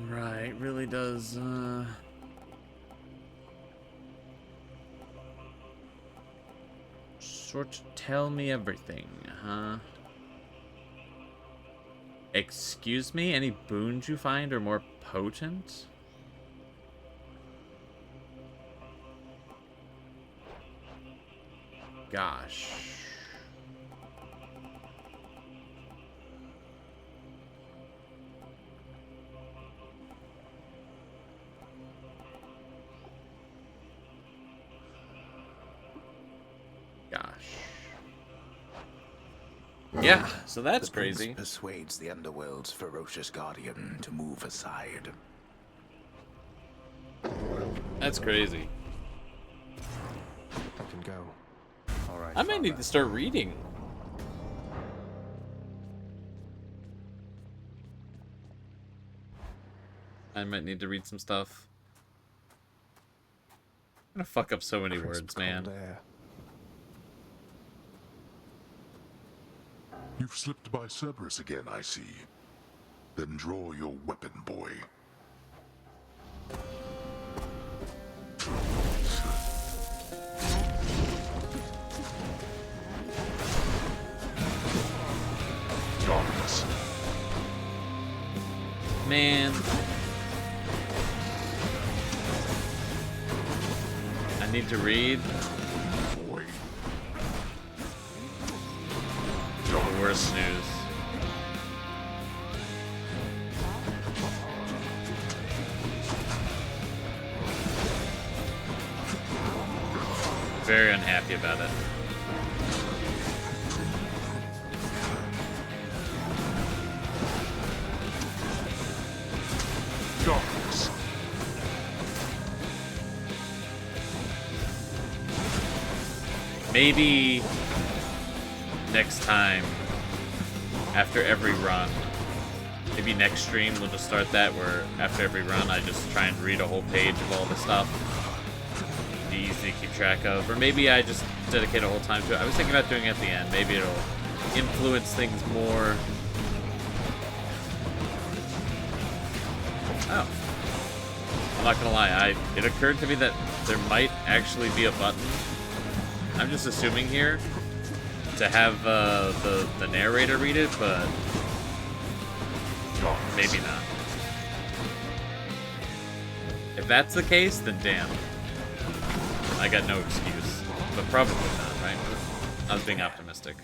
Right, really does, sort of tell me everything, huh? Excuse me? Any boons you find are more potent? Gosh. Yeah, so that's The prince crazy. persuades the underworld's ferocious guardian to move aside. That's crazy. I can go. All right. I might need to start reading. I might need to read some stuff. I'm gonna fuck up so many words, man. You've slipped by Cerberus again, I see. Then draw your weapon, boy. Darkness. Man. I need to read. The worst news. Very unhappy about it. Darkness. Maybe next time, after every run, maybe next stream we'll just start that where after every run I just try and read a whole page of all the stuff. Be easy to keep track of. Or maybe I just dedicate a whole time to it. I was thinking about doing it at the end. Maybe it'll influence things more. Oh. I'm not gonna lie, it occurred to me that there might actually be a button. I'm just assuming here to have the narrator read it, but maybe not. If that's the case, then damn. I got no excuse. But probably not, right? I was being optimistic.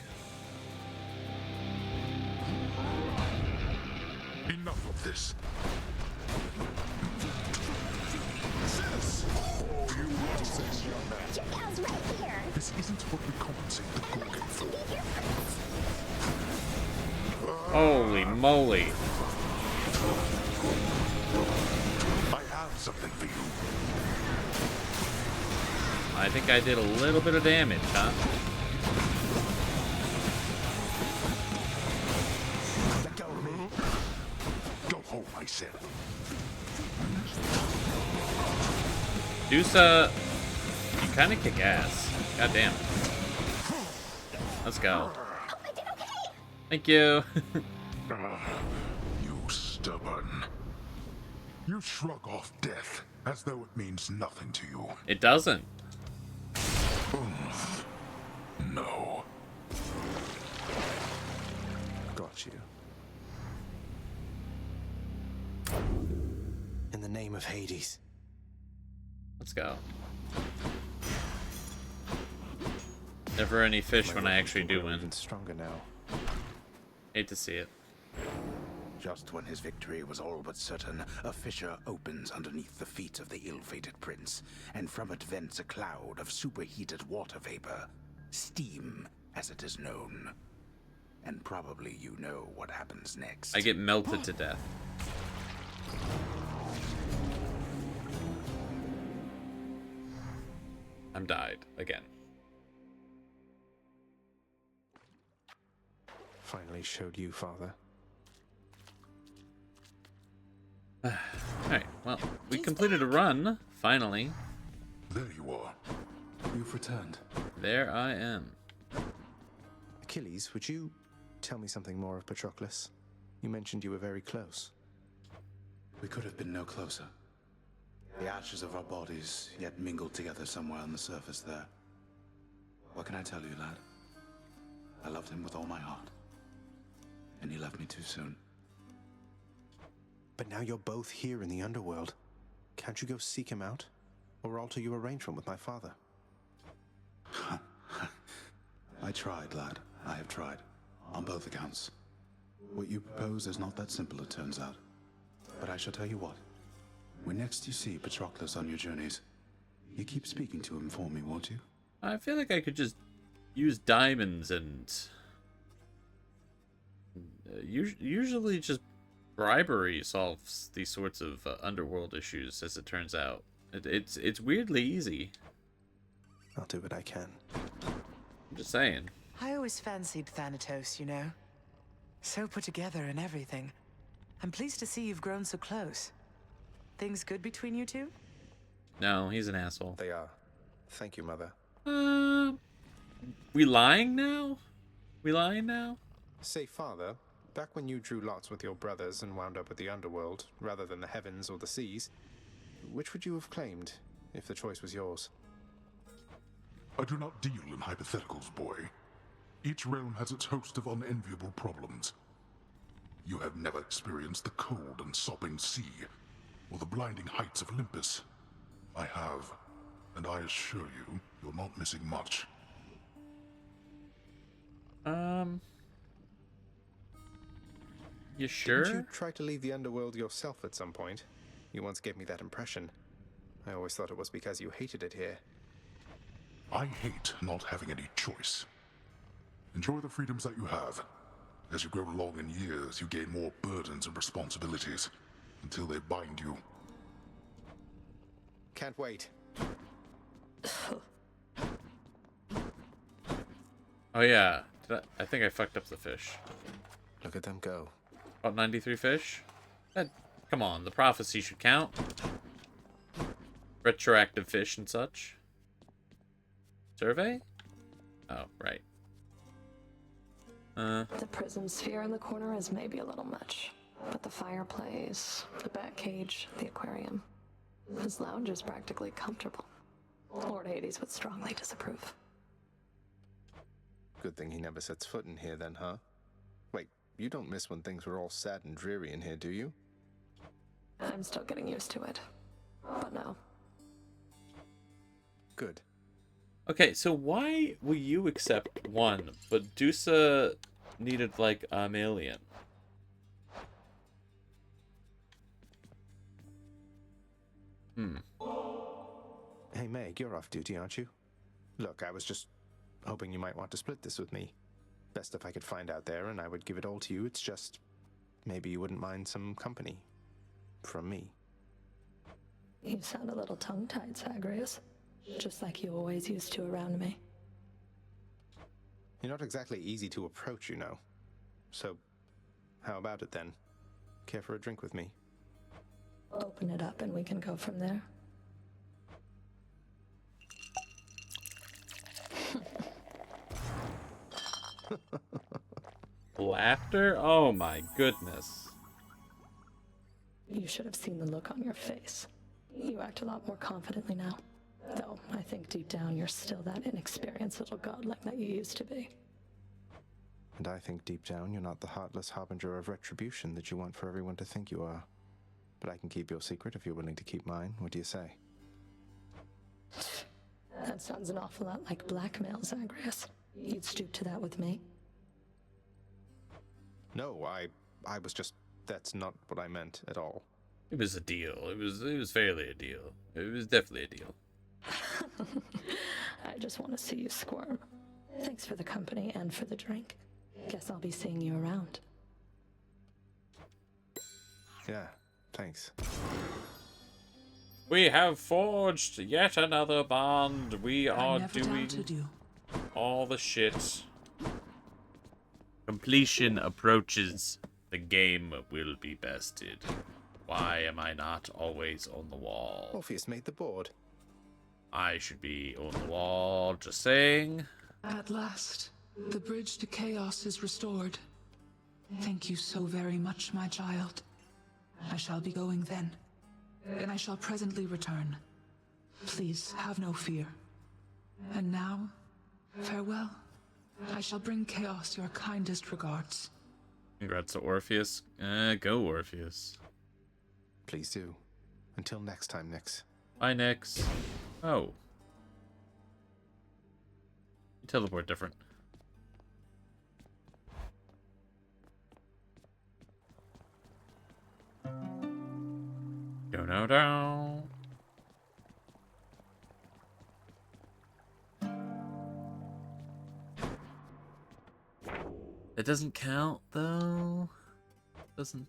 Enough of this. This isn't what we compensate the Gorgon for. Holy moly. I have something for you. I think I did a little bit of damage, huh? Let go of me. Don't hold myself. Dusa, you kind of kick ass. God damn it. Let's go. Thank you. You stubborn. You shrug off death as though it means nothing to you. It doesn't. No. Got you. In the name of Hades. Let's go. Never any fish when I actually do win. Even stronger now. Hate to see it. Just when his victory was all but certain, a fissure opens underneath the feet of the ill-fated prince, and from it vents a cloud of superheated water vapor. Steam, as it is known. And probably you know what happens next. I get melted to death. I'm died again. Finally showed you, Father. Alright, well, we completed a run, finally. There you are. You've returned. There I am. Achilles, would you tell me something more of Patroclus? You mentioned you were very close. We could have been no closer. The ashes of our bodies yet mingled together somewhere on the surface there. What can I tell you, lad? I loved him with all my heart. And he left me too soon. But now you're both here in the underworld. Can't you go seek him out? Or alter your arrangement with my father? I tried, lad. I have tried. On both accounts. What you propose is not that simple, it turns out. But I shall tell you what. When next you see Patroclus on your journeys, you keep speaking to him for me, won't you? I feel like I could just use diamonds and... usually just bribery solves these sorts of underworld issues, as it turns out. It's weirdly easy. I'll do what I can. I'm just saying. I always fancied Thanatos, you know. So put together and everything. I'm pleased to see you've grown so close. Things good between you two? No, he's an asshole. They are. Thank you, Mother. We lying now? We lying now? Say, Father, back when you drew lots with your brothers and wound up with the underworld, rather than the heavens or the seas, which would you have claimed, if the choice was yours? I do not deal in hypotheticals, boy. Each realm has its host of unenviable problems. You have never experienced the cold and sopping sea, or the blinding heights of Olympus. I have, and I assure you, you're not missing much. You sure? Didn't you try to leave the underworld yourself at some point? You once gave me that impression. I always thought it was because you hated it here. I hate not having any choice. Enjoy the freedoms that you have. As you grow along in years, you gain more burdens and responsibilities, until they bind you. Can't wait. Oh yeah, I think I fucked up the fish. Look at them go. About 93 fish? Come on, the prophecy should count. Retroactive fish and such. Survey? Oh, right. The prism sphere in the corner is maybe a little much. But the fireplace, the bat cage, the aquarium. His lounge is practically comfortable. Lord Hades would strongly disapprove. Good thing he never sets foot in here then, huh? Wait, you don't miss when things were all sad and dreary in here, do you? I'm still getting used to it. But no. Good. Okay, so why will you accept one, but Dusa needed, like, a million? Hey, Meg, you're off duty, aren't you? Look, I was just hoping you might want to split this with me. Best if I could find out there, and I would give it all to you. It's just, maybe you wouldn't mind some company. From me. You sound a little tongue-tied, Zagreus. Just like you always used to around me. You're not exactly easy to approach, you know. So, how about it then? Care for a drink with me? Open it up and we can go from there. Laughter? Oh my goodness. You should have seen the look on your face. You act a lot more confidently now. Though, I think deep down you're still that inexperienced little godling that you used to be. And I think deep down you're not the heartless harbinger of retribution that you want for everyone to think you are. But I can keep your secret if you're willing to keep mine. What do you say? That sounds an awful lot like blackmail, Zagreus. You'd stoop to that with me? No, I was just... That's not what I meant at all. It was a deal. It was fairly a deal. It was definitely a deal. I just want to see you squirm. Thanks for the company and for the drink. Guess I'll be seeing you around. Yeah, thanks. We have forged yet another bond. We are never doing doubted you. all the shit. Completion approaches. The game will be bested. Why am I not always on the wall? Orpheus made the board. I should be on the wall, just saying. At last, the bridge to chaos is restored. Thank you so very much, my child. I shall be going then, and I shall presently return. Please have no fear. And now, farewell. I shall bring Chaos your kindest regards. Congrats to Orpheus. Go Orpheus. Please do. Until next time, Nyx. Bye, Nyx. Oh. You teleport different. No. It doesn't count, though. Doesn't.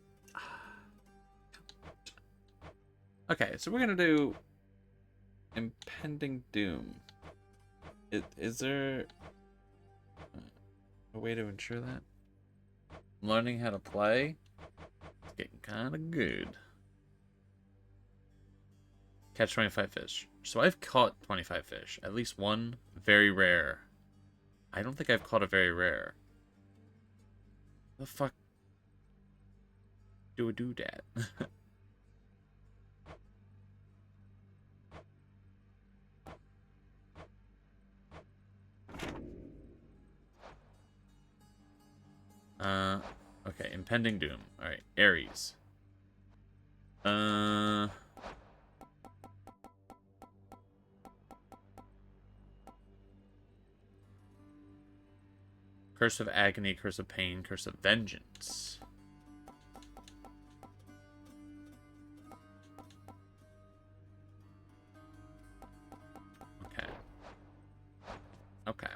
Okay, so we're gonna do Impending Doom. Is there a way to ensure that? Learning how to play? It's getting kind of good. Catch 25 fish. So I've caught 25 fish. At least one very rare. I don't think I've caught a very rare. The fuck do I do that? Okay, Impending Doom. Alright, Ares. Curse of Agony, Curse of Pain, Curse of Vengeance. Okay.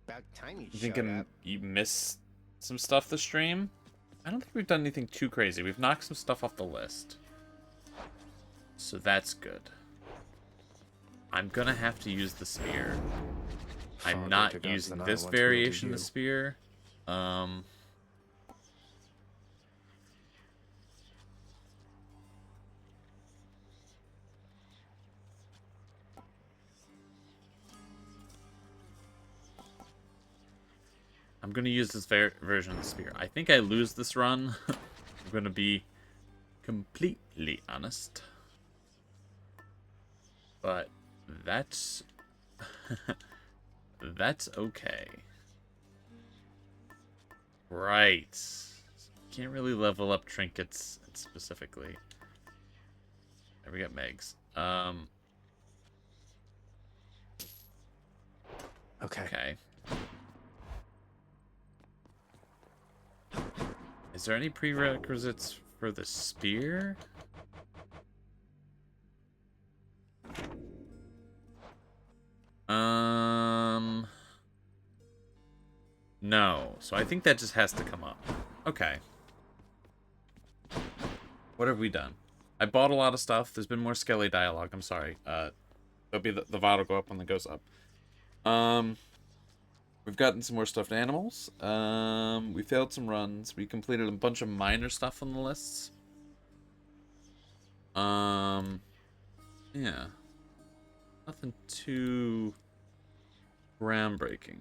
About time you You showed think up. you missed some stuff this stream? I don't think we've done anything too crazy. We've knocked some stuff off the list. So that's good. I'm gonna have to use the spear. I'm Far not greater gods using than I this once variation of wielded the you. spear. I'm gonna use this version of the spear. I think I lose this run. I'm gonna be completely honest. But that's that's okay. Right. Can't really level up trinkets specifically. There we got Megs. Okay. Is there any prerequisites for the spear? No. So I think that just has to come up. Okay. What have we done? I bought a lot of stuff. There's been more Skelly dialogue. I'm sorry. There'll be the VOD will go up when it goes up. We've gotten some more stuffed animals. We failed some runs. We completed a bunch of minor stuff on the lists. Yeah. Nothing too groundbreaking.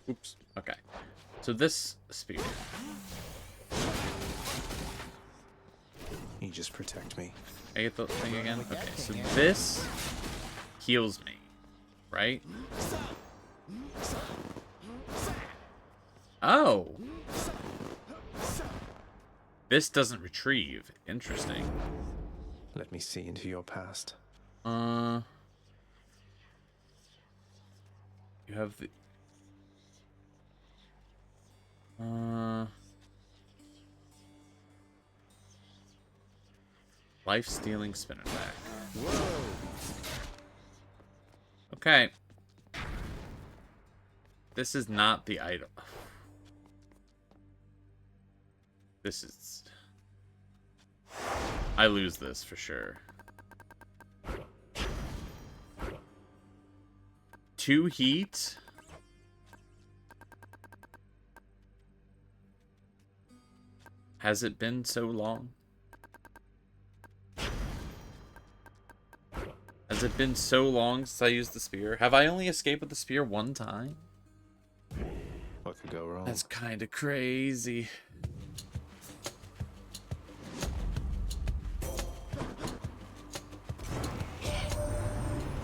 Oops. Okay. So this spear. You just protect me. I get the thing again? Okay, so this heals me, right? Oh! This doesn't retrieve. Interesting. Let me see into your past. You have the... Life-stealing spin attack. Whoa! Okay. This is not the item. This is... I lose this for sure. 2 heat? Has it been so long? Has it been so long since I used the spear? Have I only escaped with the spear one time? What could go wrong? That's kind of crazy.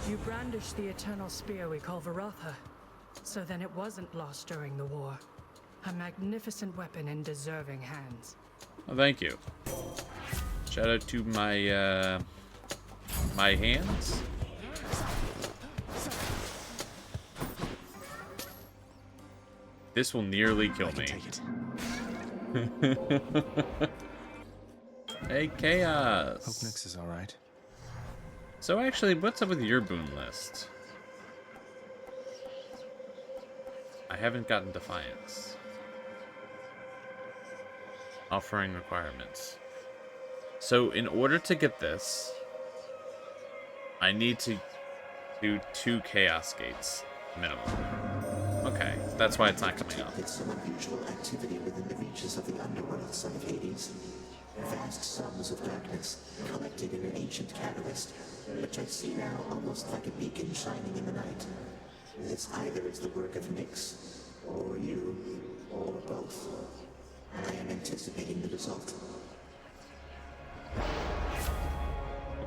You brandished the eternal spear we call Varatha. So then it wasn't lost during the war. A magnificent weapon in deserving hands. Oh, thank you. Shout out to my, my hands. This will nearly kill me. Hey, Chaos. Hope Nyx is alright. So actually, what's up with your boon list? I haven't gotten Defiance. Offering requirements. So in order to get this, I need to do 2 Chaos Gates minimum. Okay, that's why it's not coming up. Some unusual activity within the reaches of the underworld, son of Hades. Vast sums of darkness collected in an ancient catalyst, which I see now almost like a beacon shining in the night. This either is the work of Nyx, or you, or both. I am anticipating the result.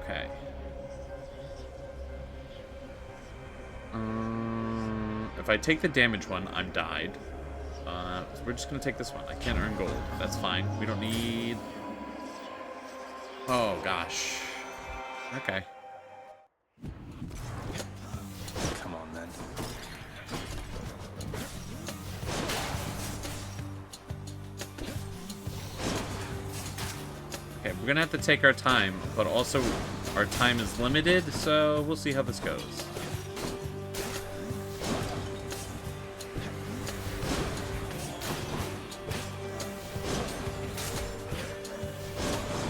Okay. If I take the damage one, I'm died. So we're just gonna take this one. I can't earn gold. That's fine. We don't need... Oh, gosh. Okay. Come on, then. Okay, we're gonna have to take our time, but also our time is limited, so we'll see how this goes.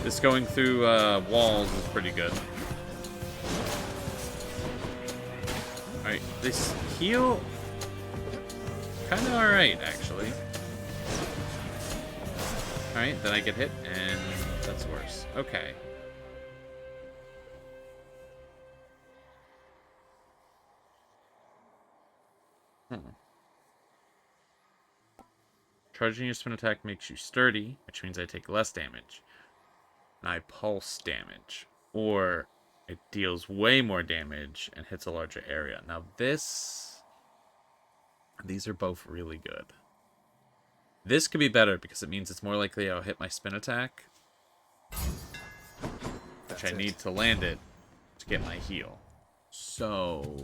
This going through walls is pretty good. Alright, this heal... kind of alright, actually. Alright, then I get hit, and that's worse. Okay. Charging your spin attack makes you sturdy, which means I take less damage. And I pulse damage. Or it deals way more damage and hits a larger area. Now this... these are both really good. This could be better because it means it's more likely I'll hit my spin attack. Which I need to land it to get my heal. So...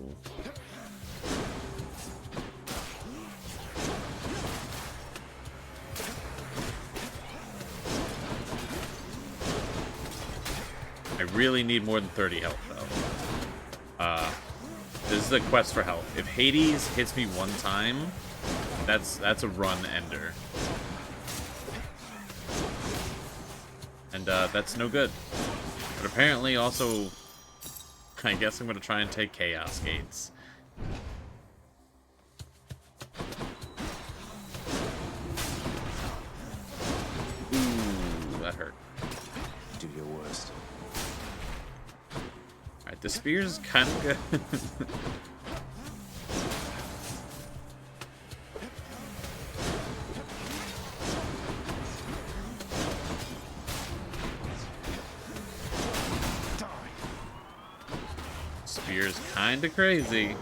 I really need more than 30 health, though. This is a quest for health. If Hades hits me one time, that's a run ender. And that's no good. But apparently also, I guess I'm going to try and take Chaos Gates. Ooh, that hurt. Do your worst. Alright, the spear's kind of good. Spear's kind of crazy.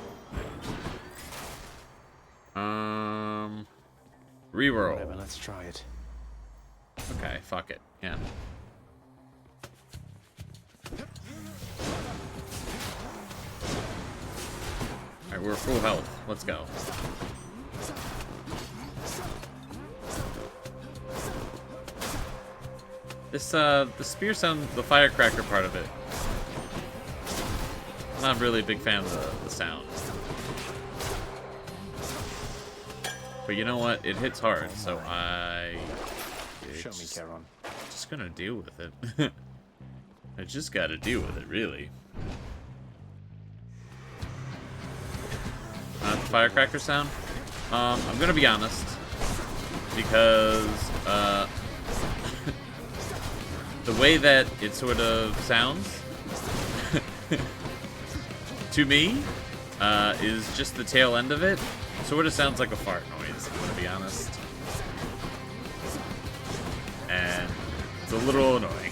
Reroll. Whatever, let's try it. Okay, fuck it. Yeah. we're full health. Let's go. This, the spear sound, the firecracker part of it. I'm not really a big fan of the sound. But you know what? It hits hard, so Show me, Charon. Just gonna deal with it. I just gotta deal with it, really. The firecracker sound? I'm gonna be honest. Because, the way that it sort of sounds, to me, is just the tail end of it. Sort of sounds like a fart noise, I'm gonna be honest. And it's a little annoying.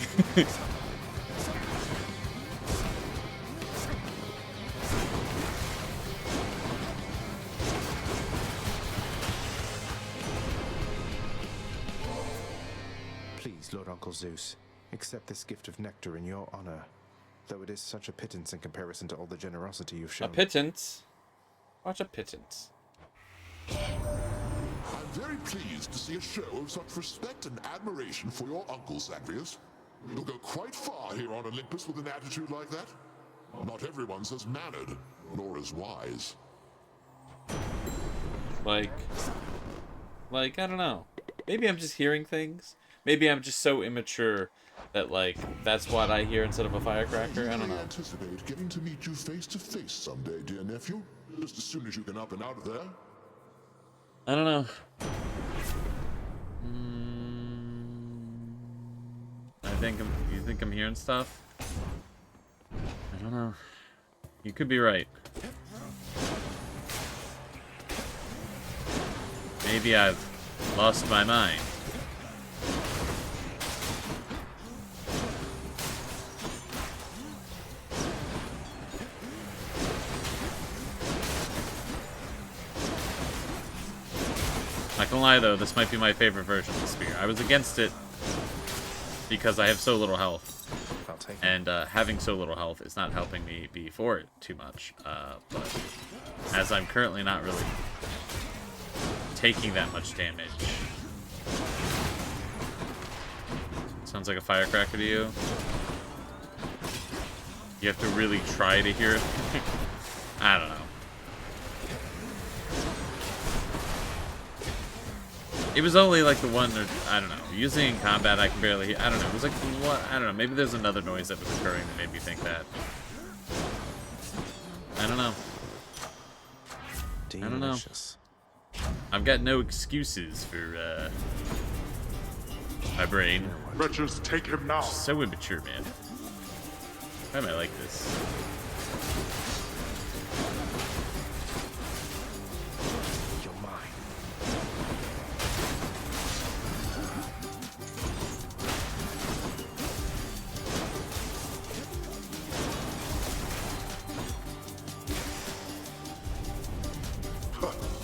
Please, Lord Uncle Zeus, accept this gift of nectar in your honor, though it is such a pittance in comparison to all the generosity you've shown. A pittance? Watch a pittance. I'm very pleased to see a show of such respect and admiration for your uncle, Zagreus. You'll go quite far here on Olympus with an attitude like that. Not everyone's as mannered, nor as wise. Like, I don't know. Maybe I'm just hearing things. Maybe I'm just so immature that, like, that's what I hear instead of a firecracker. I don't know. I anticipate getting to meet you face to face someday, dear nephew. Just as soon as you get up and out of there. I don't know. You think I'm hearing stuff? I don't know. You could be right. Maybe I've lost my mind. Not gonna lie though, this might be my favorite version of the spear. I was against it because I have so little health. And having so little health is not helping me before it too much. But as I'm currently not really taking that much damage. Sounds like a firecracker to you? You have to really try to hear it? I don't know. It was only like the one that, I don't know, using in combat I can barely hear. I don't know, it was like what, I don't know, maybe there's another noise that was occurring that made me think that. I don't know. I don't know. I've got no excuses for my brain. Wretches, take him now. So immature, man. Why am I like this?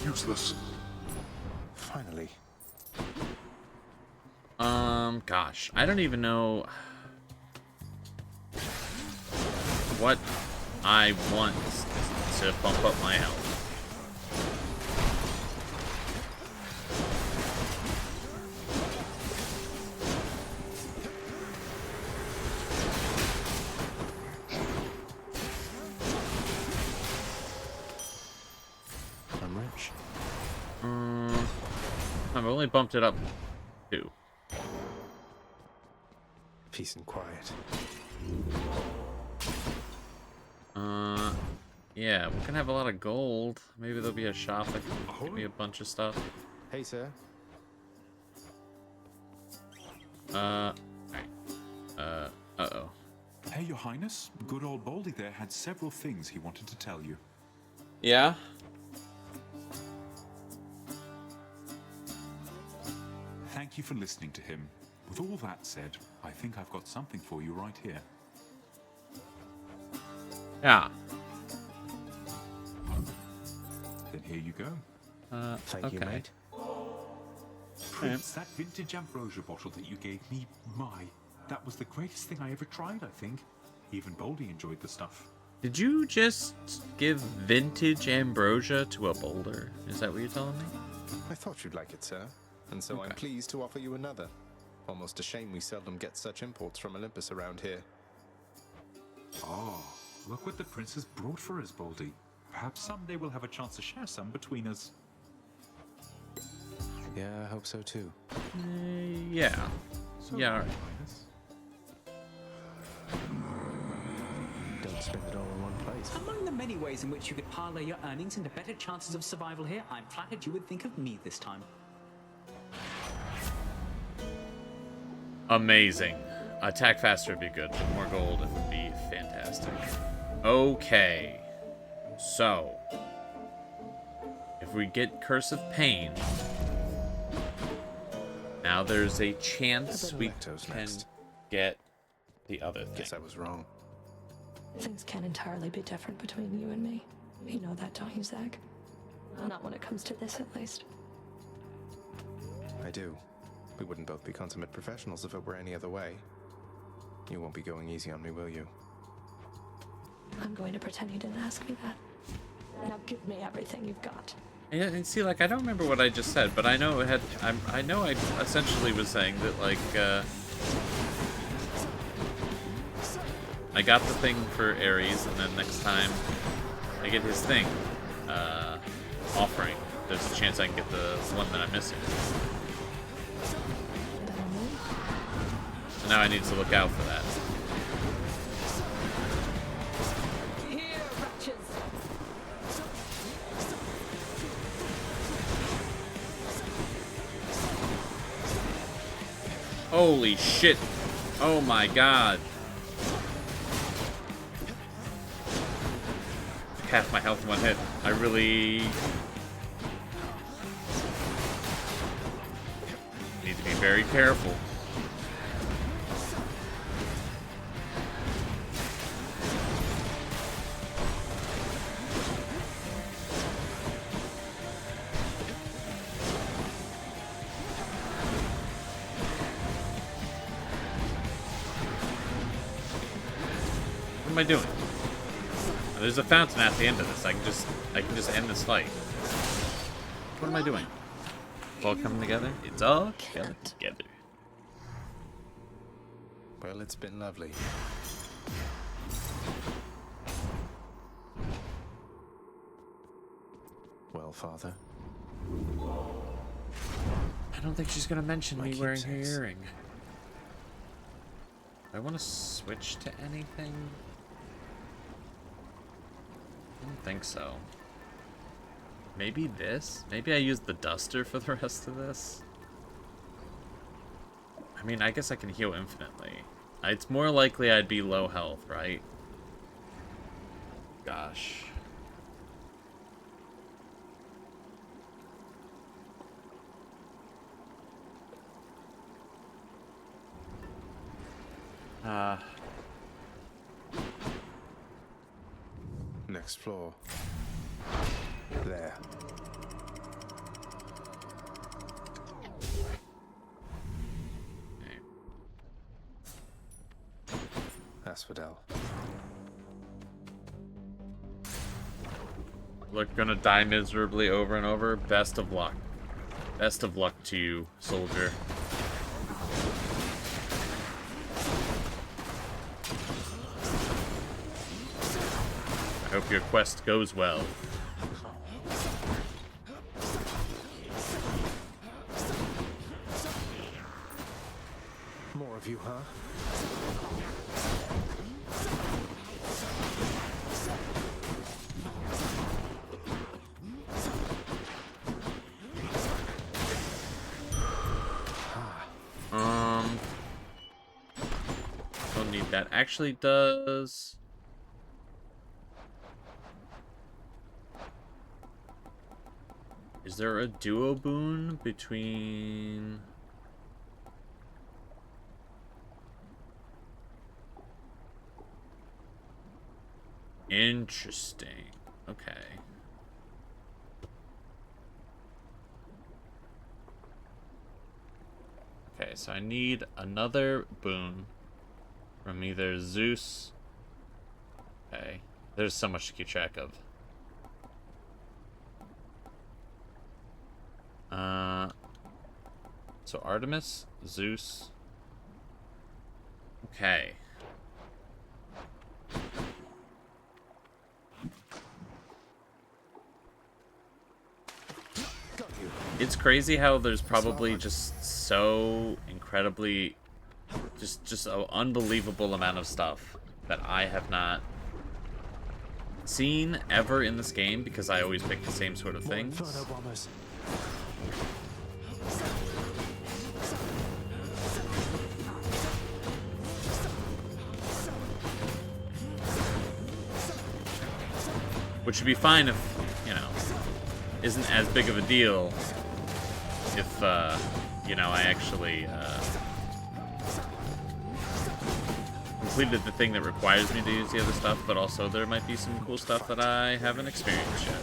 Useless. Finally. Gosh, I don't even know what I want to bump up my health. I'm rich. I've only bumped it up 2. Peace and quiet. Yeah, we're gonna have a lot of gold. Maybe there'll be a shop that can give me a bunch of stuff. Hey, sir. Alright. Uh-oh. Hey, Your Highness. Good old Baldy there had several things he wanted to tell you. Yeah? Thank you for listening to him. With all that said, I think I've got something for you right here. Yeah. Then here you go. Thank you, mate. Prince, that vintage ambrosia bottle that you gave me, that was the greatest thing I ever tried, I think. Even Baldy enjoyed the stuff. Did you just give vintage ambrosia to a boulder? Is that what you're telling me? I thought you'd like it, sir. And so I'm pleased to offer you another. Almost a shame we seldom get such imports from Olympus around here. Oh, look what the prince has brought for us, Baldy. Perhaps someday we'll have a chance to share some between us. Yeah, I hope so too. Yeah. So, Yeah. Linus, Don't spend it all in one place. Among the many ways in which you could parlay your earnings into better chances of survival here, I'm flattered you would think of me this time. Amazing. Attack faster would be good, but more gold would be fantastic. Okay. So, if we get Curse of Pain, now there's a chance we can get the other thing. Guess I was wrong. Things can't entirely be different between you and me. You know that, don't you, Zach? Not when it comes to this, at least. I do. We wouldn't both be consummate professionals if it were any other way. You won't be going easy on me, will you? I'm going to pretend you didn't ask me that. Now give me everything you've got. Yeah, and see, like, I don't remember what I just said, but I know it had. I know I essentially was saying that, like, I got the thing for Ares, and then next time I get his thing, offering, there's a chance I can get the one that I'm missing. So now I need to look out for that. Here, wretches! Holy shit! Oh my god! Half my health in one hit. I really need to be very careful. What am I doing? There's a fountain at the end of this. I can just end this fight. What am I doing? It's all coming together? It's all coming together. Well, it's been lovely. Well, Father? I don't think she's gonna mention me wearing her earring. I want to switch to anything. I don't think so. Maybe this? Maybe I use the duster for the rest of this? I mean, I guess I can heal infinitely. It's more likely I'd be low health, right? Gosh. Next floor. There. Asphodel. Look, gonna die miserably over and over. Best of luck. Best of luck to you, soldier. I hope your quest goes well. More of you, huh? Don't need that. Actually does. Is there a duo boon between... Interesting. Okay. Okay, so I need another boon from either Zeus. Okay. There's so much to keep track of. So Artemis, Zeus. Okay. It's crazy how there's probably just so incredibly, just an unbelievable amount of stuff that I have not seen ever in this game because I always pick the same sort of things. Which would be fine if, you know, isn't as big of a deal if, you know, I actually, completed the thing that requires me to use the other stuff, but also there might be some cool stuff that I haven't experienced yet.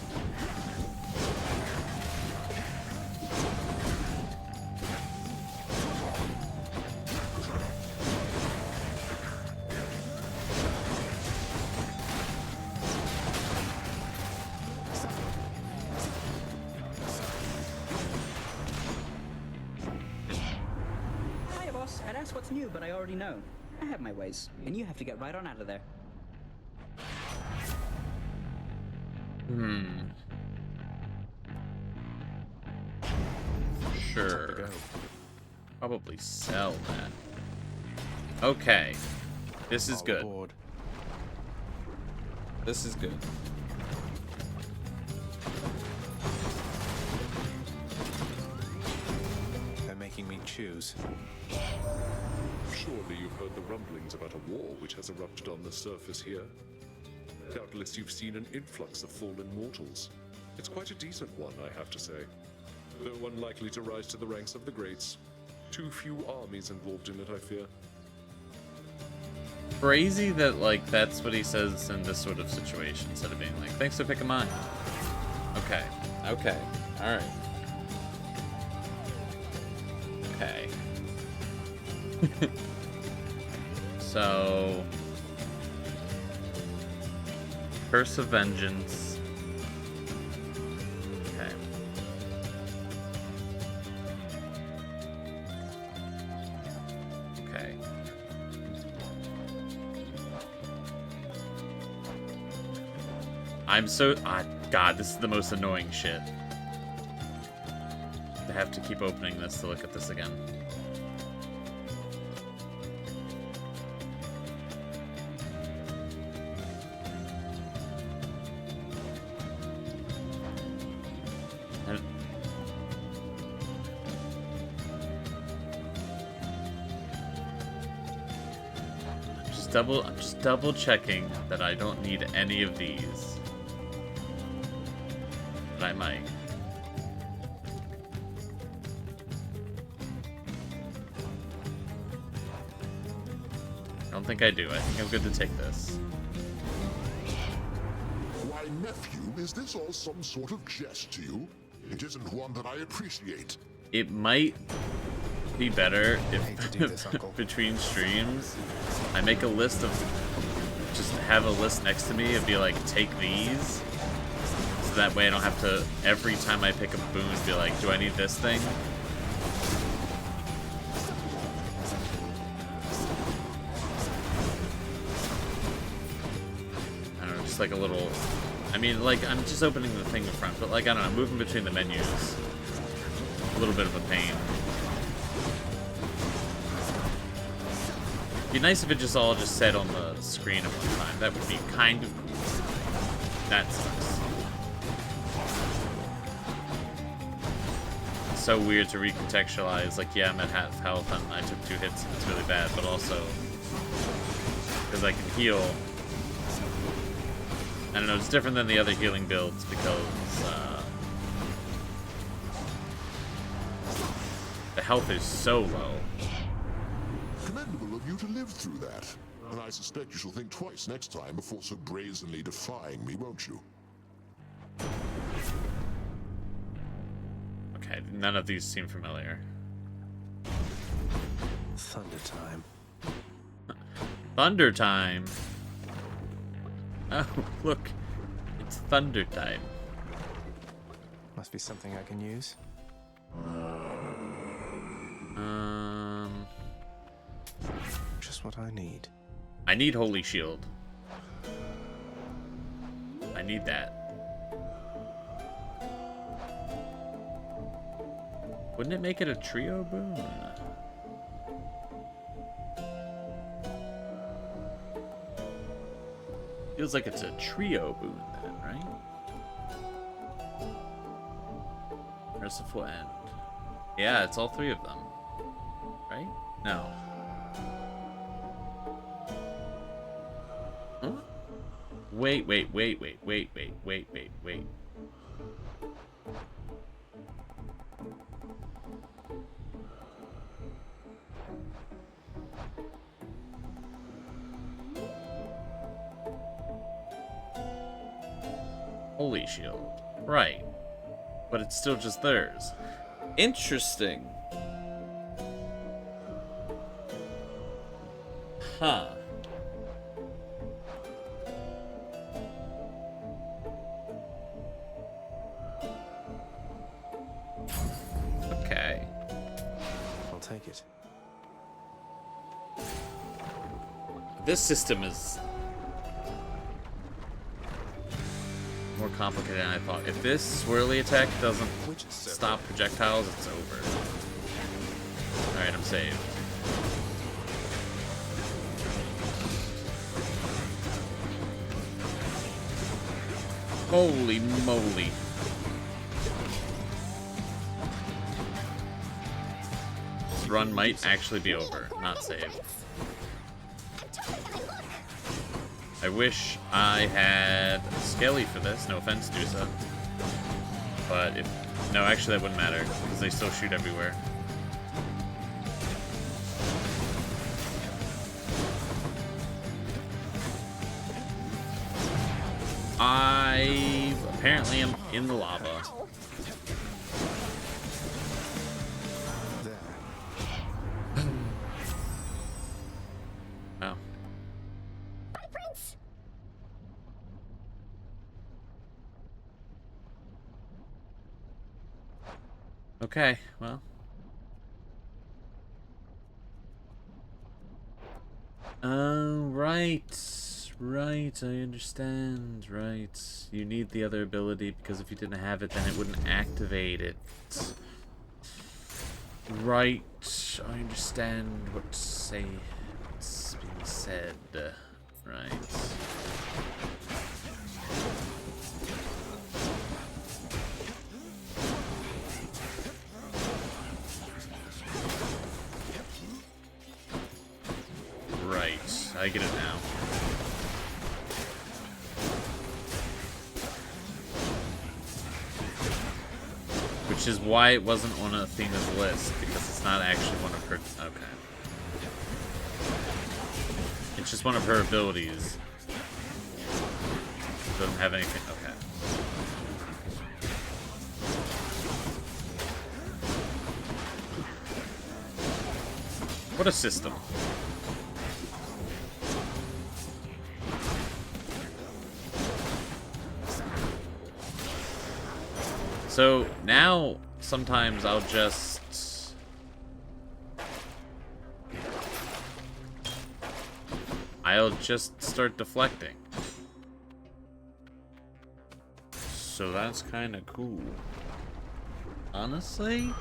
Hiya, boss. I'd ask what's new, but I already know. I have my ways, and you have to get right on out of there. Sure. Probably sell that. Okay. This is good. This is good. They're making me choose. Surely you've heard the rumblings about a war which has erupted on the surface here. Doubtless you've seen an influx of fallen mortals. It's quite a decent one, I have to say. Though unlikely to rise to the ranks of the greats. Too few armies involved in it, I fear. Crazy that, like, that's what he says in this sort of situation, instead of being like, thanks for picking mine. Okay. Okay. Alright. Okay. So... Curse of Vengeance. Okay. Okay. I'm so... God, this is the most annoying shit. I have to keep opening this to look at this again. I'm just double checking that I don't need any of these. But I might. I don't think I do. I think I'm good to take this. Why, nephew, is this all some sort of jest to you? It isn't one that I appreciate. It might be better if between streams I make a list of, just have a list next to me and be like, take these, so that way I don't have to, every time I pick a boon, be like, do I need this thing? I don't know, just like a little, I mean, like, I'm just opening the thing in front, but like, I don't know, moving between the menus, a little bit of a pain. It'd be nice if it just all just said on the screen at one time. That would be kind of cool. That sucks. It's so weird to recontextualize, like, yeah, I'm at half health and I took 2 hits and it's really bad, but also because I can heal. I don't know, it's different than the other healing builds because the health is so low. Commendable of you to live through that. And I suspect you shall think twice next time before so brazenly defying me, won't you? Okay, none of these seem familiar. Thunder time. Thunder time. Oh, look. It's thunder time. Must be something I can use. Just what I need. I need Holy Shield. I need that. Wouldn't it make it a trio boon? Feels like it's a trio boon then, right? Merciful End. Yeah, it's all three of them. Right? No. Huh? Wait. Holy Shield. Right. But it's still just theirs. Interesting. Huh. Okay. I'll take it. This system is more complicated than I thought. If this swirly attack doesn't stop projectiles, it's over. Alright, I'm saved. Holy moly. This run might actually be over, not saved. I wish I had Skelly for this, no offense, Dusa. But if... no, actually that wouldn't matter, because they still shoot everywhere. I apparently am in the lava. Oh. Okay, well. Right, I understand. Right. You need the other ability because if you didn't have it, then it wouldn't activate it. Right, I understand what's being said. Right. Right, I get it now. Which is why it wasn't on Athena's list, because it's not actually one of her... okay. It's just one of her abilities. It doesn't have anything... okay. What a system. So now sometimes I'll just start deflecting. So that's kind of cool. Honestly,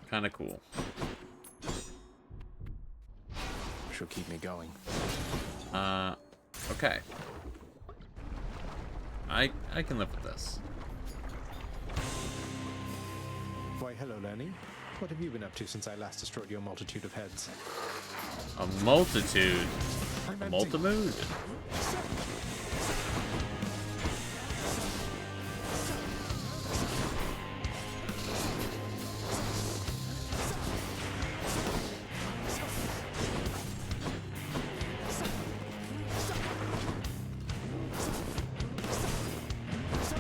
kind of cool. She'll keep me going. Okay. I can live with this. Why, hello, Lenny. What have you been up to since I last destroyed your multitude of heads? A multitude? A multitude?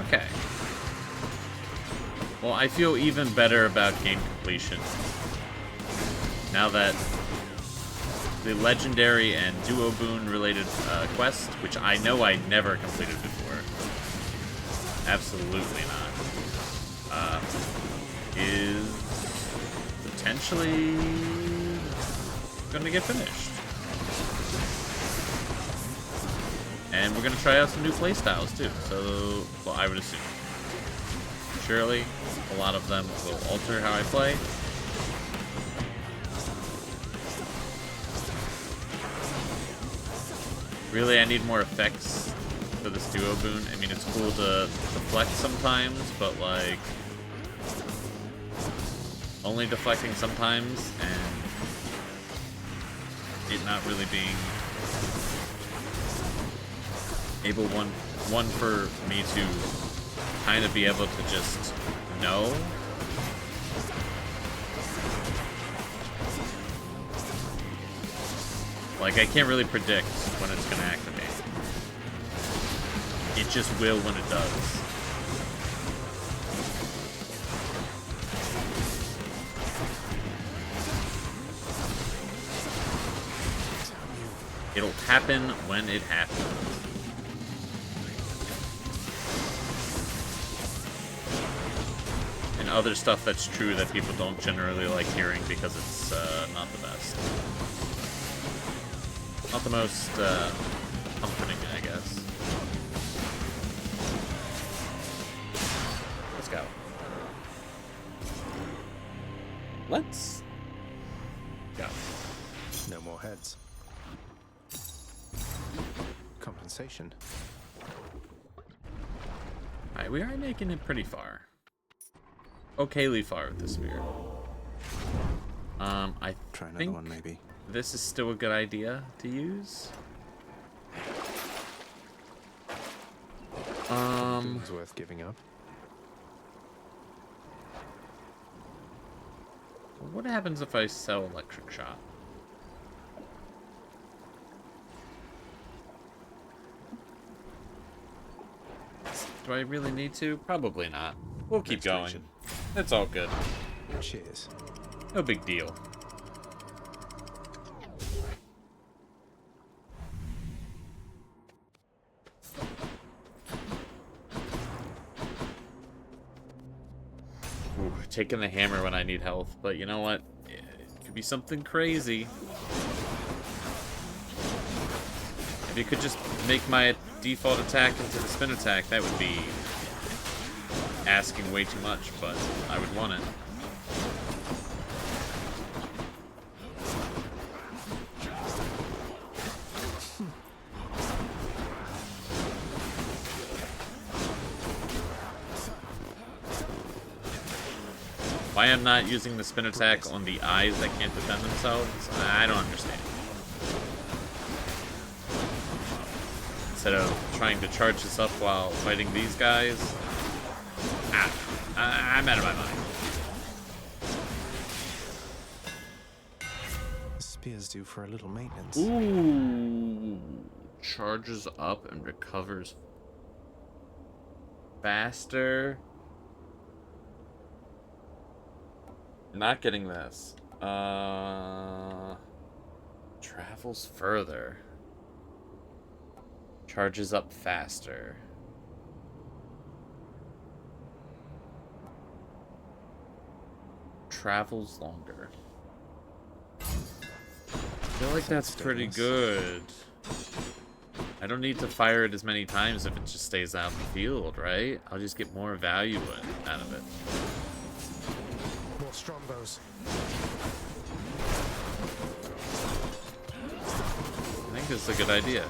Okay. Well, I feel even better about game completion now that the legendary and duo boon related quest, which I know I never completed before. Absolutely not. Is potentially gonna get finished. And we're gonna try out some new playstyles too. So, well, I would assume. Surely, a lot of them will alter how I play. Really, I need more effects for this duo boon. I mean, it's cool to deflect sometimes, but like only deflecting sometimes and it not really being able one for me to kind of be able to just know. Like, I can't really predict when it's going to activate. It just will when it does. It'll happen when it happens. And other stuff that's true that people don't generally like hearing because it's not the best. Not the most comforting, I guess. Let's go. Let's go. No more heads. Compensation. Alright, we are making it pretty far. Okayly far with the spear. I try another think one, maybe. This is still a good idea to use. It's worth giving up. What happens if I sell electric shot? Do I really need to? Probably not. We'll keep going. It's all good. Cheers. No big deal. Ooh, taking the hammer when I need health, but you know what? It could be something crazy. If you could just make my default attack into the spin attack, that would be asking way too much, but I would want it. Why I'm not using the spin attack on the eyes that can't defend themselves, I don't understand. Instead of trying to charge this up while fighting these guys, I'm out of my mind. The spear's due for a little maintenance. Ooh, charges up and recovers faster. Not getting this. Travels further. Charges up faster. Travels longer. I feel like that's pretty good. I don't need to fire it as many times if it just stays out in the field, right? I'll just get more value out of it. More strongbows. I think this is a good idea.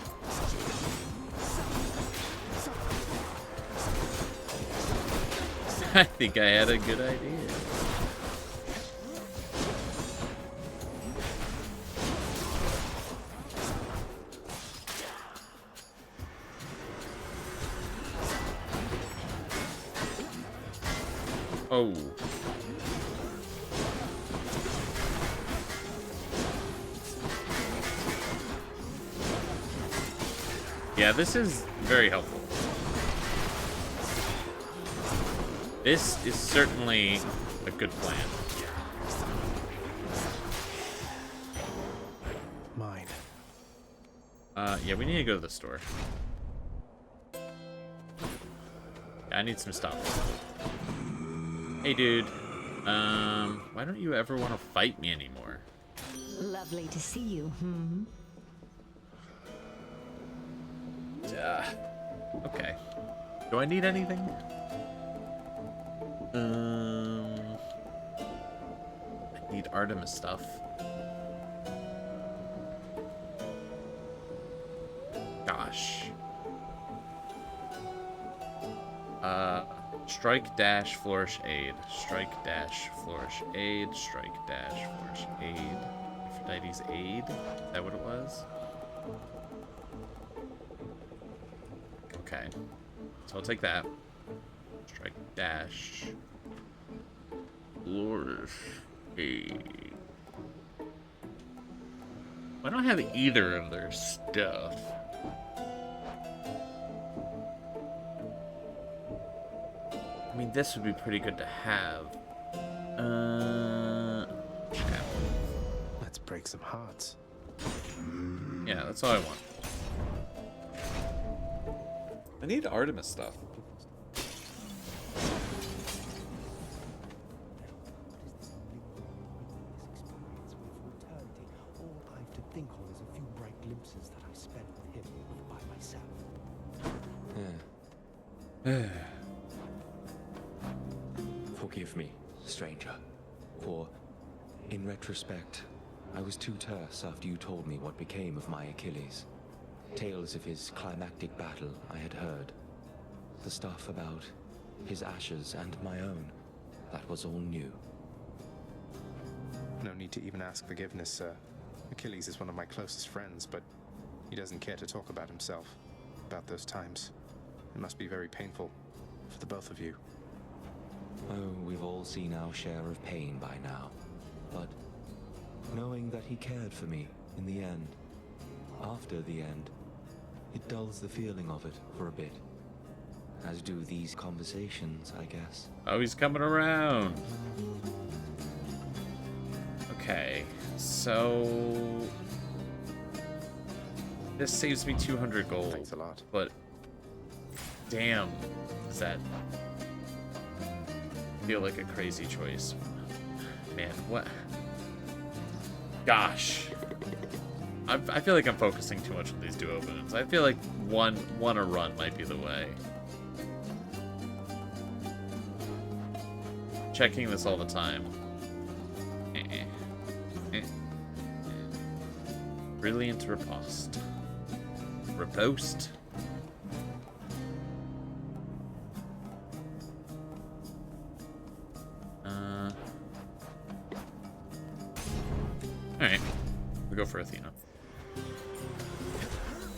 I think I had a good idea. Oh. Yeah, this is very helpful. This is certainly a good plan. My Yeah, we need to go to the store. I need some stuff. Hey, dude. Why don't you ever want to fight me anymore? Lovely to see you, hmm? Okay. Do I need anything? I need Artemis stuff. Gosh. Strike dash flourish aid. Strike dash flourish aid. Strike dash flourish aid. Aphrodite's aid? Is that what it was? Okay. So I'll take that. Strike dash flourish aid. I don't have either of their stuff. I mean, this would be pretty good to have. Okay. Let's break some hearts. Yeah, that's all I want. I need Artemis stuff. All I have to think of is a few bright glimpses that I spent with him by myself. Forgive me, stranger, for, in retrospect, I was too terse after you told me what became of my Achilles. Tales of his climactic battle I had heard. The stuff about his ashes and my own, that was all new. No need to even ask forgiveness, sir. Achilles is one of my closest friends, but he doesn't care to talk about himself, about those times. It must be very painful for the both of you. Oh, we've all seen our share of pain by now. But knowing that he cared for me in the end, after the end, it dulls the feeling of it for a bit. As do these conversations, I guess. Oh, he's coming around. Okay, so this saves me 200 gold. Thanks a lot. But damn, does that feel like a crazy choice? Man, what? Gosh. I feel like I'm focusing too much on these duo boons. I feel like one a run might be the way. Checking this all the time. Brilliant riposte. Riposte. Alright. We go for Athena.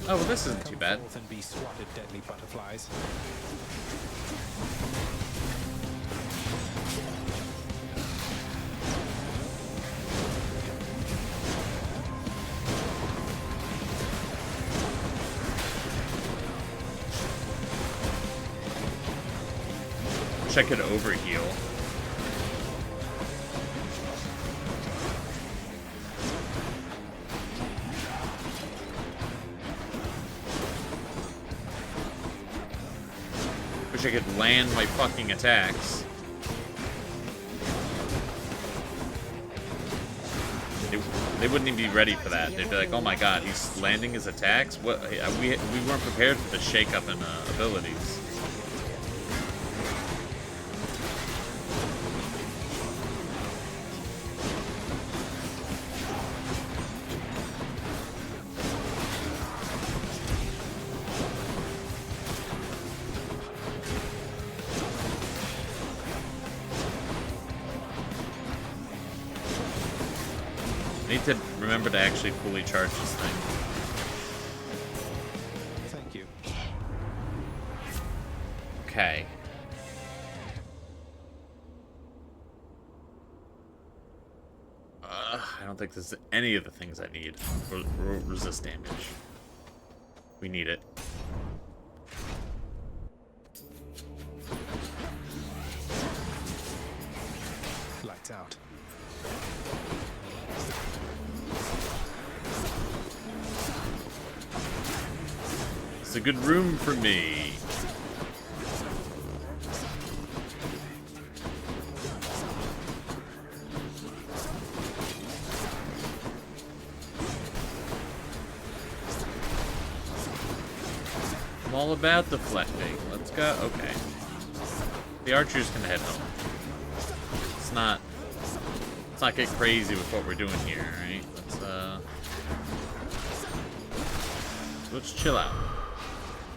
Oh, well, this isn't too bad. And be swatted, deadly butterflies. Wish I could overheal. Wish I could land my fucking attacks. They wouldn't even be ready for that. They'd be like, oh my god, he's landing his attacks? What? We weren't prepared for the shake-up in abilities. Need to remember to actually fully charge this thing. Thank you. Okay. I don't think this is any of the things I need. Resist damage. We need it. Lights out. It's a good room for me. I'm all about deflecting. Let's go. Okay. The archers can head home. Let's not get crazy with what we're doing here, alright? Let's chill out.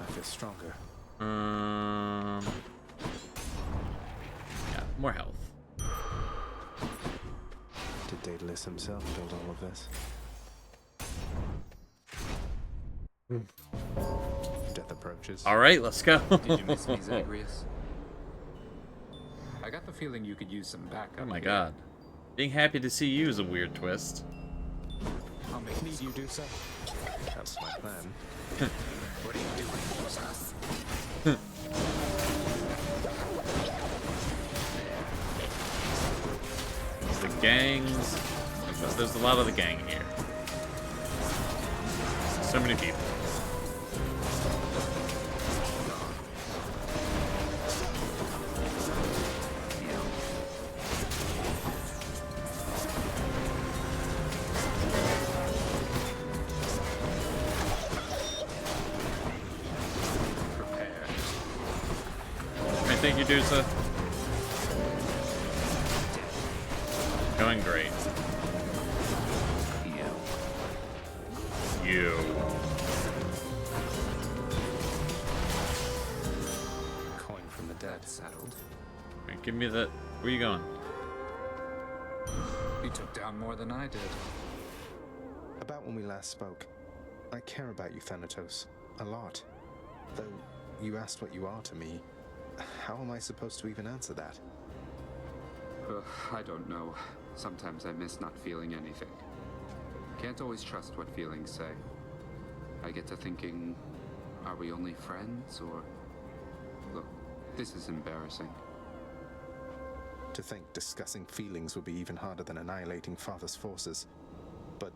I feel stronger. Yeah, more health. Did Daedalus himself build all of this? Death approaches. Alright, let's go. Did you miss me, Zagreus? I got the feeling you could use some backup. Oh my god. Being happy to see you is a weird twist. I'll make Need you do so? That's my plan. What are you doing, Moses? The gangs. There's a lot of the gang here. So many people. Thank you, Dusa. Going great. You. Coin from the dead settled. Right, give me that. Where you going? You took down more than I did. About when we last spoke, I care about you, Thanatos, a lot. Though you asked what you are to me, how am I supposed to even answer that? I don't know. Sometimes I miss not feeling anything. Can't always trust what feelings say. I get to thinking, are we only friends, or... Look, this is embarrassing. To think discussing feelings would be even harder than annihilating Father's forces. But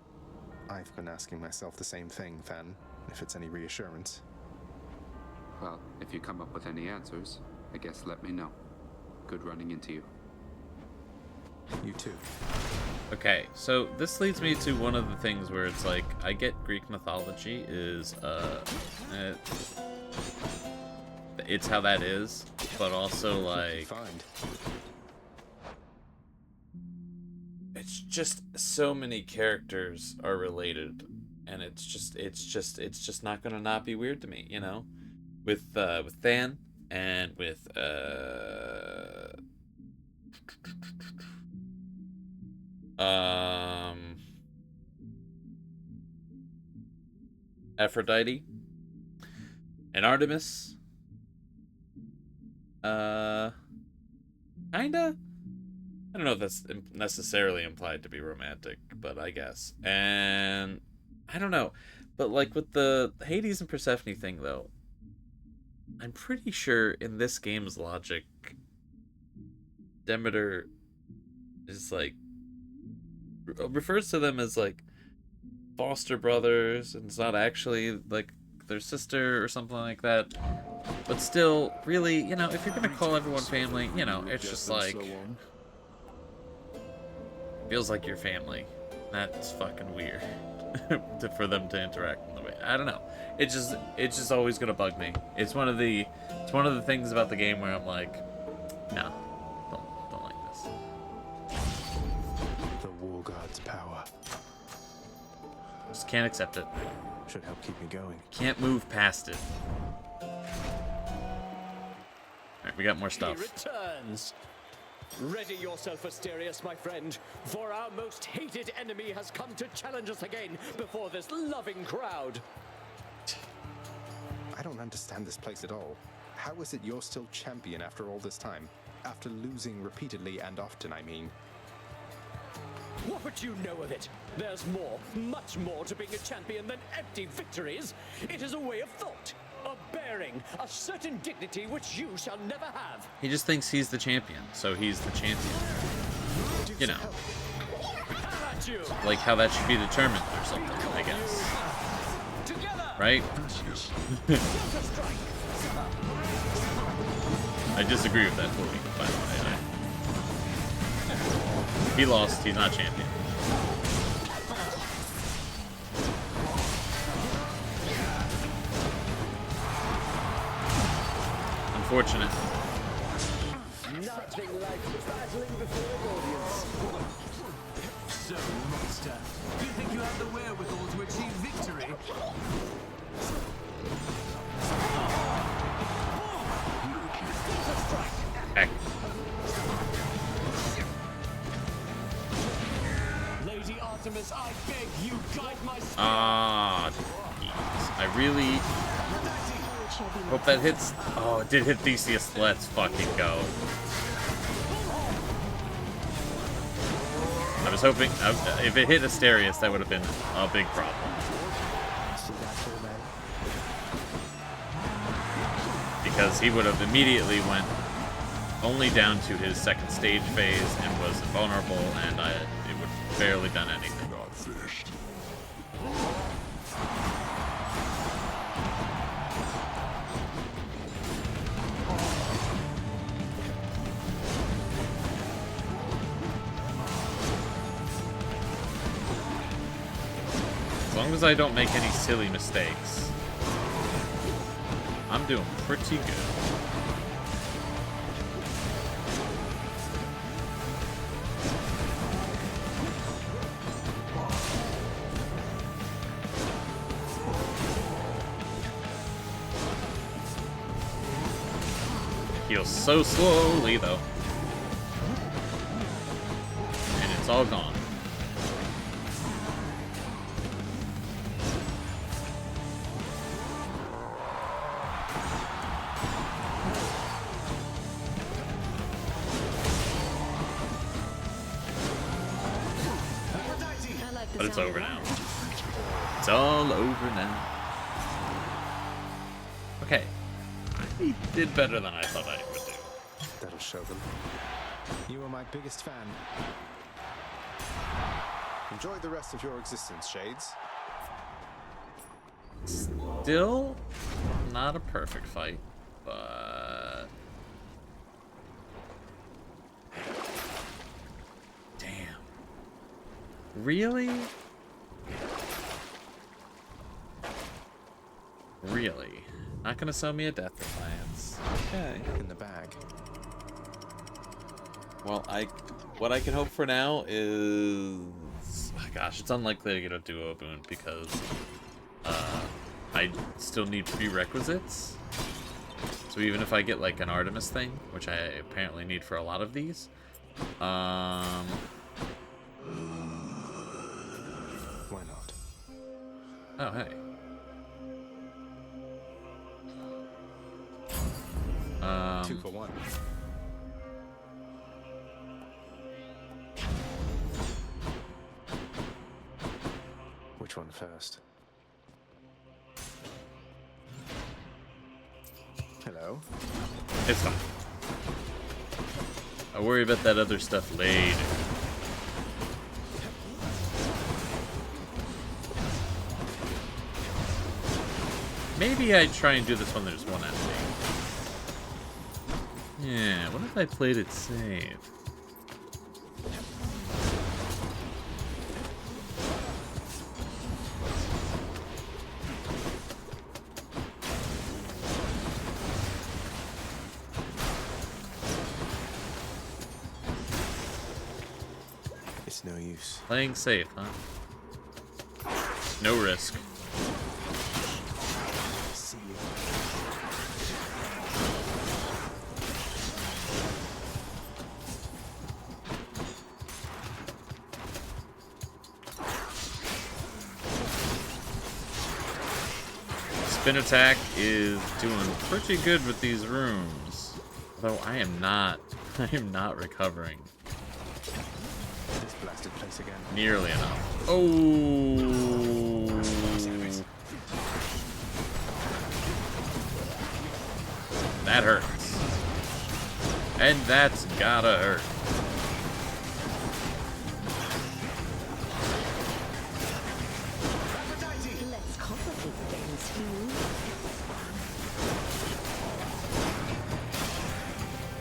I've been asking myself the same thing, Than, if it's any reassurance. Well, if you come up with any answers, I guess let me know. Good running into you. You too. Okay, so this leads me to one of the things where it's like, I get Greek mythology is, it's how that is, but also like, it's just so many characters are related, and it's just not gonna not be weird to me, you know, with Than and with Aphrodite and Artemis. Kinda. I don't know if that's necessarily implied to be romantic, but I guess. And I don't know, but like with the Hades and Persephone thing, though, I'm pretty sure in this game's logic, Demeter is like refers to them as like foster brothers, and it's not actually like their sister or something like that. But still, really, you know, if you're gonna call everyone family, you know, it's just like feels like your family. That's fucking weird for them to interact in the way. I don't know. It's just always gonna bug me. It's one of the things about the game where I'm like, no, don't like this. The War God's power. Just can't accept it. Should help keep me going. Can't move past it. Alright, we got more stuff. He returns. Ready yourself, Asterius, my friend, for our most hated enemy has come to challenge us again before this loving crowd. I don't understand this place at all. How is it you're still champion after all this time? After losing repeatedly and often, I mean. What would you know of it? There's more, much more to being a champion than empty victories. It is a way of thought, a bearing, a certain dignity which you shall never have. He just thinks he's the champion, so he's the champion. You know. Like how that should be determined or something, I guess. Together! right? I disagree with that fully, by the way. If he lost, he's not champion. Unfortunate. Nothing like battling before an audience. So, monster, do you think you have the wherewithal to achieve victory? Heck. Lady Artemis, I beg you, guide my spear. Ah, jeez. I really hope that hits. Oh, it did hit Theseus. Let's fucking go. I was hoping if it hit Asterius, that would have been a big problem. Because he would have immediately went only down to his second stage phase and was invulnerable, and it would have barely done anything. Not finished. As long as I don't make any silly mistakes, I'm doing pretty good. Heals so slowly, though. And it's all gone. But it's over now. It's all over now. Okay. I did better than I thought I would do. That'll show them. You are my biggest fan. Enjoy the rest of your existence, Shades. Still not a perfect fight, but... Damn. Really? Really? Not gonna sell me a Death Defiance. Okay. In the bag. Well, what I can hope for now is... Oh, gosh, it's unlikely to get a duo boon because I still need prerequisites. So even if I get like an Artemis thing, which I apparently need for a lot of these, Why not? oh hey. Two for one. Which one first? Hello? It's fine. I'll worry about that other stuff later. Maybe I'd try and do this when there's one enemy. Yeah, what if I played it safe? It's no use. Playing safe, huh? No risk. See you. Spin attack is doing pretty good with these rooms. Though I am not recovering This blasted place again. nearly enough. Oh. That hurts. And that's gotta hurt. Let's complicate things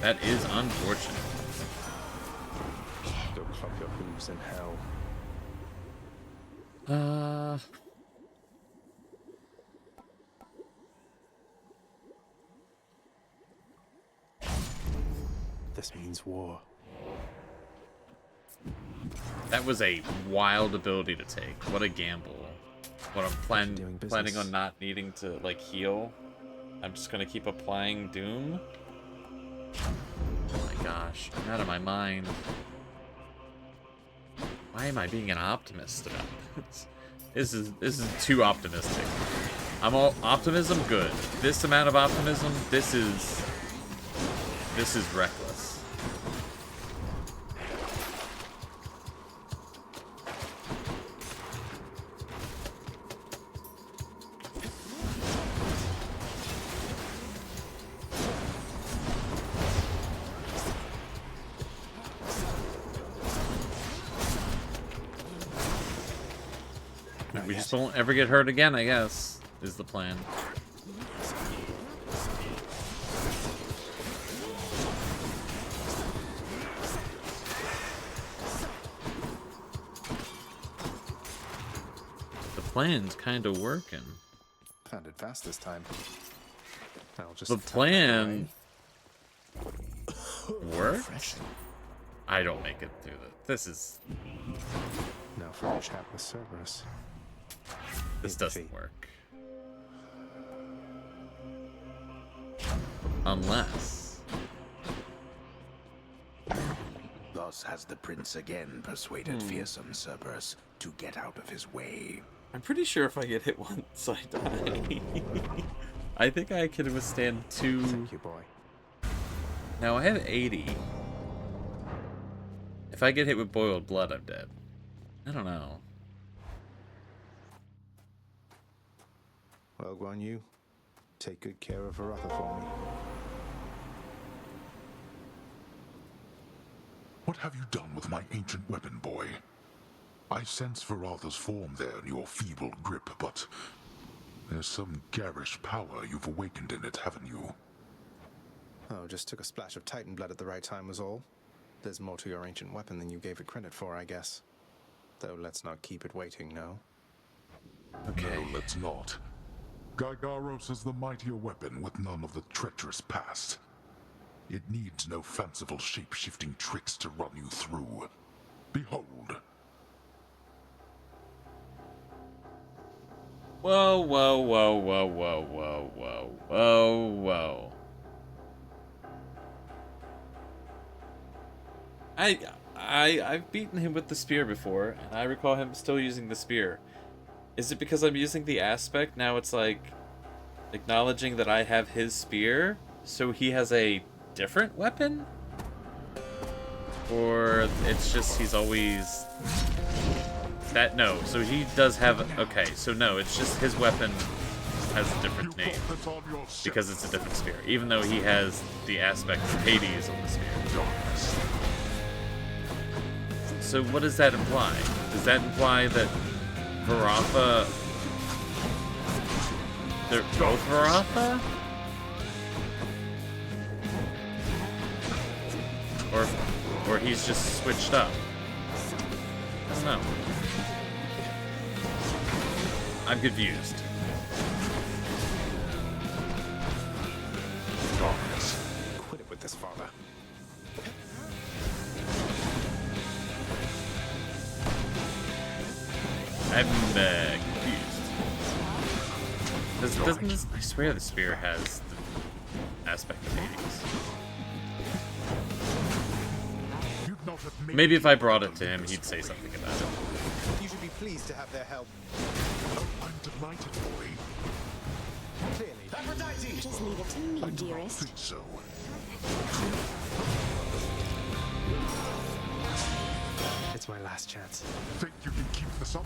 That is unfortunate. Go club your hooves in hell. This means war. That was a wild ability to take. What a gamble. What I'm planning on not needing to like heal. I'm just gonna keep applying Doom. Oh my gosh, I'm out of my mind. Why am I being an optimist about this? This is too optimistic. Optimism good. This amount of optimism, this is reckless. We just won't ever get hurt again, I guess, is the plan. The plan's kind of working. Found it fast this time. I'll just The plan worked? I don't make it through this. This is... Now for a chat with Cerberus. This doesn't work. Unless... Thus has the prince again persuaded fearsome Cerberus to get out of his way. I'm pretty sure if I get hit once, I die. I think I can withstand 2... Thank you, boy. Now I have 80. If I get hit with boiled blood, I'm dead. I don't know. Well, Guan Yu, take good care of Varatha for me. What have you done with my ancient weapon, boy? I sense Varatha's form there in your feeble grip, but there's some garish power you've awakened in it, haven't you? Oh, just took a splash of Titan blood at the right time was all. There's more to your ancient weapon than you gave it credit for, I guess. Though let's not keep it waiting, no? Okay. No, let's not. Gygaros is the mightier weapon with none of the treacherous past. It needs no fanciful shape-shifting tricks to run you through. Behold. Whoa, whoa, whoa, whoa, whoa, whoa, whoa, whoa, whoa. I've beaten him with the spear before, and I recall him still using the spear. Is it because I'm using the aspect? Now it's like acknowledging that I have his spear, so he has a different weapon? Or it's just he's always... That, no, so he does have... Okay, so no, it's just his weapon has a different name. Because it's a different spear. Even though he has the aspect of Hades on the spear. So what does that imply? Does that imply that Varatha... They're both Varatha? Or he's just switched up? I don't know. I'm confused. Quit it with this, father. I'm confused. Doesn't this... I swear the spear has the aspect of Hades. Maybe if I brought it to him, he'd say something about it. You should be pleased to have their help. Oh, I'm delighted, boy. Clearly. Aphrodite! Just leave it to me, dearest. I think so. It's my last chance. Think you can keep this up?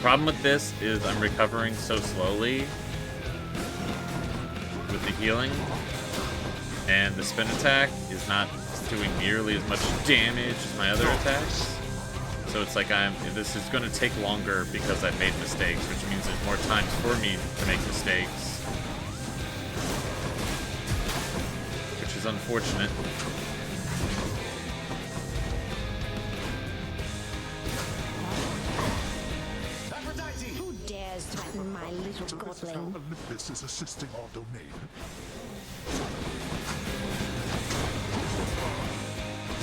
Problem with this is I'm recovering so slowly with the healing, and the spin attack is not doing nearly as much damage as my other attacks. So it's like this is going to take longer because I've made mistakes, which means there's more times for me to make mistakes. Which is unfortunate. Who dares threaten my little godling? Olympus is assisting our domain.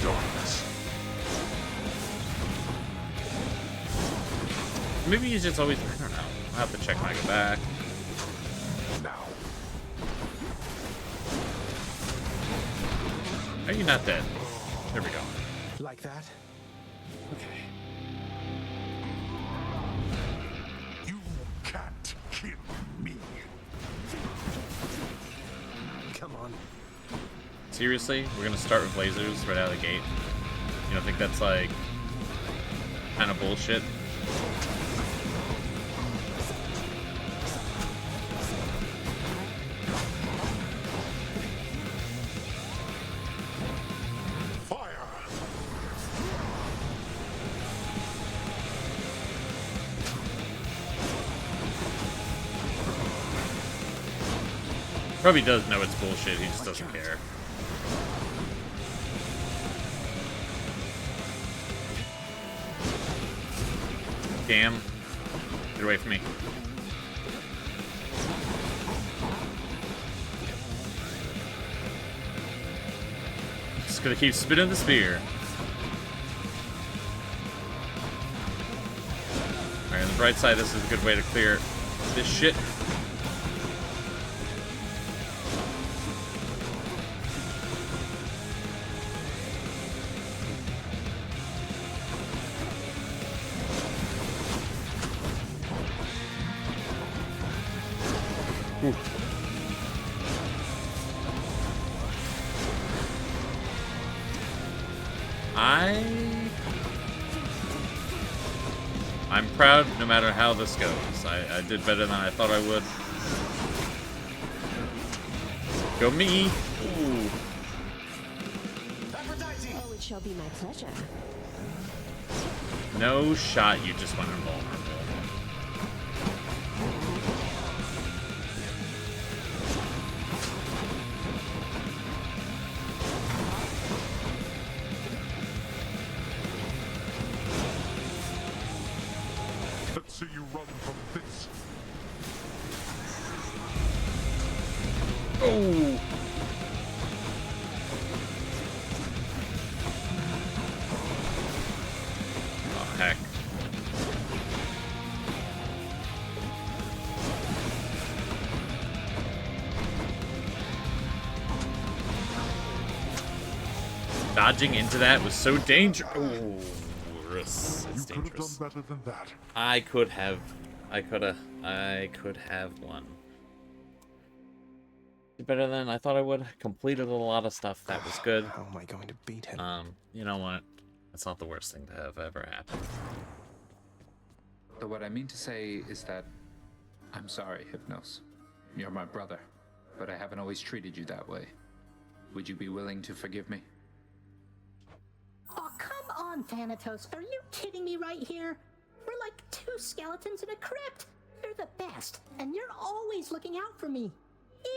Darkness. Maybe he's just always, I don't know. I'll have to check when I go back. Now. Are you not dead? There we go. Like that? Okay. You can't kill me. Come on. Seriously? We're gonna start with lasers right out of the gate? You don't think that's like kind of bullshit? Probably does know it's bullshit, he just doesn't care. Damn. Get away from me. Just gonna keep spinning the spear. Alright, on the bright side, this is a good way to clear this shit. I'm proud no matter how this goes. I did better than I thought I would. Go me! Ooh. Oh, it shall be my pleasure. No shot, you just went invulnerable. Let's see you run from this. Oh! Oh, heck. Dodging into that was so dangerous. Oh, that's dangerous. You could have done better than that. I could have won. Better than I thought I would. Completed a lot of stuff. That was good. How am I going to beat him? You know what? That's not the worst thing to have ever happened. So what I mean to say is that I'm sorry, Hypnos. You're my brother, but I haven't always treated you that way. Would you be willing to forgive me? Oh, come on, Thanatos. Are you kidding me right here? We're like two skeletons in a crypt. You're the best, and you're always looking out for me.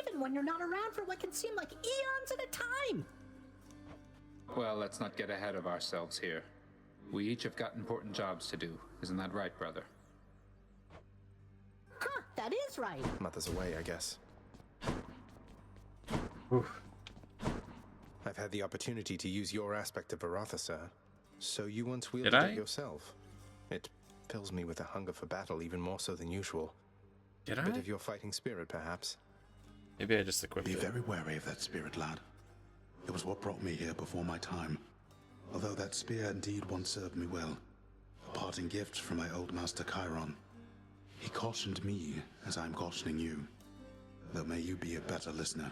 Even when you're not around for what can seem like eons at a time. Well, let's not get ahead of ourselves here. We each have got important jobs to do. Isn't that right, brother? Huh, that is right. Mother's away, I guess. Oof. I've had the opportunity to use your aspect of Varatha, sir. So you once wielded Did I? it yourself. It fills me with a hunger for battle even more so than usual. Did a I? bit of your fighting spirit, perhaps. Maybe I just equipped Be it. very wary of that spirit, lad. It was what brought me here before my time. Although that spear indeed once served me well. A parting gift from my old master Chiron. He cautioned me as I'm cautioning you. Though may you be a better listener.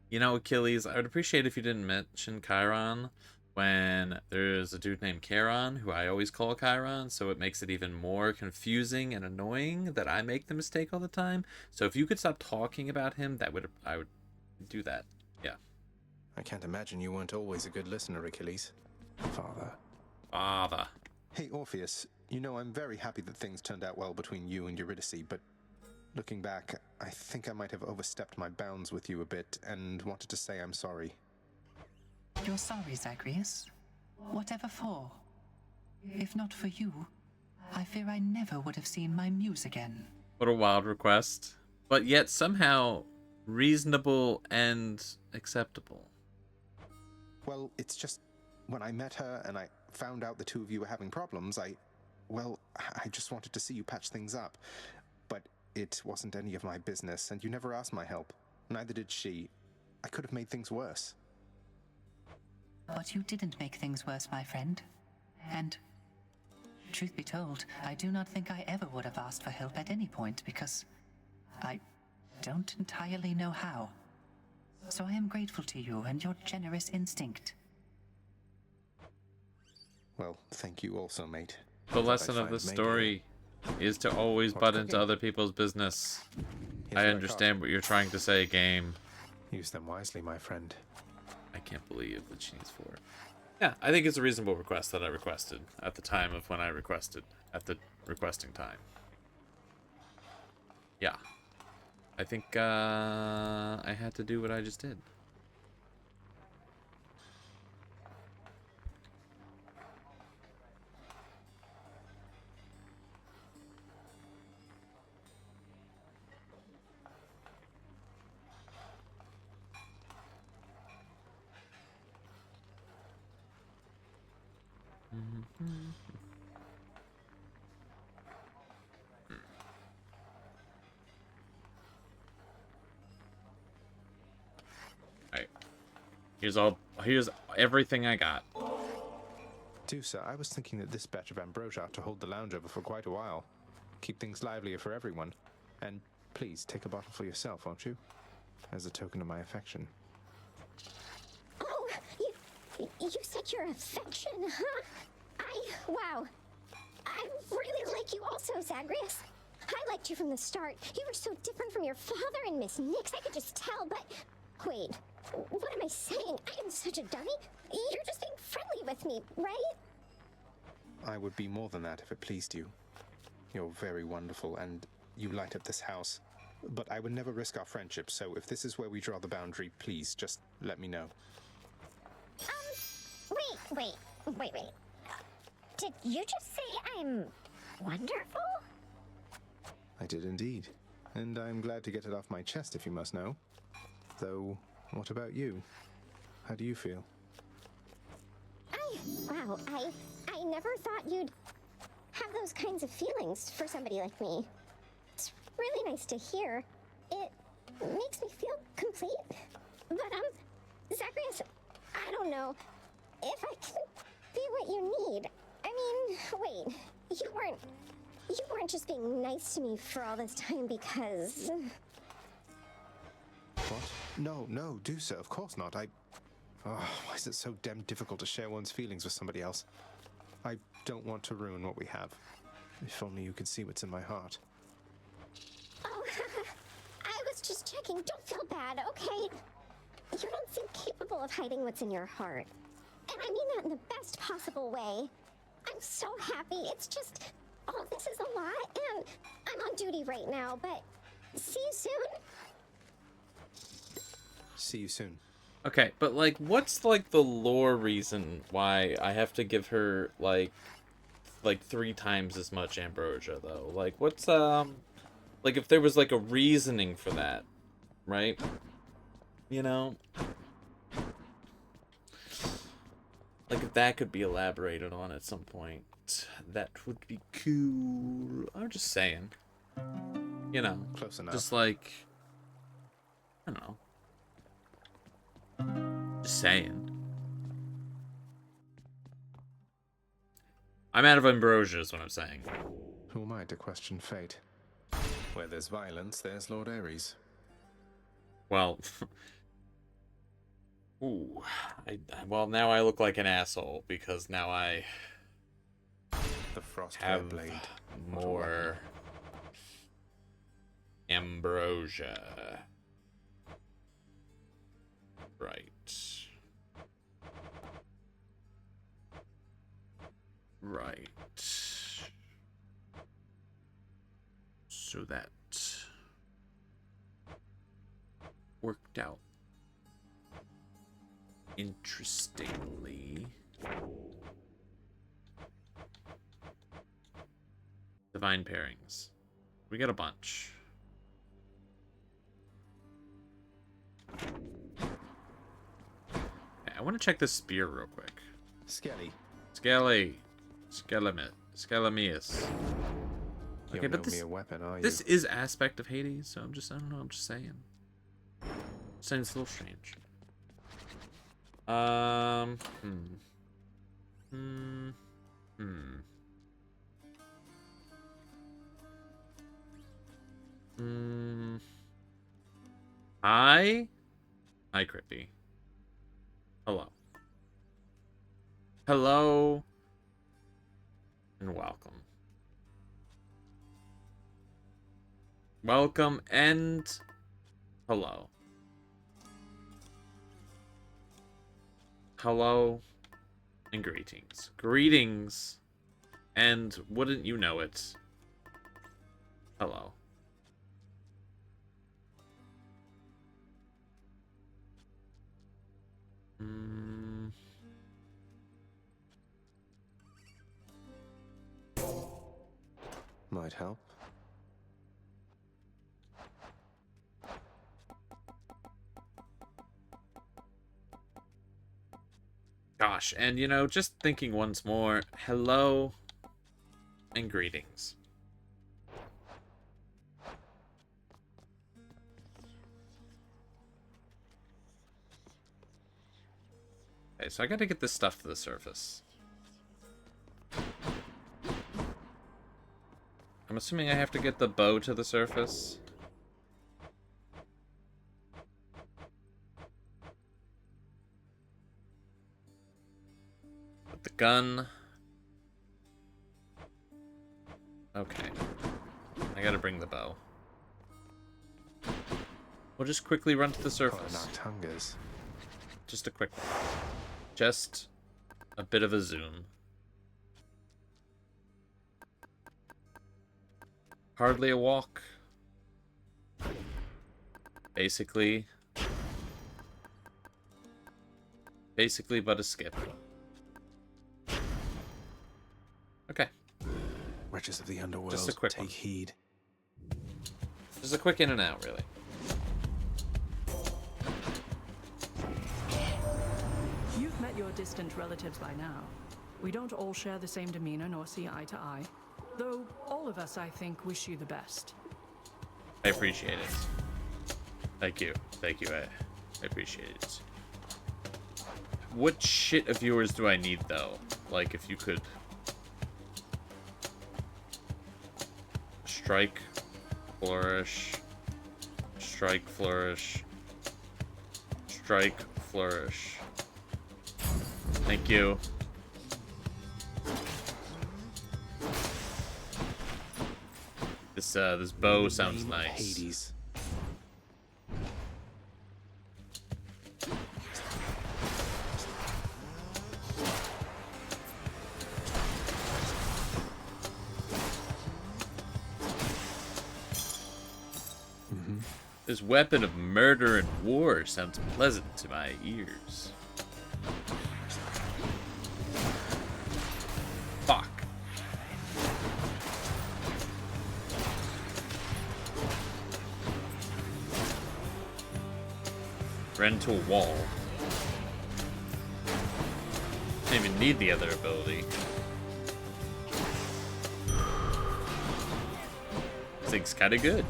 You know, Achilles, I would appreciate if you didn't mention Chiron when there's a dude named Charon, who I always call Chiron, so it makes it even more confusing and annoying that I make the mistake all the time. So if you could stop talking about him, I would do that. Yeah. I can't imagine you weren't always a good listener, Achilles. Father. Hey, Orpheus, you know I'm very happy that things turned out well between you and Eurydice, but looking back, I think I might have overstepped my bounds with you a bit and wanted to say I'm sorry. You're sorry, Zagreus? Whatever for? If not for you, I fear I never would have seen my muse again. What a wild request. But yet somehow reasonable and acceptable. Well, it's just, when I met her and I found out the two of you were having problems, I just wanted to see you patch things up. But it wasn't any of my business, and you never asked my help. Neither did she. I could have made things worse. But you didn't make things worse, my friend. And, truth be told, I do not think I ever would have asked for help at any point, because I don't entirely know how. So I am grateful to you and your generous instinct. Well, thank you also, mate. The lesson of the story is to always butt into other people's business. I understand what you're trying to say, game. Use them wisely, my friend. I can't believe that she needs 4. Yeah, I think it's a reasonable request that I requested at the time of when I requested, at the requesting time. Yeah. I think I had to do what I just did. Alright. Here's everything I got. Dusa, I was thinking that this batch of ambrosia ought to hold the lounge over for quite a while. Keep things livelier for everyone. And please, take a bottle for yourself, won't you? As a token of my affection. Oh, you said your affection, huh? Wow. I really like you also, Zagreus. I liked you from the start. You were so different from your father and Miss Nix, I could just tell, but... Wait, what am I saying? I am such a dummy? You're just being friendly with me, right? I would be more than that if it pleased you. You're very wonderful, and you light up this house. But I would never risk our friendship, so if this is where we draw the boundary, please, just let me know. Wait. Did you just say I'm wonderful? I did indeed. And I'm glad to get it off my chest, if you must know. Though, what about you? How do you feel? Wow, I never thought you'd have those kinds of feelings for somebody like me. It's really nice to hear. It makes me feel complete. But, Zagreus, I don't know if I can be what you need. I mean, wait, you weren't just being nice to me for all this time because... What? No, Dusa, of course not. Why is it so damn difficult to share one's feelings with somebody else? I don't want to ruin what we have. If only you could see what's in my heart. Oh, I was just checking. Don't feel bad, okay? You don't seem capable of hiding what's in your heart. And I mean that in the best possible way. I'm so happy. It's just, all this is a lot, and I'm on duty right now, but see you soon. See you soon. Okay, but, like, what's, like, the lore reason why I have to give her, like 3 times as much ambrosia, though? Like, what's, like, if there was, like, a reasoning for that, right? You know? Like, if that could be elaborated on at some point, that would be cool. I'm just saying. You know. Close enough. Just, like, I don't know. Just saying. I'm out of ambrosia is what I'm saying. Who am I to question fate? Where there's violence, there's Lord Ares. Well, ooh, well, now I look like an asshole because now I the frost have blade. more ambrosia. Right. Right. So that worked out interestingly. Divine pairings. We got a bunch. Okay, I want to check this spear real quick. Skelly. Skelly. Skelemius. Okay, You're but no this mere weapon, are you? this is aspect of Hades, so I don't know, I'm just saying. Saying it's a little strange. Hi, Crippy. Hello. Hello. And welcome. Welcome and hello. Hello and greetings. Greetings and wouldn't you know it, hello. Might help. Gosh, and you know, just thinking once more, hello and greetings. Okay, so I gotta get this stuff to the surface. I'm assuming I have to get the bow to the surface. Put the gun. Okay. I gotta bring the bow. We'll just quickly run to the surface. Just a quick one. Just a bit of a zoom. Hardly a walk. Basically but a skip. Okay. Wretches of the underworld, Just a quick take one. heed. Just a quick in and out, really. You've met your distant relatives by now. We don't all share the same demeanor nor see eye to eye. Though all of us, I think, wish you the best. I appreciate it. Thank you. Thank you. I appreciate it. What shit of yours do I need, though? Like, if you could... Strike, flourish, strike, flourish, strike, flourish. Thank you. This bow sounds nice. Hades. This weapon of murder and war sounds pleasant to my ears. Fuck. Ran to a wall. Didn't even need the other ability. This thing's kinda good.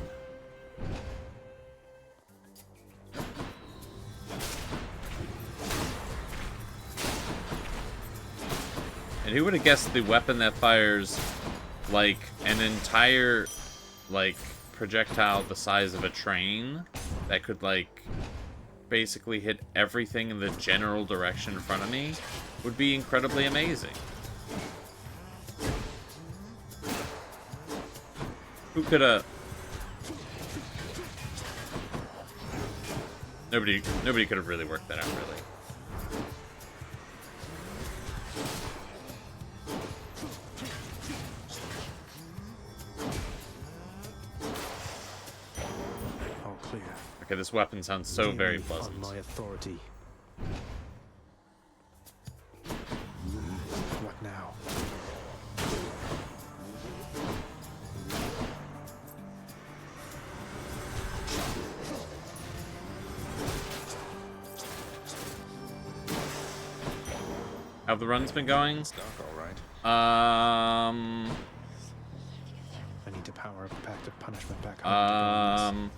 And who would have guessed the weapon that fires, like, an entire, like, projectile the size of a train that could, like, basically hit everything in the general direction in front of me would be incredibly amazing. Who could have... Nobody could have really worked that out, really. this weapon sounds so very pleasant. On my authority. What now? How have the runs been going? It's dark, all right. I need to power up a pact of punishment back home.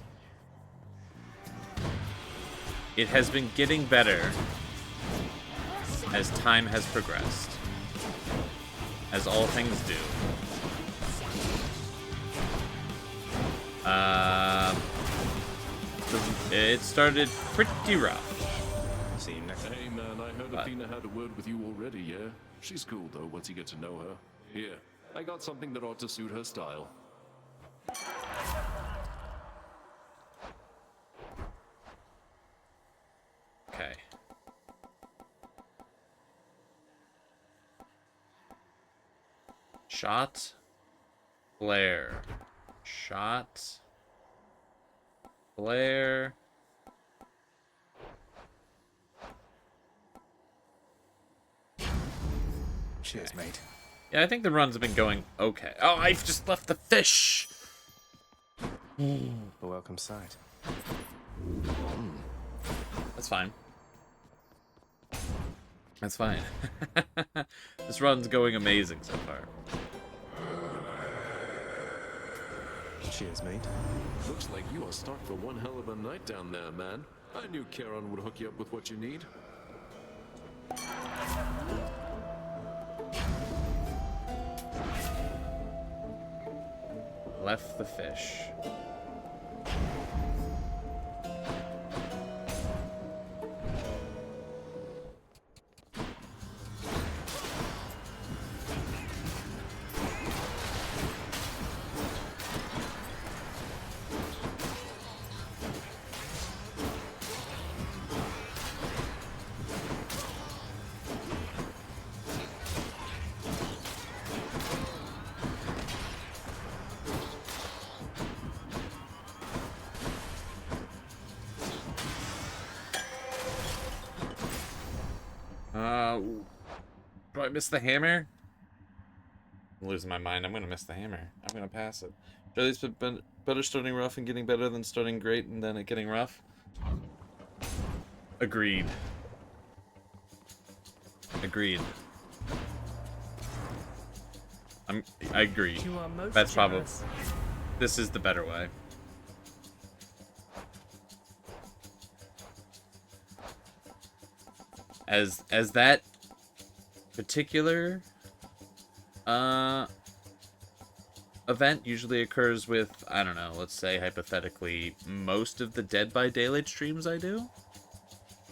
It has been getting better as time has progressed, as all things do. It started pretty rough. See you next time. Hey man, I heard Athena had a word with you already, yeah? She's cool though, once you get to know her. Here, I got something that ought to suit her style. Okay. Shot. Flare. Shot. Flare. Cheers, mate. Yeah, I think the runs have been going okay. Oh, I've just left the fish! A welcome sight. That's fine. That's fine. This run's going amazing so far. Cheers, mate. Looks like you are stocked for one hell of a night down there, man. I knew Charon would hook you up with what you need. Left the fish. Do I miss the hammer? I'm losing my mind. I'm gonna miss the hammer. I'm gonna pass it. Charlie's been better starting rough and getting better than starting great and then it getting rough. Agreed. Agreed. I agree. You are most That's probably. generous. This is the better way. As that particular event usually occurs with, I don't know, let's say hypothetically most of the Dead by Daylight streams I do.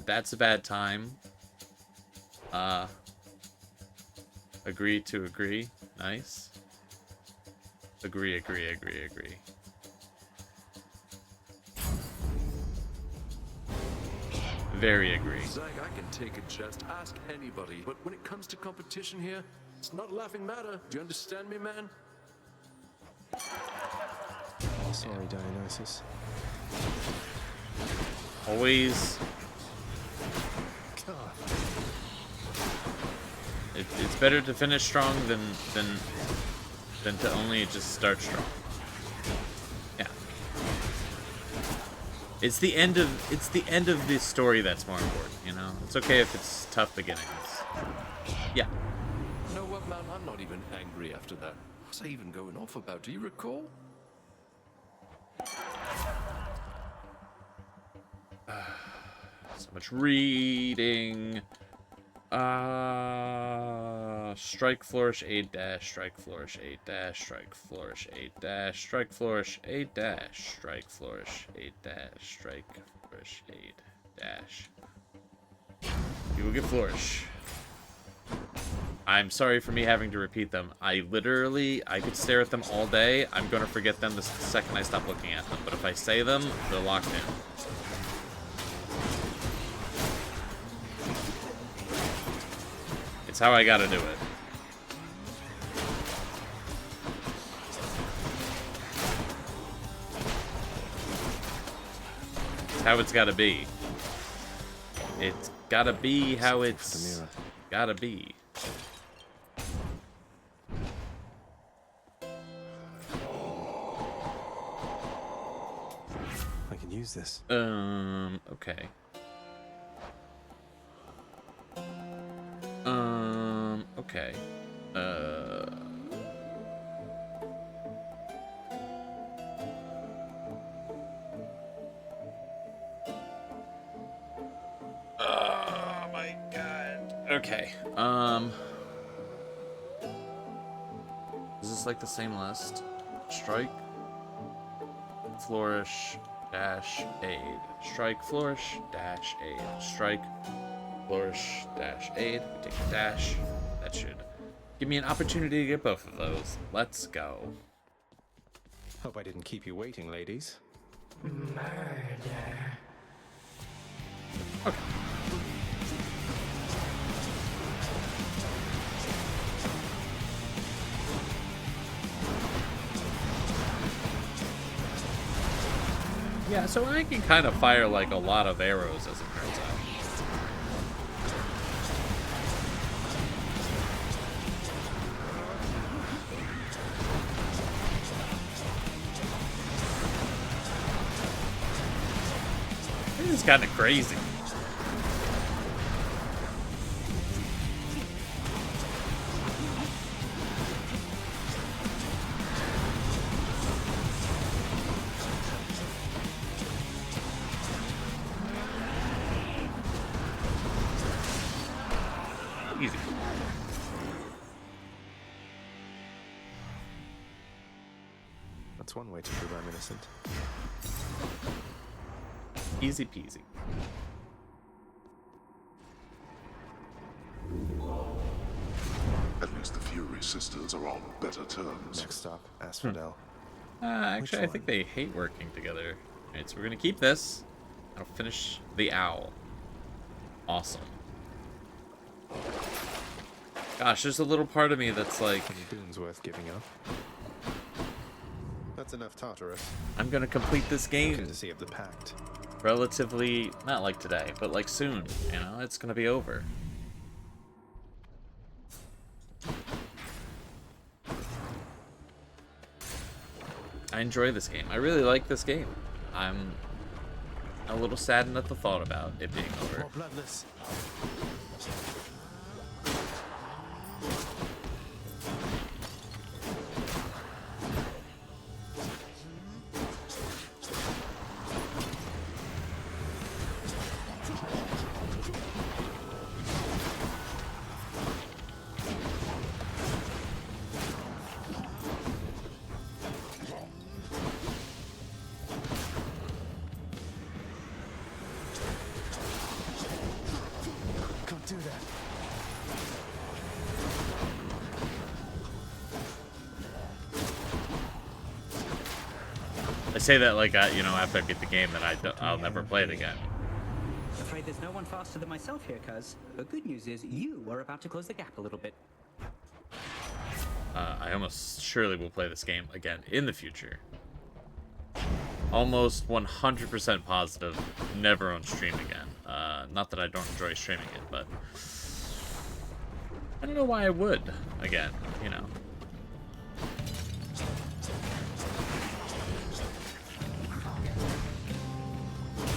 That's a bad time. Agree to agree. Nice. Agree. Very agree. Zach, I can take a jest, ask anybody, but when it comes to competition here, it's not a laughing matter. Do you understand me, man? Sorry, Dionysus. Always. God. It's better to finish strong than to only just start strong. Yeah. It's the end of the story that's more important, you know? It's okay if it's tough beginnings. Yeah. You know what, man? I'm not even angry after that. What was I even going off about? Do you recall? So much reading. Strike flourish 8 dash, strike flourish 8 dash, strike flourish 8 dash, strike flourish 8 dash, strike flourish 8 dash, strike flourish 8 dash. You will get flourish. I'm sorry for me having to repeat them. I could stare at them all day. I'm gonna forget them the second I stop looking at them. But if I say them, they're locked in. It's how I gotta do it. how it's gotta be. It's gotta be how it's gotta be. I can use this. Okay. Okay. Oh my god. Okay. Is this like the same list? Strike, flourish, dash, aid. Strike, flourish, dash, aid. Strike, flourish, dash, aid. We take a dash. That should give me an opportunity to get both of those. Let's go. Hope I didn't keep you waiting, ladies. Murder. Okay. Yeah, so I can kind of fire like a lot of arrows as it turns out. This is kind of crazy. Easy. That's one way to prove I'm innocent. Easy peasy. At least the Fury sisters are on better terms. Next stop, Asphodel. Actually, I think they hate working together. Alright, so we're gonna keep this. I'll finish the owl. Awesome. Gosh, there's a little part of me that's like, boon's worth giving up. That's enough, Tartarus. I'm gonna complete this game. Courtesy of the Pact. Relatively, not like today, but like soon. You know, it's gonna be over. I enjoy this game. I really like this game. I'm a little saddened at the thought about it being over. More bloodless. Do that. I say that like, you know, after I beat the game, that I'll never play it again. Afraid there's no one faster than myself here, cuz. The good news is you are about to close the gap a little bit. I almost surely will play this game again in the future. Almost 100% positive, never on stream again. Not that I don't enjoy streaming it, but I don't know why I would again, you know.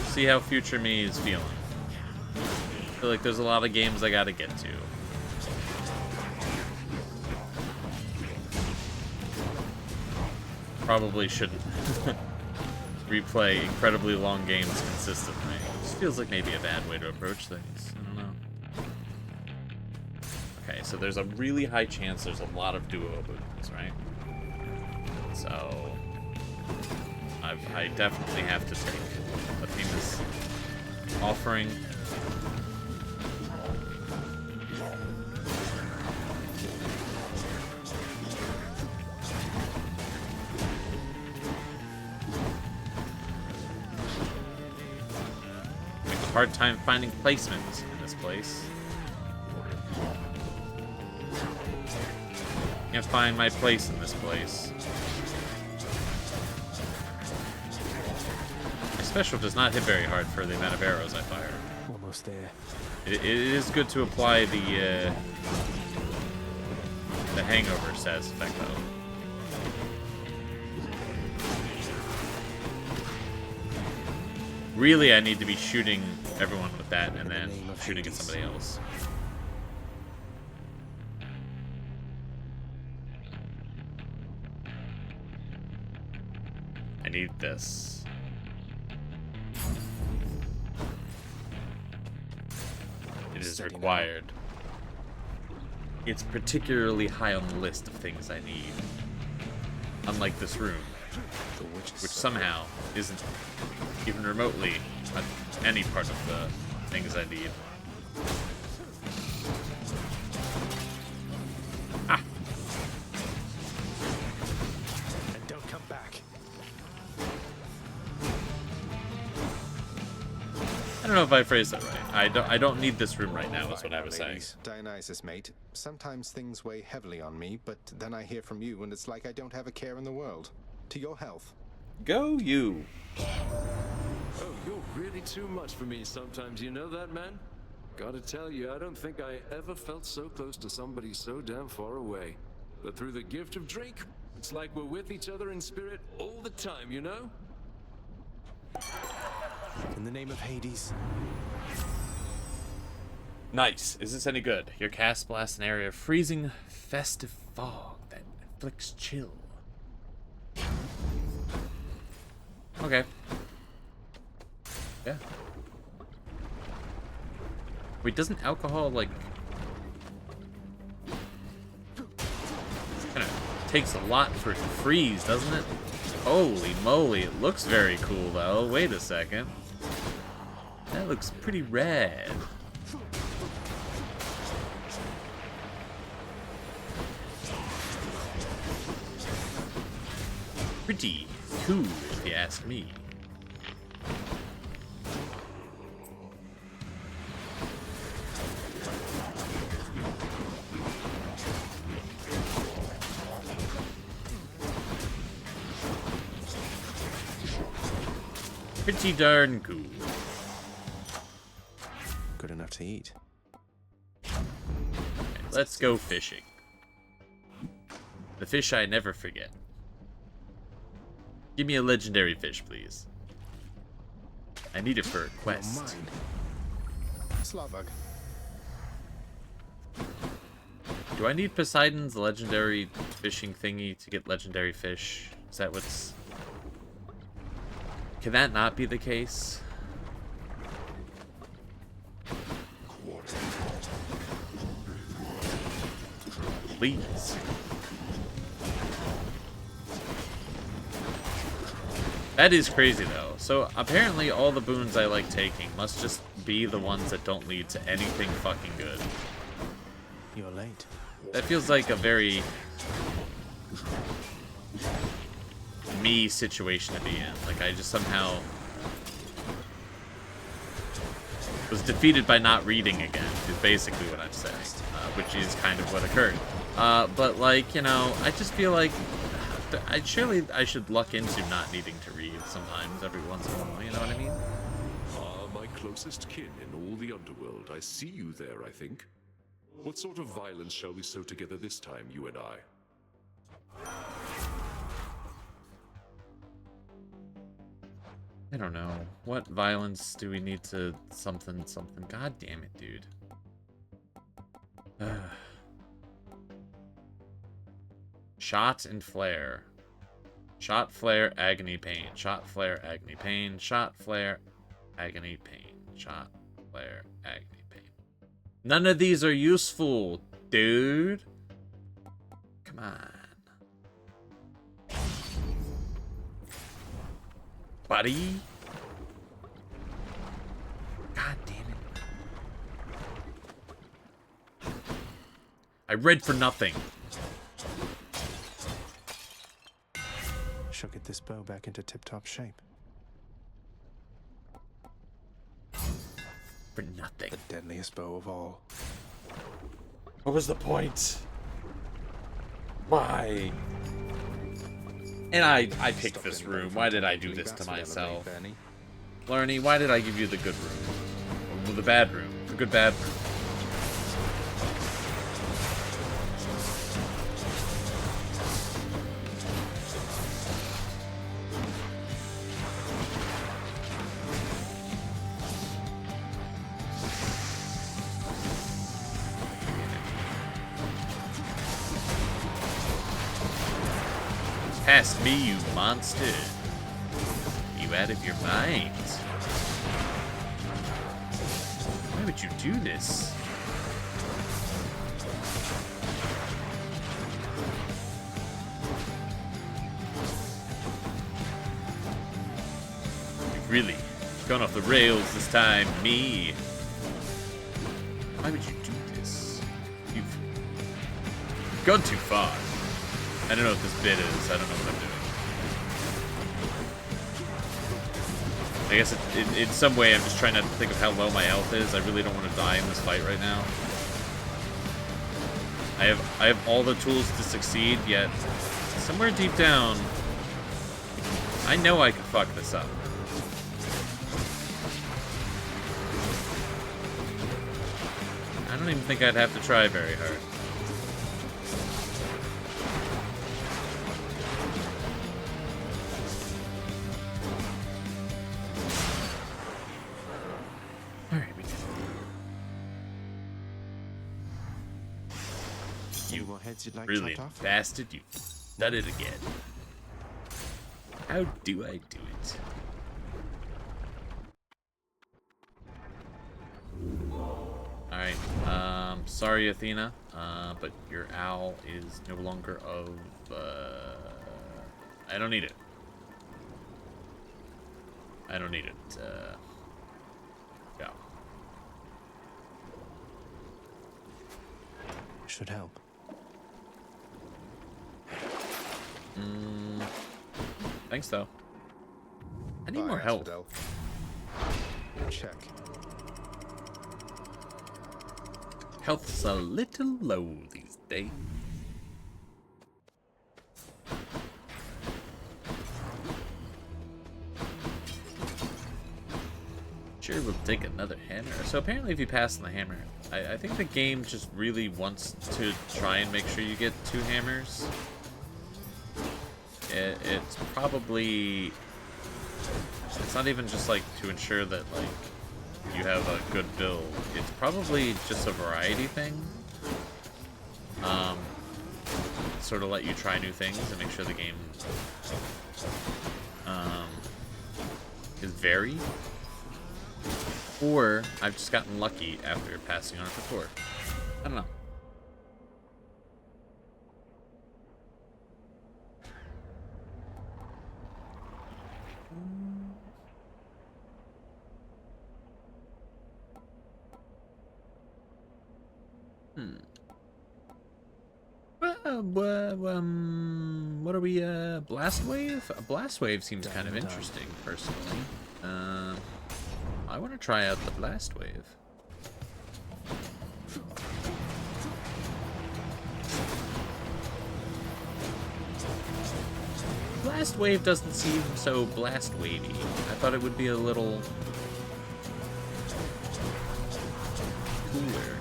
See how future me is feeling. I feel like there's a lot of games I gotta get to. Probably shouldn't replay incredibly long games consistently. This feels like maybe a bad way to approach things. I don't know. Okay, so there's a really high chance there's a lot of duo boons, right? So I definitely have to take a famous offering. Hard time finding placement in this place. Can't find my place in this place. special does not hit very hard for the amount of arrows I fire. Almost there. It is good to apply the hangover status effect though. Really, I need to be shooting everyone with that and then shooting at somebody else. I need this. It is required. It's particularly high on the list of things I need. Unlike this room, which somehow isn't even remotely any part of the things I need. Ah! And don't come back. I don't know if I phrased that right. I don't need this room right now, is what I was saying. Dionysus, mate. Sometimes things weigh heavily on me, but then I hear from you and it's like I don't have a care in the world. To your health. Go you. Oh, you're really too much for me sometimes, you know that, man? Gotta tell you, I don't think I ever felt so close to somebody so damn far away. But through the gift of drink, it's like we're with each other in spirit all the time, you know? In the name of Hades. Nice. Is this any good? Your cast blasts an area of freezing, festive fog that inflicts chill. Okay. Yeah. Wait, doesn't alcohol, like... kind of takes a lot for it to freeze, doesn't it? Holy moly, it looks very cool, though. Wait a second. That looks pretty rad. Pretty cool, if you ask me. Pretty darn cool. Good enough to eat. Let's go fishing. The fish I never forget. Give me a legendary fish, please. I need it for a quest. Slawbug. Do I need Poseidon's legendary fishing thingy to get legendary fish? Is that what's... Can that not be the case? Please. That is crazy, though. So, apparently all the boons I like taking must just be the ones that don't lead to anything fucking good. You're late. That feels like a very... me situation to be in. Like, I just somehow... was defeated by not reading again, is basically what I'm saying. Which is kind of what occurred. But, like, you know, I just feel like... surely I should luck into not needing to read sometimes, every once in a while, you know what I mean? Ah, my closest kin in all the underworld. I see you there, I think. What sort of violence shall we sow together this time, you and I? I don't know. What violence do we need to something? God damn it, dude. Shot and flare. Shot, flare, agony, pain. Shot, flare, agony, pain. Shot, flare, agony, pain. Shot, flare, agony, pain. None of these are useful, dude. Come on. Buddy. God damn it. I read for nothing. Shall get this bow back into tip-top shape. For nothing. The deadliest bow of all. What was the point? Why? And I picked this room. Why did I do this to myself? Blarney, why did I give you the good room? Or the bad room? The good bad room. Past me, you monster. You out of your mind. Why would you do this? You've really gone off the rails this time, me. Why would you do this? You've gone too far. I don't know what this bit is. I don't know what I'm doing. I guess in some way I'm just trying to think of how low my health is. I really don't want to die in this fight right now. I have all the tools to succeed, yet somewhere deep down, I know I could fuck this up. I don't even think I'd have to try very hard. Really, bastard, you done it again. How do I do it? Alright, sorry Athena, but your owl is no longer of, I don't need it. I don't need it, go. Should help. Thanks, though. I need more help. Check. Health's a little low these days. Sure, we'll take another hammer. So apparently if you pass on the hammer, I think the game just really wants to try and make sure you get 2 hammers. It's probably... It's not even just, like, to ensure that, like, you have a good build. It's probably just a variety thing. Sort of let you try new things and make sure the game is varied. Or I've just gotten lucky after passing on it before. I don't know. What are we, Blast Wave? Blast Wave seems kind of interesting, personally. I want to try out the Blast Wave. Blast Wave doesn't seem so blast wavy. I thought it would be a little cooler.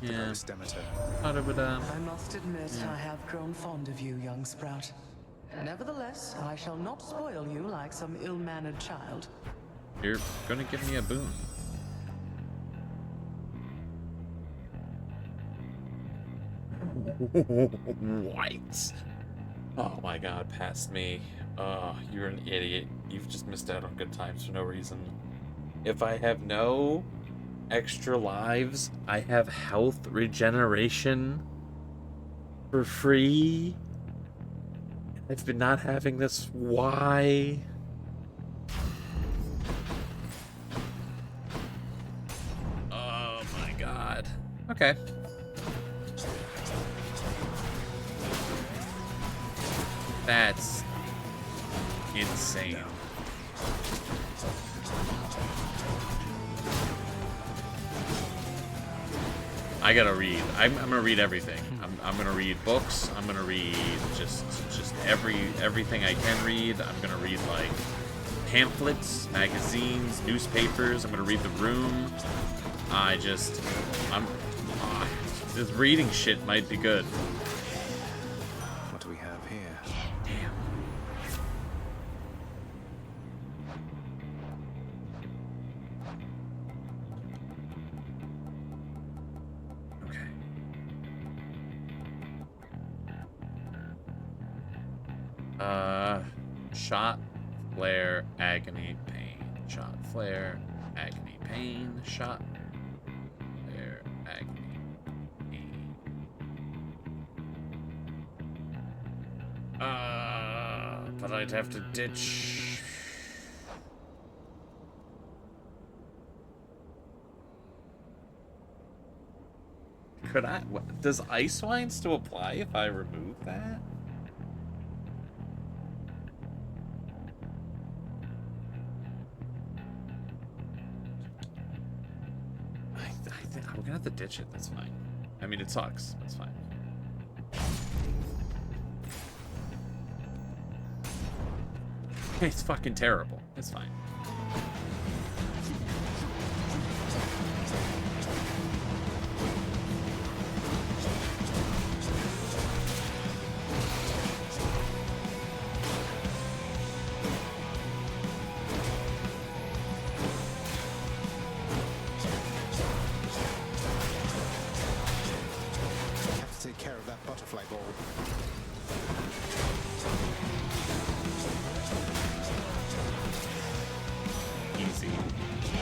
Yeah. Thought it would, I must admit, I have grown fond of you, young Sprout. Nevertheless, I shall not spoil you like some ill-mannered child. You're gonna give me a boon. What? Oh my god, past me. Oh, you're an idiot. You've just missed out on good times for no reason. If I have no extra lives, I have health regeneration for free. I've been not having this. Why? Oh my god. Okay. That's insane. I gotta read. I'm gonna read everything. I'm gonna read books. I'm gonna read just everything I can read. I'm gonna read like pamphlets, magazines, newspapers. I'm gonna read The Room. This reading shit might be good. What do we have here? Damn. Shot, flare, agony, pain. Shot, flare, agony, pain. Shot, flare, agony, pain. But I'd have to ditch. Could I? Does Ice Wine still apply if I remove that? We're gonna have to ditch it. That's fine. I mean, it sucks. That's fine. It's fucking terrible. It's fine.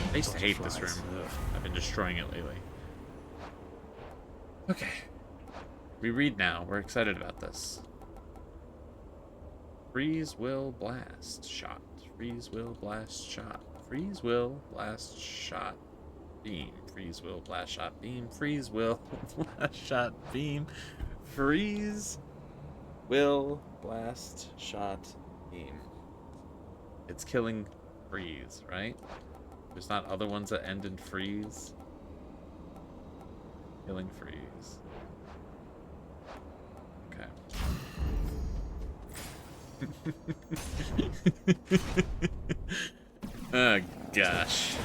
I used to hate this room. Ugh, I've been destroying it lately. Okay. We read now. We're excited about this. Freeze will blast shot. Freeze will blast shot. Freeze will blast shot. Beam. Freeze will blast shot. Beam. Freeze will blast shot. Beam. Freeze will blast shot. Beam. It's killing freeze, right? There's not other ones that end in freeze. Killing freeze. Okay. Oh gosh.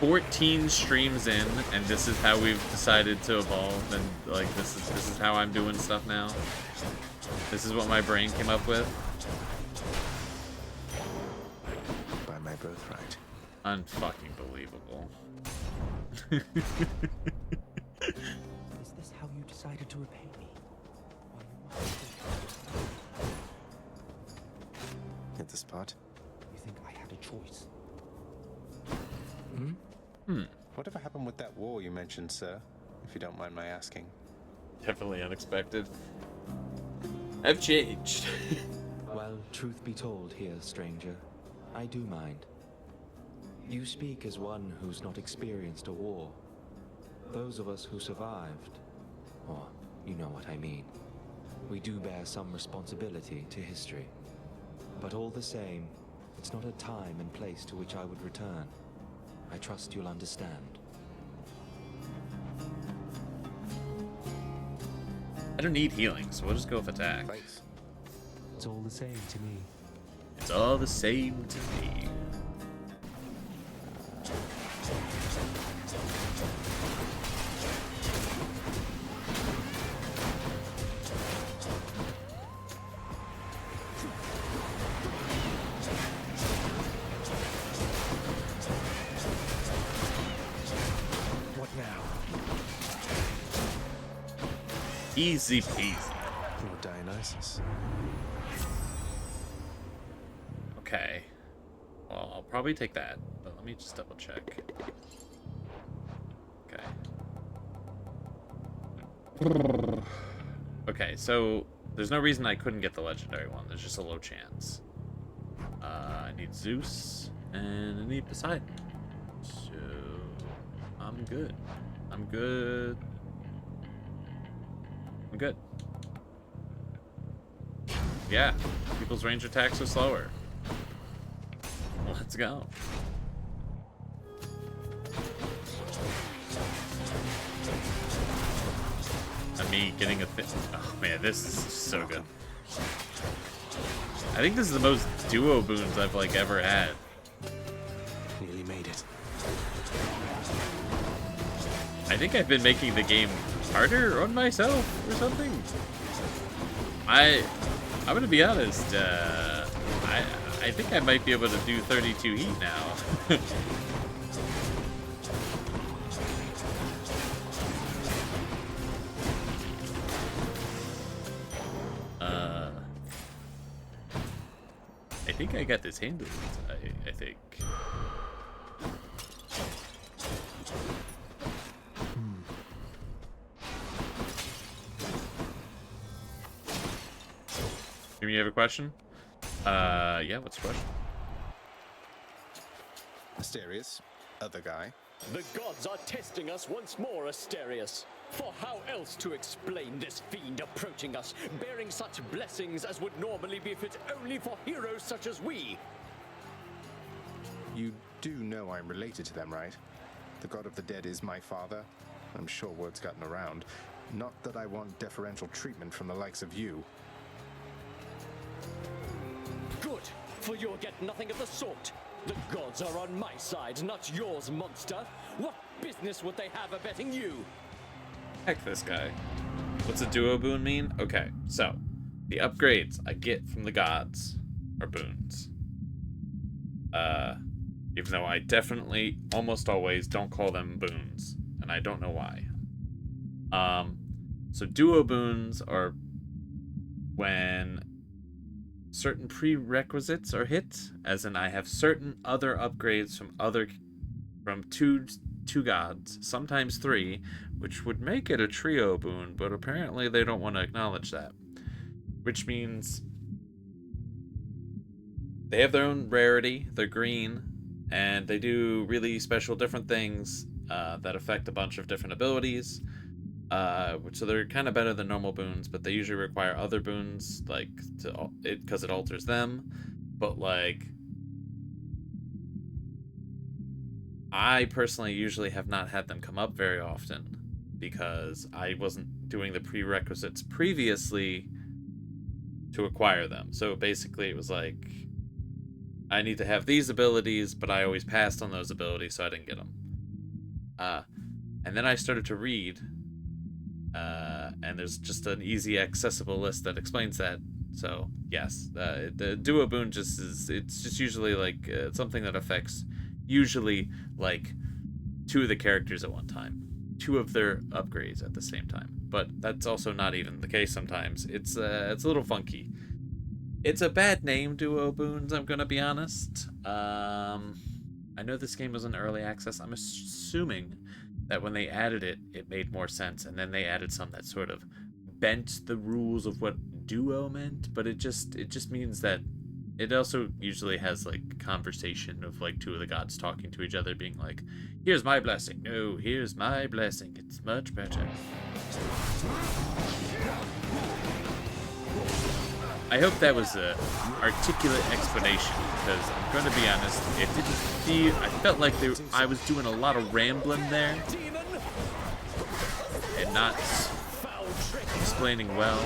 "14 streams in, and this is how we've decided to evolve, and like this is how I'm doing stuff now. This is what my brain came up with." By my birthright. Unfucking believable. Is this how you decided to repay me? Hit the spot. You think I had a choice? Whatever happened with that war you mentioned, sir? If you don't mind my asking. Definitely unexpected. I've changed. Well, truth be told here, stranger, I do mind. You speak as one who's not experienced a war. Those of us who survived, or you know what I mean, we do bear some responsibility to history. But all the same, it's not a time and place to which I would return. I trust you'll understand. I don't need healing, so we'll just go with attack. Thanks. It's all the same to me. It's all the same to me. Easy peasy. Lord Dionysus. Okay. Well, I'll probably take that, but let me just double check. Okay. Okay, so there's no reason I couldn't get the legendary one. There's just a low chance. I need Zeus, and I need Poseidon. So, I'm good. I'm good. I'm good. Yeah, people's range attacks are slower. Let's go. And me getting a fit. Oh man, this is so good. I think this is the most duo boons I've like ever had. Nearly made it. I think I've been making the game harder on myself or something. I'm gonna be honest. I think I might be able to do 32 heat now. I think I got this handled. I think. Jimmy, you have a question? Yeah, what's the question? Asterius, other guy. The gods are testing us once more, Asterius. For how else to explain this fiend approaching us, bearing such blessings as would normally be fit only for heroes such as we? You do know I'm related to them, right? The god of the dead is my father. I'm sure word's gotten around. Not that I want deferential treatment from the likes of you. Good, for you'll get nothing of the sort. The gods are on my side, not yours, monster. What business would they have abetting you? Heck this guy. What's a duo boon mean? Okay, so the upgrades I get from the gods are boons. Even though I definitely almost always don't call them boons, and I don't know why. So duo boons are when certain prerequisites are hit, as in I have certain other upgrades from two gods, sometimes 3, which would make it a trio boon, but apparently they don't want to acknowledge that. Which means they have their own rarity, they're green, and they do really special different things that affect a bunch of different abilities. So they're kind of better than normal boons, but they usually require other boons, like, because it alters them. But, like, I personally usually have not had them come up very often because I wasn't doing the prerequisites previously to acquire them. So basically it was like, I need to have these abilities, but I always passed on those abilities, so I didn't get them. And then I started to read, and there's just an easy accessible list that explains that. So yes, the duo boon it's just usually like something that affects usually like 2 of the characters at one time, 2 of their upgrades at the same time. But that's also not even the case sometimes. It's a little funky. It's a bad name, duo boons, I'm gonna be honest. I know this game was in early access. I'm assuming that when they added it, it made more sense, and then they added some that sort of bent the rules of what duo meant, but it just means that it also usually has like conversation of like 2 of the gods talking to each other, being like, here's my blessing, no, here's my blessing, it's much better. I hope that was a articulate explanation, because I'm going to be honest, it didn't feel, I felt like I was doing a lot of rambling there and not explaining well.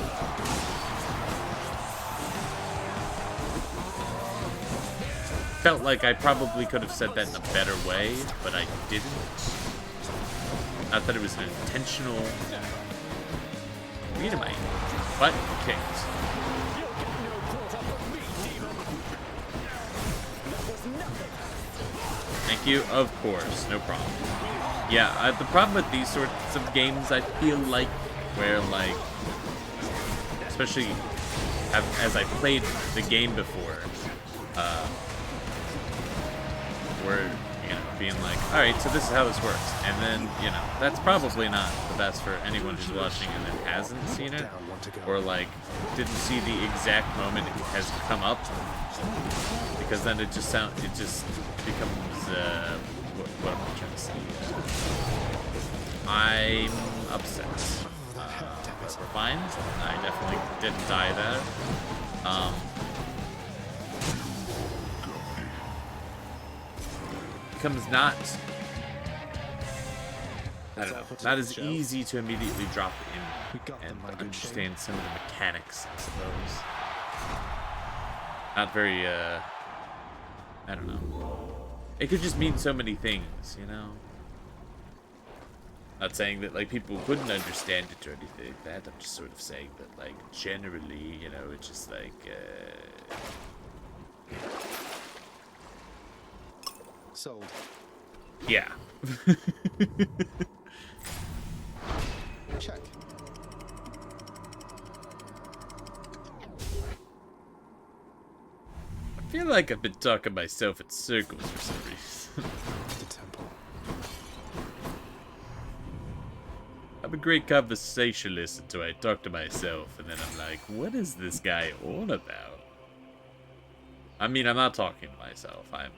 Felt like I probably could have said that in a better way, but I didn't. Not that it was an intentional. Read my butt kicked. Thank you, of course, no problem. Yeah, the problem with these sorts of games, I feel like, where like, especially as I played the game before, where, you know, being like, alright, so this is how this works. And then, you know, that's probably not the best for anyone who's watching and then hasn't seen it, or like, didn't see the exact moment it has come up, because then it just becomes, what am I trying to say? I'm upset. But we're fine. I definitely didn't die there. becomes not, I don't know, not as easy to immediately drop in and understand some of the mechanics, I suppose. Not very, I don't know. It could just mean so many things, you know? Not saying that, like, people wouldn't understand it or anything like that. I'm just sort of saying that, like, generally, you know, it's just like, Sold. Yeah. Check. I feel like I've been talking myself in circles for some reason. The temple. I'm a great conversationalist until I talk to myself, and then I'm like, what is this guy on about? I mean, I'm not talking to myself. I'm...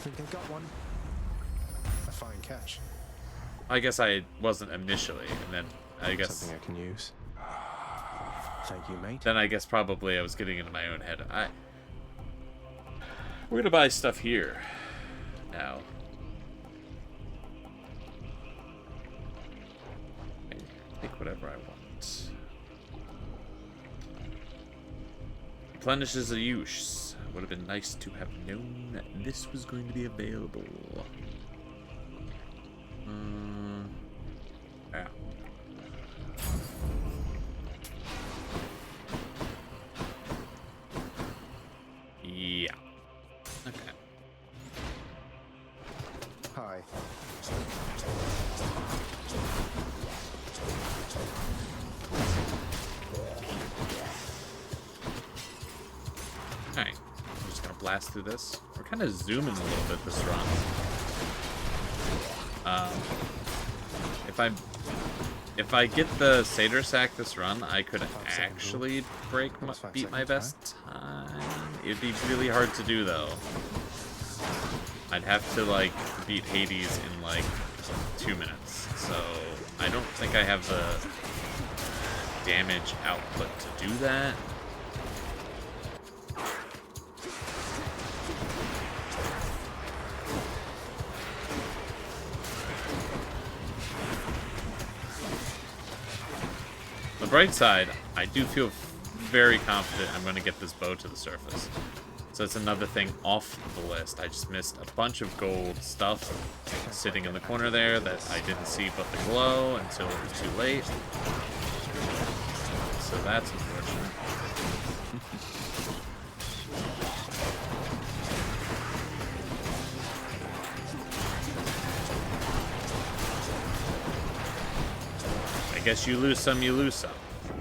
Think I got one. A fine catch. I guess I wasn't initially, and then I guess... Something I can use. Thank you, mate. Then I guess probably I was getting into my own head. We're gonna buy stuff here. Now. Take whatever I want. Replenishes a use. Would have been nice to have known that this was going to be available. Yeah. Yeah. Okay. Hi. Alright. I'm just gonna blast through this. We're kind of zooming a little bit this run. If I get the Satyr Sack this run, I could actually beat my best time. It'd be really hard to do though. I'd have to like beat Hades in like 2 minutes. So I don't think I have the damage output to do that. The bright side, I do feel very confident I'm going to get this bow to the surface. So it's another thing off the list. I just missed a bunch of gold stuff sitting in the corner there that I didn't see but the glow until it was too late. So that's unfortunate. I guess you lose some, you lose some.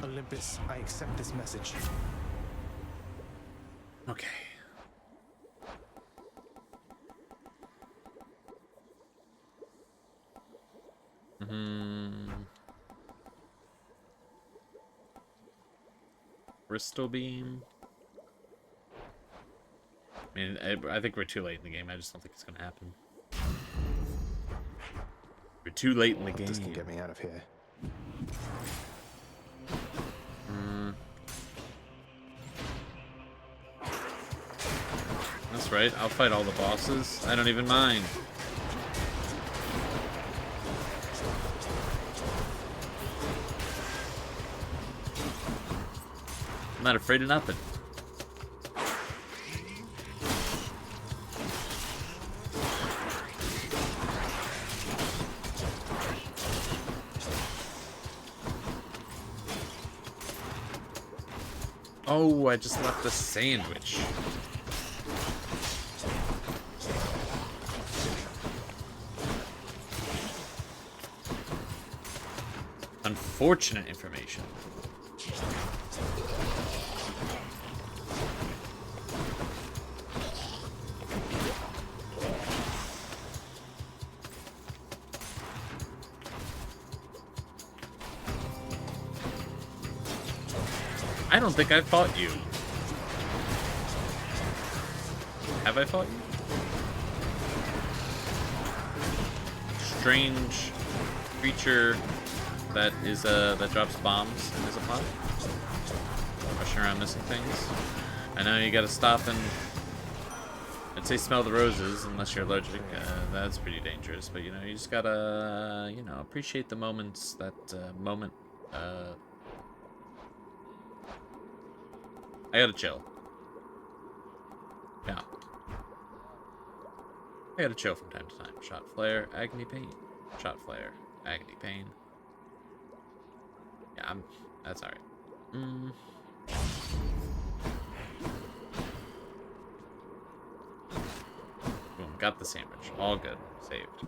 Olympus, I accept this message. Okay. Crystal Beam. I mean, I think we're too late in the game. I just don't think it's gonna happen. We're too late in the game. This can get me out of here. That's right. I'll fight all the bosses. I don't even mind. I'm not afraid of nothing. Oh, I just left a sandwich. Unfortunate information. I don't think I've fought you. Have I fought you? Strange creature that is that drops bombs and is a pot? rushing around missing things. I know you gotta stop and I'd say smell the roses unless you're allergic. That's pretty dangerous. But you know, you just gotta appreciate the moments. That moment. I gotta chill. Yeah. I gotta chill from time to time. Shot flare, agony pain. Shot flare, agony pain. Yeah, that's alright. Boom, got the sandwich. All good. Saved.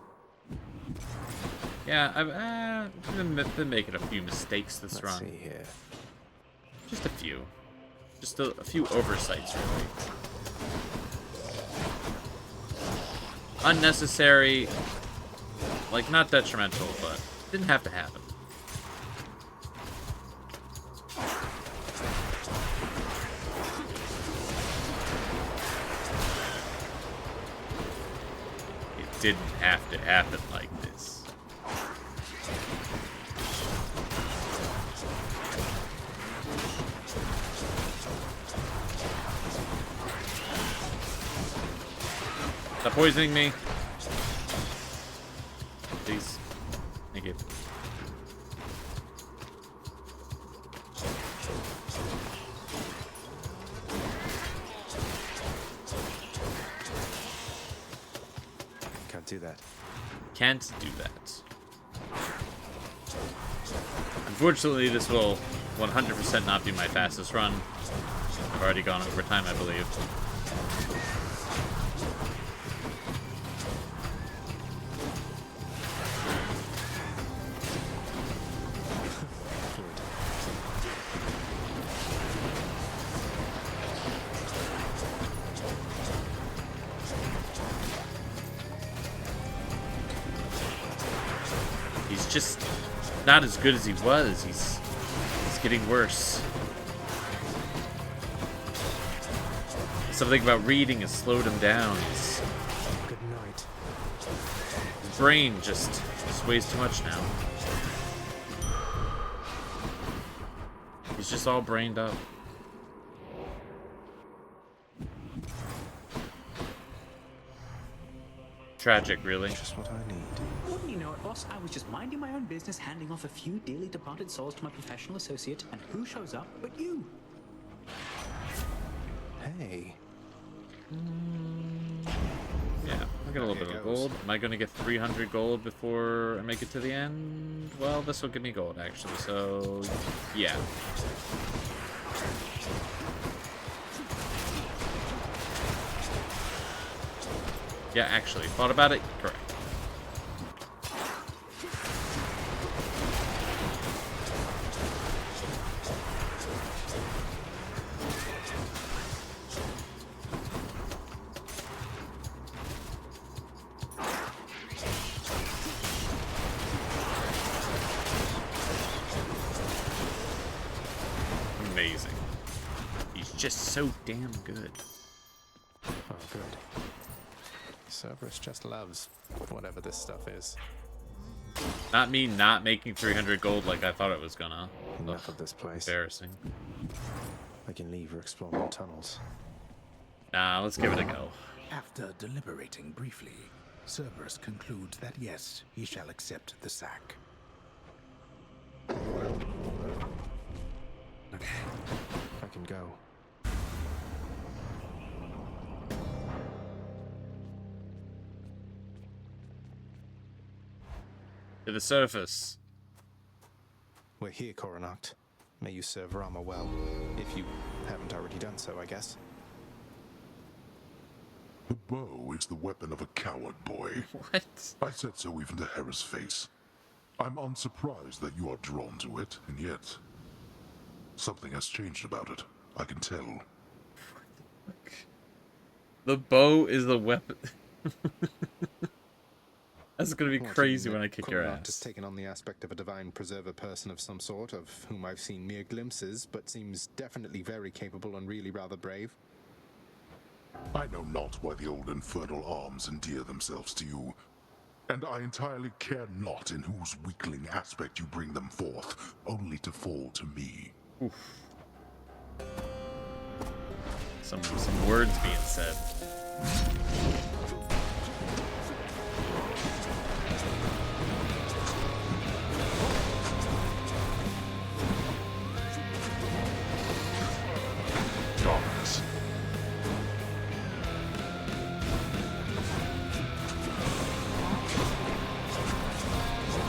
Yeah, I've been making a few mistakes this run. Let's see here. Just a few. Just a few oversights, really. Unnecessary. Like, not detrimental, but didn't have to happen. It didn't have to happen like this. Stop poisoning me. Please. Thank you. Can't do that. Can't do that. Unfortunately, this will 100% not be my fastest run. I've already gone over time, I believe. He's just not as good as he was. He's getting worse. Something about reading has slowed him down. Good night. His brain just weighs too much now. He's just all brained up. Tragic, really. Just what I need. Wouldn't you know it, boss? I was just minding my own business, handing off a few dearly departed souls to my professional associate, and who shows up but you? Hey. Yeah, I got a little bit of gold. Am I going to get 300 gold before I make it to the end? Well, this will give me gold, actually, so yeah. Yeah, actually, thought about it? Correct. Amazing. He's just so damn good. Oh, good. Cerberus just loves whatever this stuff is. Not me not making 300 gold like I thought it was gonna. Enough of this place. Embarrassing. I can leave or explore more tunnels. Nah, let's give it a go. After deliberating briefly, Cerberus concludes that yes, he shall accept the sack. I can go. To the surface. We're here, Coronacht. May you serve Rama well, if you haven't already done so, I guess. The bow is the weapon of a coward, boy. What? I said so even to Hera's face. I'm unsurprised that you are drawn to it, and yet something has changed about it. I can tell. The bow is the weapon. That's gonna be crazy when I kick your Coronacht ass. has taken on the aspect of a divine preserver person of some sort, of whom I've seen mere glimpses, but seems definitely very capable and really rather brave. I know not why the old infernal arms endear themselves to you, and I entirely care not in whose weakling aspect you bring them forth, only to fall to me. Oof. Some words being said. Darkness.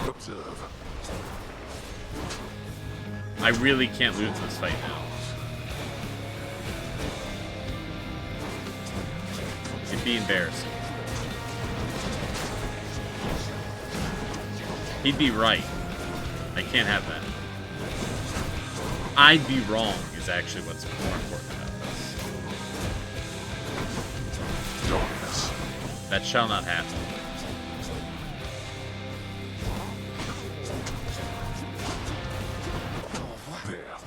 Observe. I really can't lose this fight now. It'd be embarrassing. He'd be right. I can't have that. I'd be wrong is actually what's more important about this. Darkness. That shall not happen. There.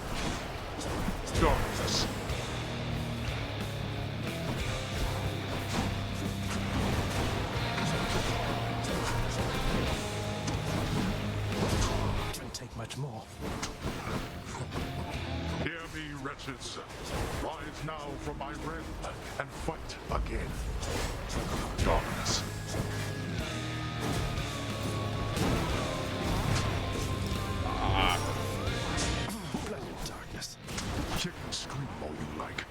Darkness. Didn't take much more. Hear me, wretches. Rise now from my realm and fight again. Darkness. Bloody darkness. Kick and scream all you like.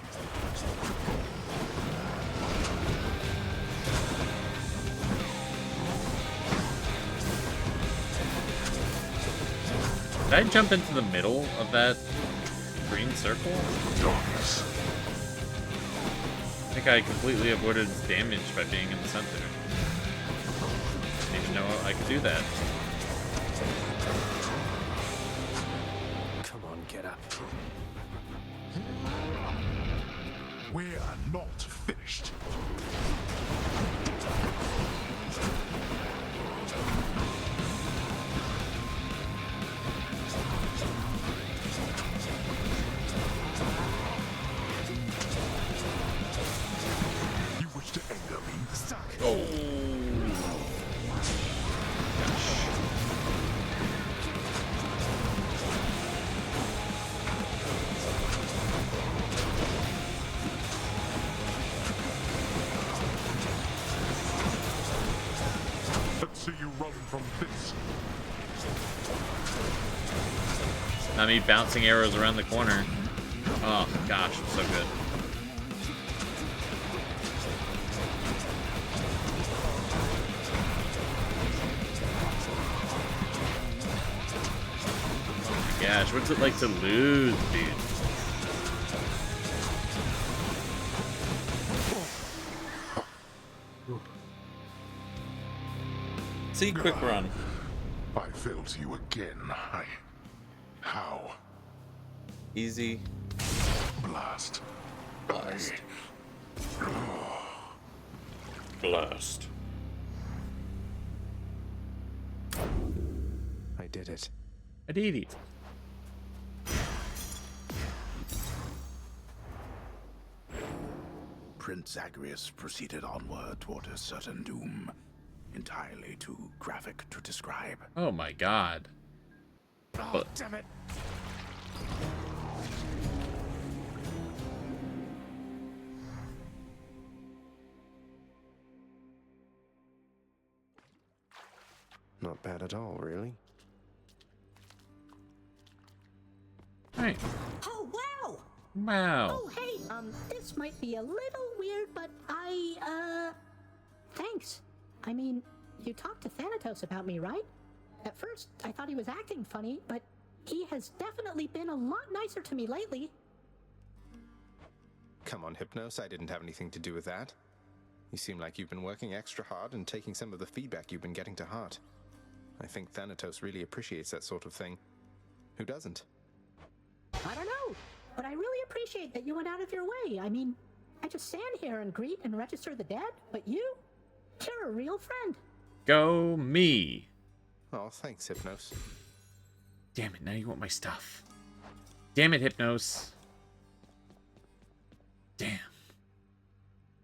Did I jump into the middle of that green circle? Darkness. I think I completely avoided its damage by being in the center. Didn't even know I could do that. Come on, get up. We're not finished. You wish to anger me? Stuck. Oh. Let's see you run from this. Not me bouncing arrows around the corner. Oh gosh, it's so good. Gosh, what's it like to lose, dude? See, quick run. I failed to you again. How? Easy. Blast. Blast. Blast. I did it. I did it. Prince Zagreus proceeded onward toward a certain doom, entirely too graphic to describe. Oh my god. Oh, damn it. Not bad at all, really. Hey. Oh, wow! Wow. Oh, hey, this might be a little weird, but thanks. I mean, you talked to Thanatos about me, right? At first, I thought he was acting funny, but he has definitely been a lot nicer to me lately. Come on, Hypnos, I didn't have anything to do with that. You seem like you've been working extra hard and taking some of the feedback you've been getting to heart. I think Thanatos really appreciates that sort of thing. Who doesn't? I don't know, but I really appreciate that you went out of your way. I mean, I just stand here and greet and register the dead, but you're a real friend. Go me. Oh, thanks, Hypnos. Damn it, now you want my stuff. Damn it, Hypnos. Damn.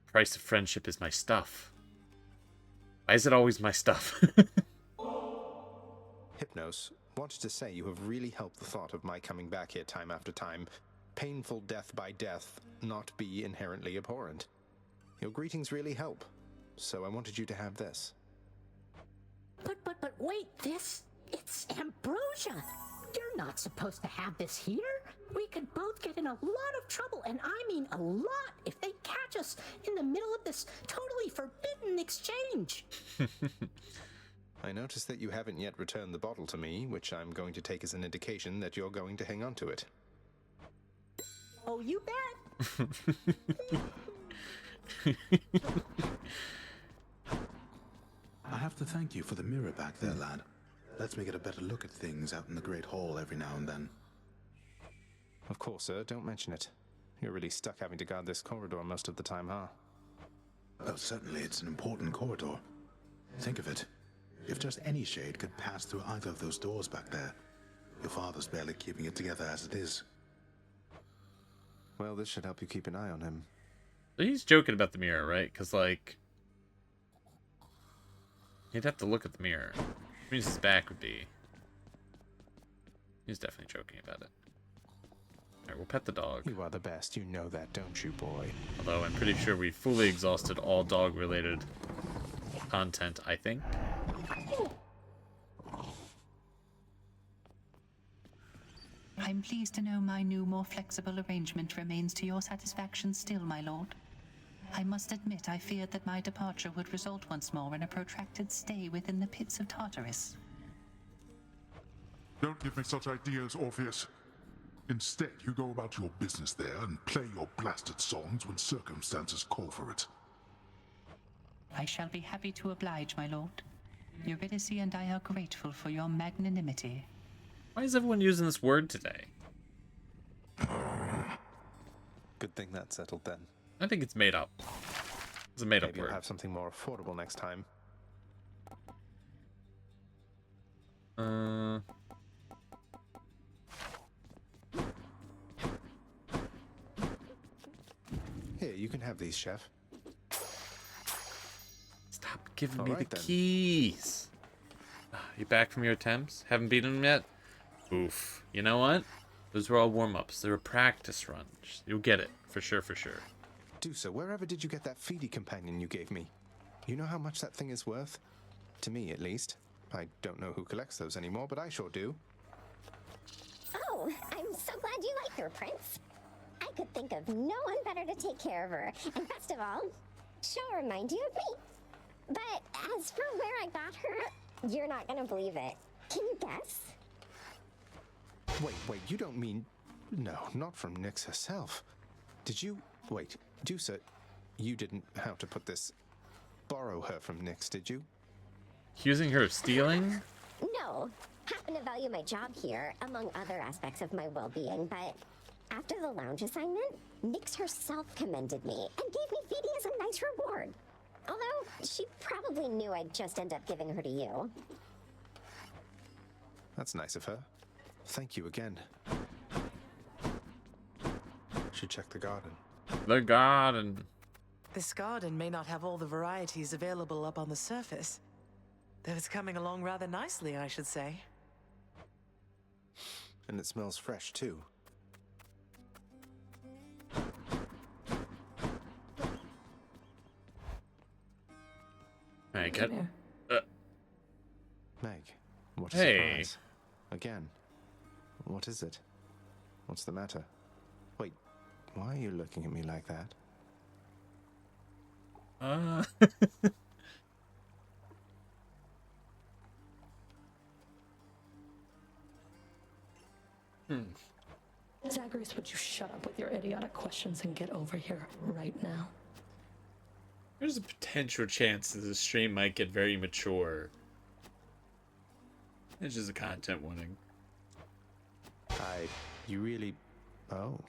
Price of friendship is my stuff. Why is it always my stuff? Hypnos, wanted to say you have really helped the thought of my coming back here time after time painful death by death not be inherently abhorrent? Your greetings really help, so I wanted you to have this. But wait, it's ambrosia. You're not supposed to have this here. We could both get in a lot of trouble, and I mean a lot, if they catch us in the middle of this totally forbidden exchange. I notice that you haven't yet returned the bottle to me, which I'm going to take as an indication that you're going to hang on to it. Oh, you bet. I have to thank you for the mirror back there, lad. Lets me get a better look at things out in the Great Hall every now and then. Of course, sir. Don't mention it. You're really stuck having to guard this corridor most of the time, huh? Oh, certainly, it's an important corridor. Think of it. If just any shade could pass through either of those doors back there, your father's barely keeping it together as it is. Well, this should help you keep an eye on him. He's joking about the mirror, right? Because, like, he'd have to look at the mirror. Which means his back would be. He's definitely joking about it. Alright, we'll pet the dog. You are the best. You know that, don't you, boy? Although I'm pretty sure we fully exhausted all dog-related content, I think. I'm pleased to know my new, more flexible arrangement remains to your satisfaction still, my lord. I must admit I feared that my departure would result once more in a protracted stay within the pits of Tartarus. Don't give me such ideas, Orpheus. Instead, you go about your business there and play your blasted songs when circumstances call for it. I shall be happy to oblige, my lord. Eurydice and I are grateful for your magnanimity. Why is everyone using this word today? Good thing that's settled then. I think it's made up. It's a made-up Maybe word. you'll have something more affordable next time. Here, you can have these, chef. Stop giving All me right, the then. keys. You back from your attempts? Haven't beaten them yet? Oof. You know what? Those were all warm-ups. They were practice runs. You'll get it. For sure, for sure. Dusa, wherever did you get that feedy companion you gave me? You know how much that thing is worth? To me, at least. I don't know who collects those anymore, but I sure do. Oh, I'm so glad you like her, Prince. I could think of no one better to take care of her. And best of all, she'll remind you of me. But as for where I got her, you're not gonna believe it. Can you guess? Wait, you don't mean... No, not from Nyx herself. Did you... Wait, Dusa, you didn't, how to put this, borrow her from Nyx, did you? Accusing her of stealing? No. Happen to value my job here, among other aspects of my well-being, but after the lounge assignment, Nyx herself commended me and gave me feedy as a nice reward. Although, she probably knew I'd just end up giving her to you. That's nice of her. Thank you again. Should check the garden. The garden. This garden may not have all the varieties available up on the surface, though it's coming along rather nicely, I should say. And it smells fresh, too. Meg, Meg, what a Hey. surprise. Again. What is it? What's the matter? Wait, why are you looking at me like that? Zagreus, would you shut up with your idiotic questions and get over here right now? There's a potential chance that the stream might get very mature. It's just a content warning. You really... Oh.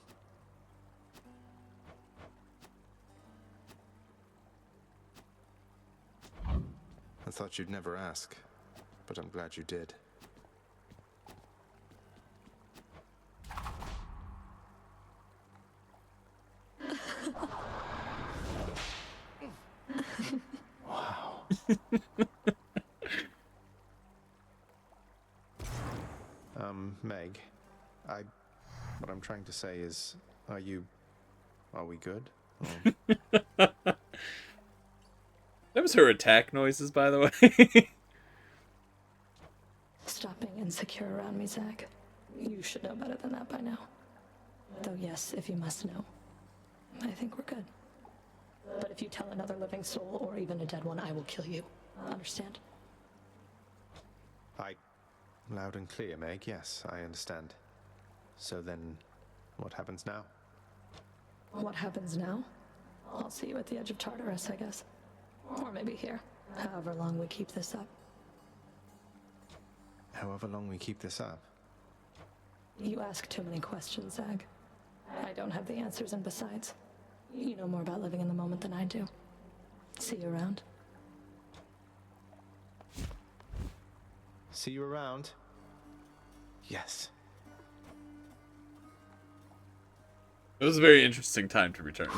I thought you'd never ask, but I'm glad you did. Wow. Meg, What I'm trying to say is, are we good? That was her attack noises, by the way. Stop being insecure around me, Zach. You should know better than that by now. Though yes, if you must know, I think we're good. But if you tell another living soul, or even a dead one, I will kill you. Understand? Loud and clear, Meg. Yes, I understand. So then, what happens now? What happens now? I'll see you at the edge of Tartarus, I guess. Or maybe here, however long we keep this up. However long we keep this up? You ask too many questions, Zag. I don't have the answers, and besides, you know more about living in the moment than I do. See you around. See you around? Yes. It was a very interesting time to return.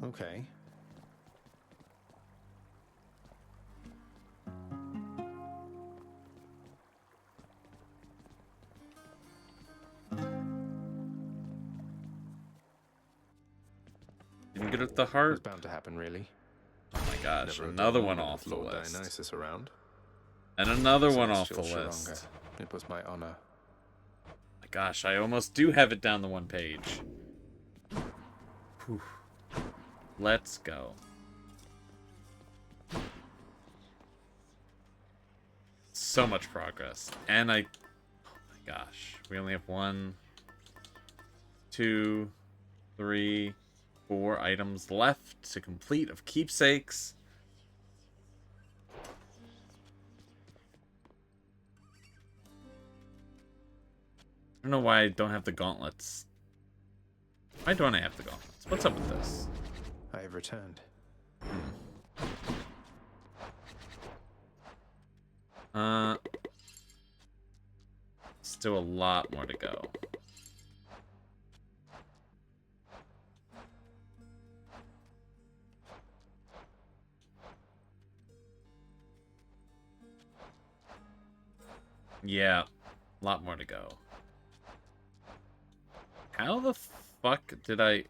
Okay. Didn't get at the heart. It's bound to happen, really. Oh my gosh, Never another again one with off the Lord list. Dionysus around. And another one off the Celestial list. Sharonga. It was my honor. My gosh, I almost do have it down the one page. Whew. Let's go. So much progress. And oh my gosh. We only have 1, 2, 3, 4 items left to complete of keepsakes. I don't know why I don't have the gauntlets. Why don't I have the gauntlets? What's up with this? I have returned. Still a lot more to go. Yeah, a lot more to go. How the fuck did I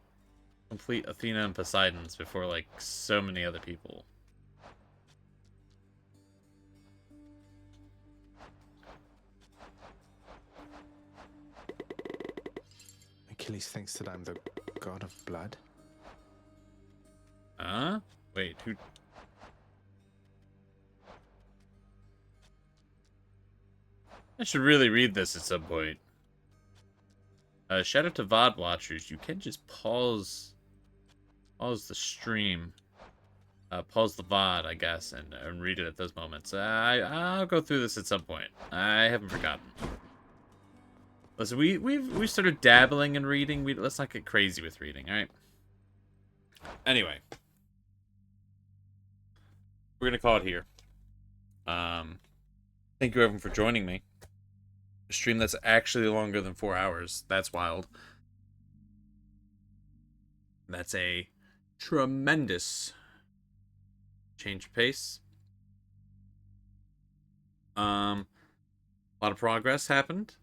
complete Athena and Poseidon's before, like, so many other people? Achilles thinks that I'm the god of blood. Huh? Wait, who... I should really read this at some point. Shout out to VOD watchers. You can just pause the stream. Pause the VOD, I guess, and read it at those moments. I'll go through this at some point. I haven't forgotten. Listen, we've started dabbling in reading. Let's not get crazy with reading, all right? Anyway, we're gonna call it here. Thank you everyone for joining me. A stream that's actually longer than 4 hours. That's wild. That's a tremendous change of pace. A lot of progress happened.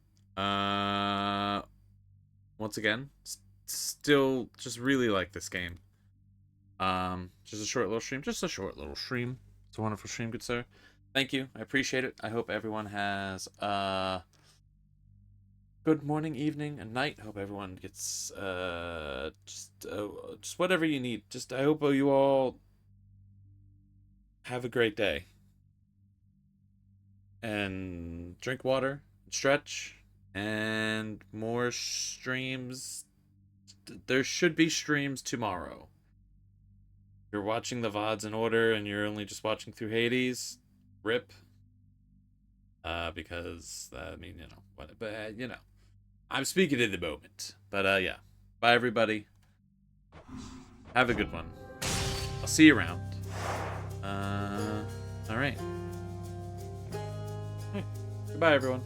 Once again, still just really like this game. Just a short little stream. Just a short little stream. It's a wonderful stream, good sir. Thank you. I appreciate it. I hope everyone has good morning, evening, and night. Hope everyone gets just whatever you need. I hope you all have a great day. And drink water, stretch, and more streams. There should be streams tomorrow. If you're watching the VODs in order and you're only just watching through Hades, rip. Because, I mean, you know, but, you know, I'm speaking in the moment. But, yeah. Bye, everybody. Have a good one. I'll see you around. Alright. Goodbye, everyone.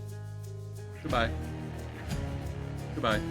Goodbye. Goodbye.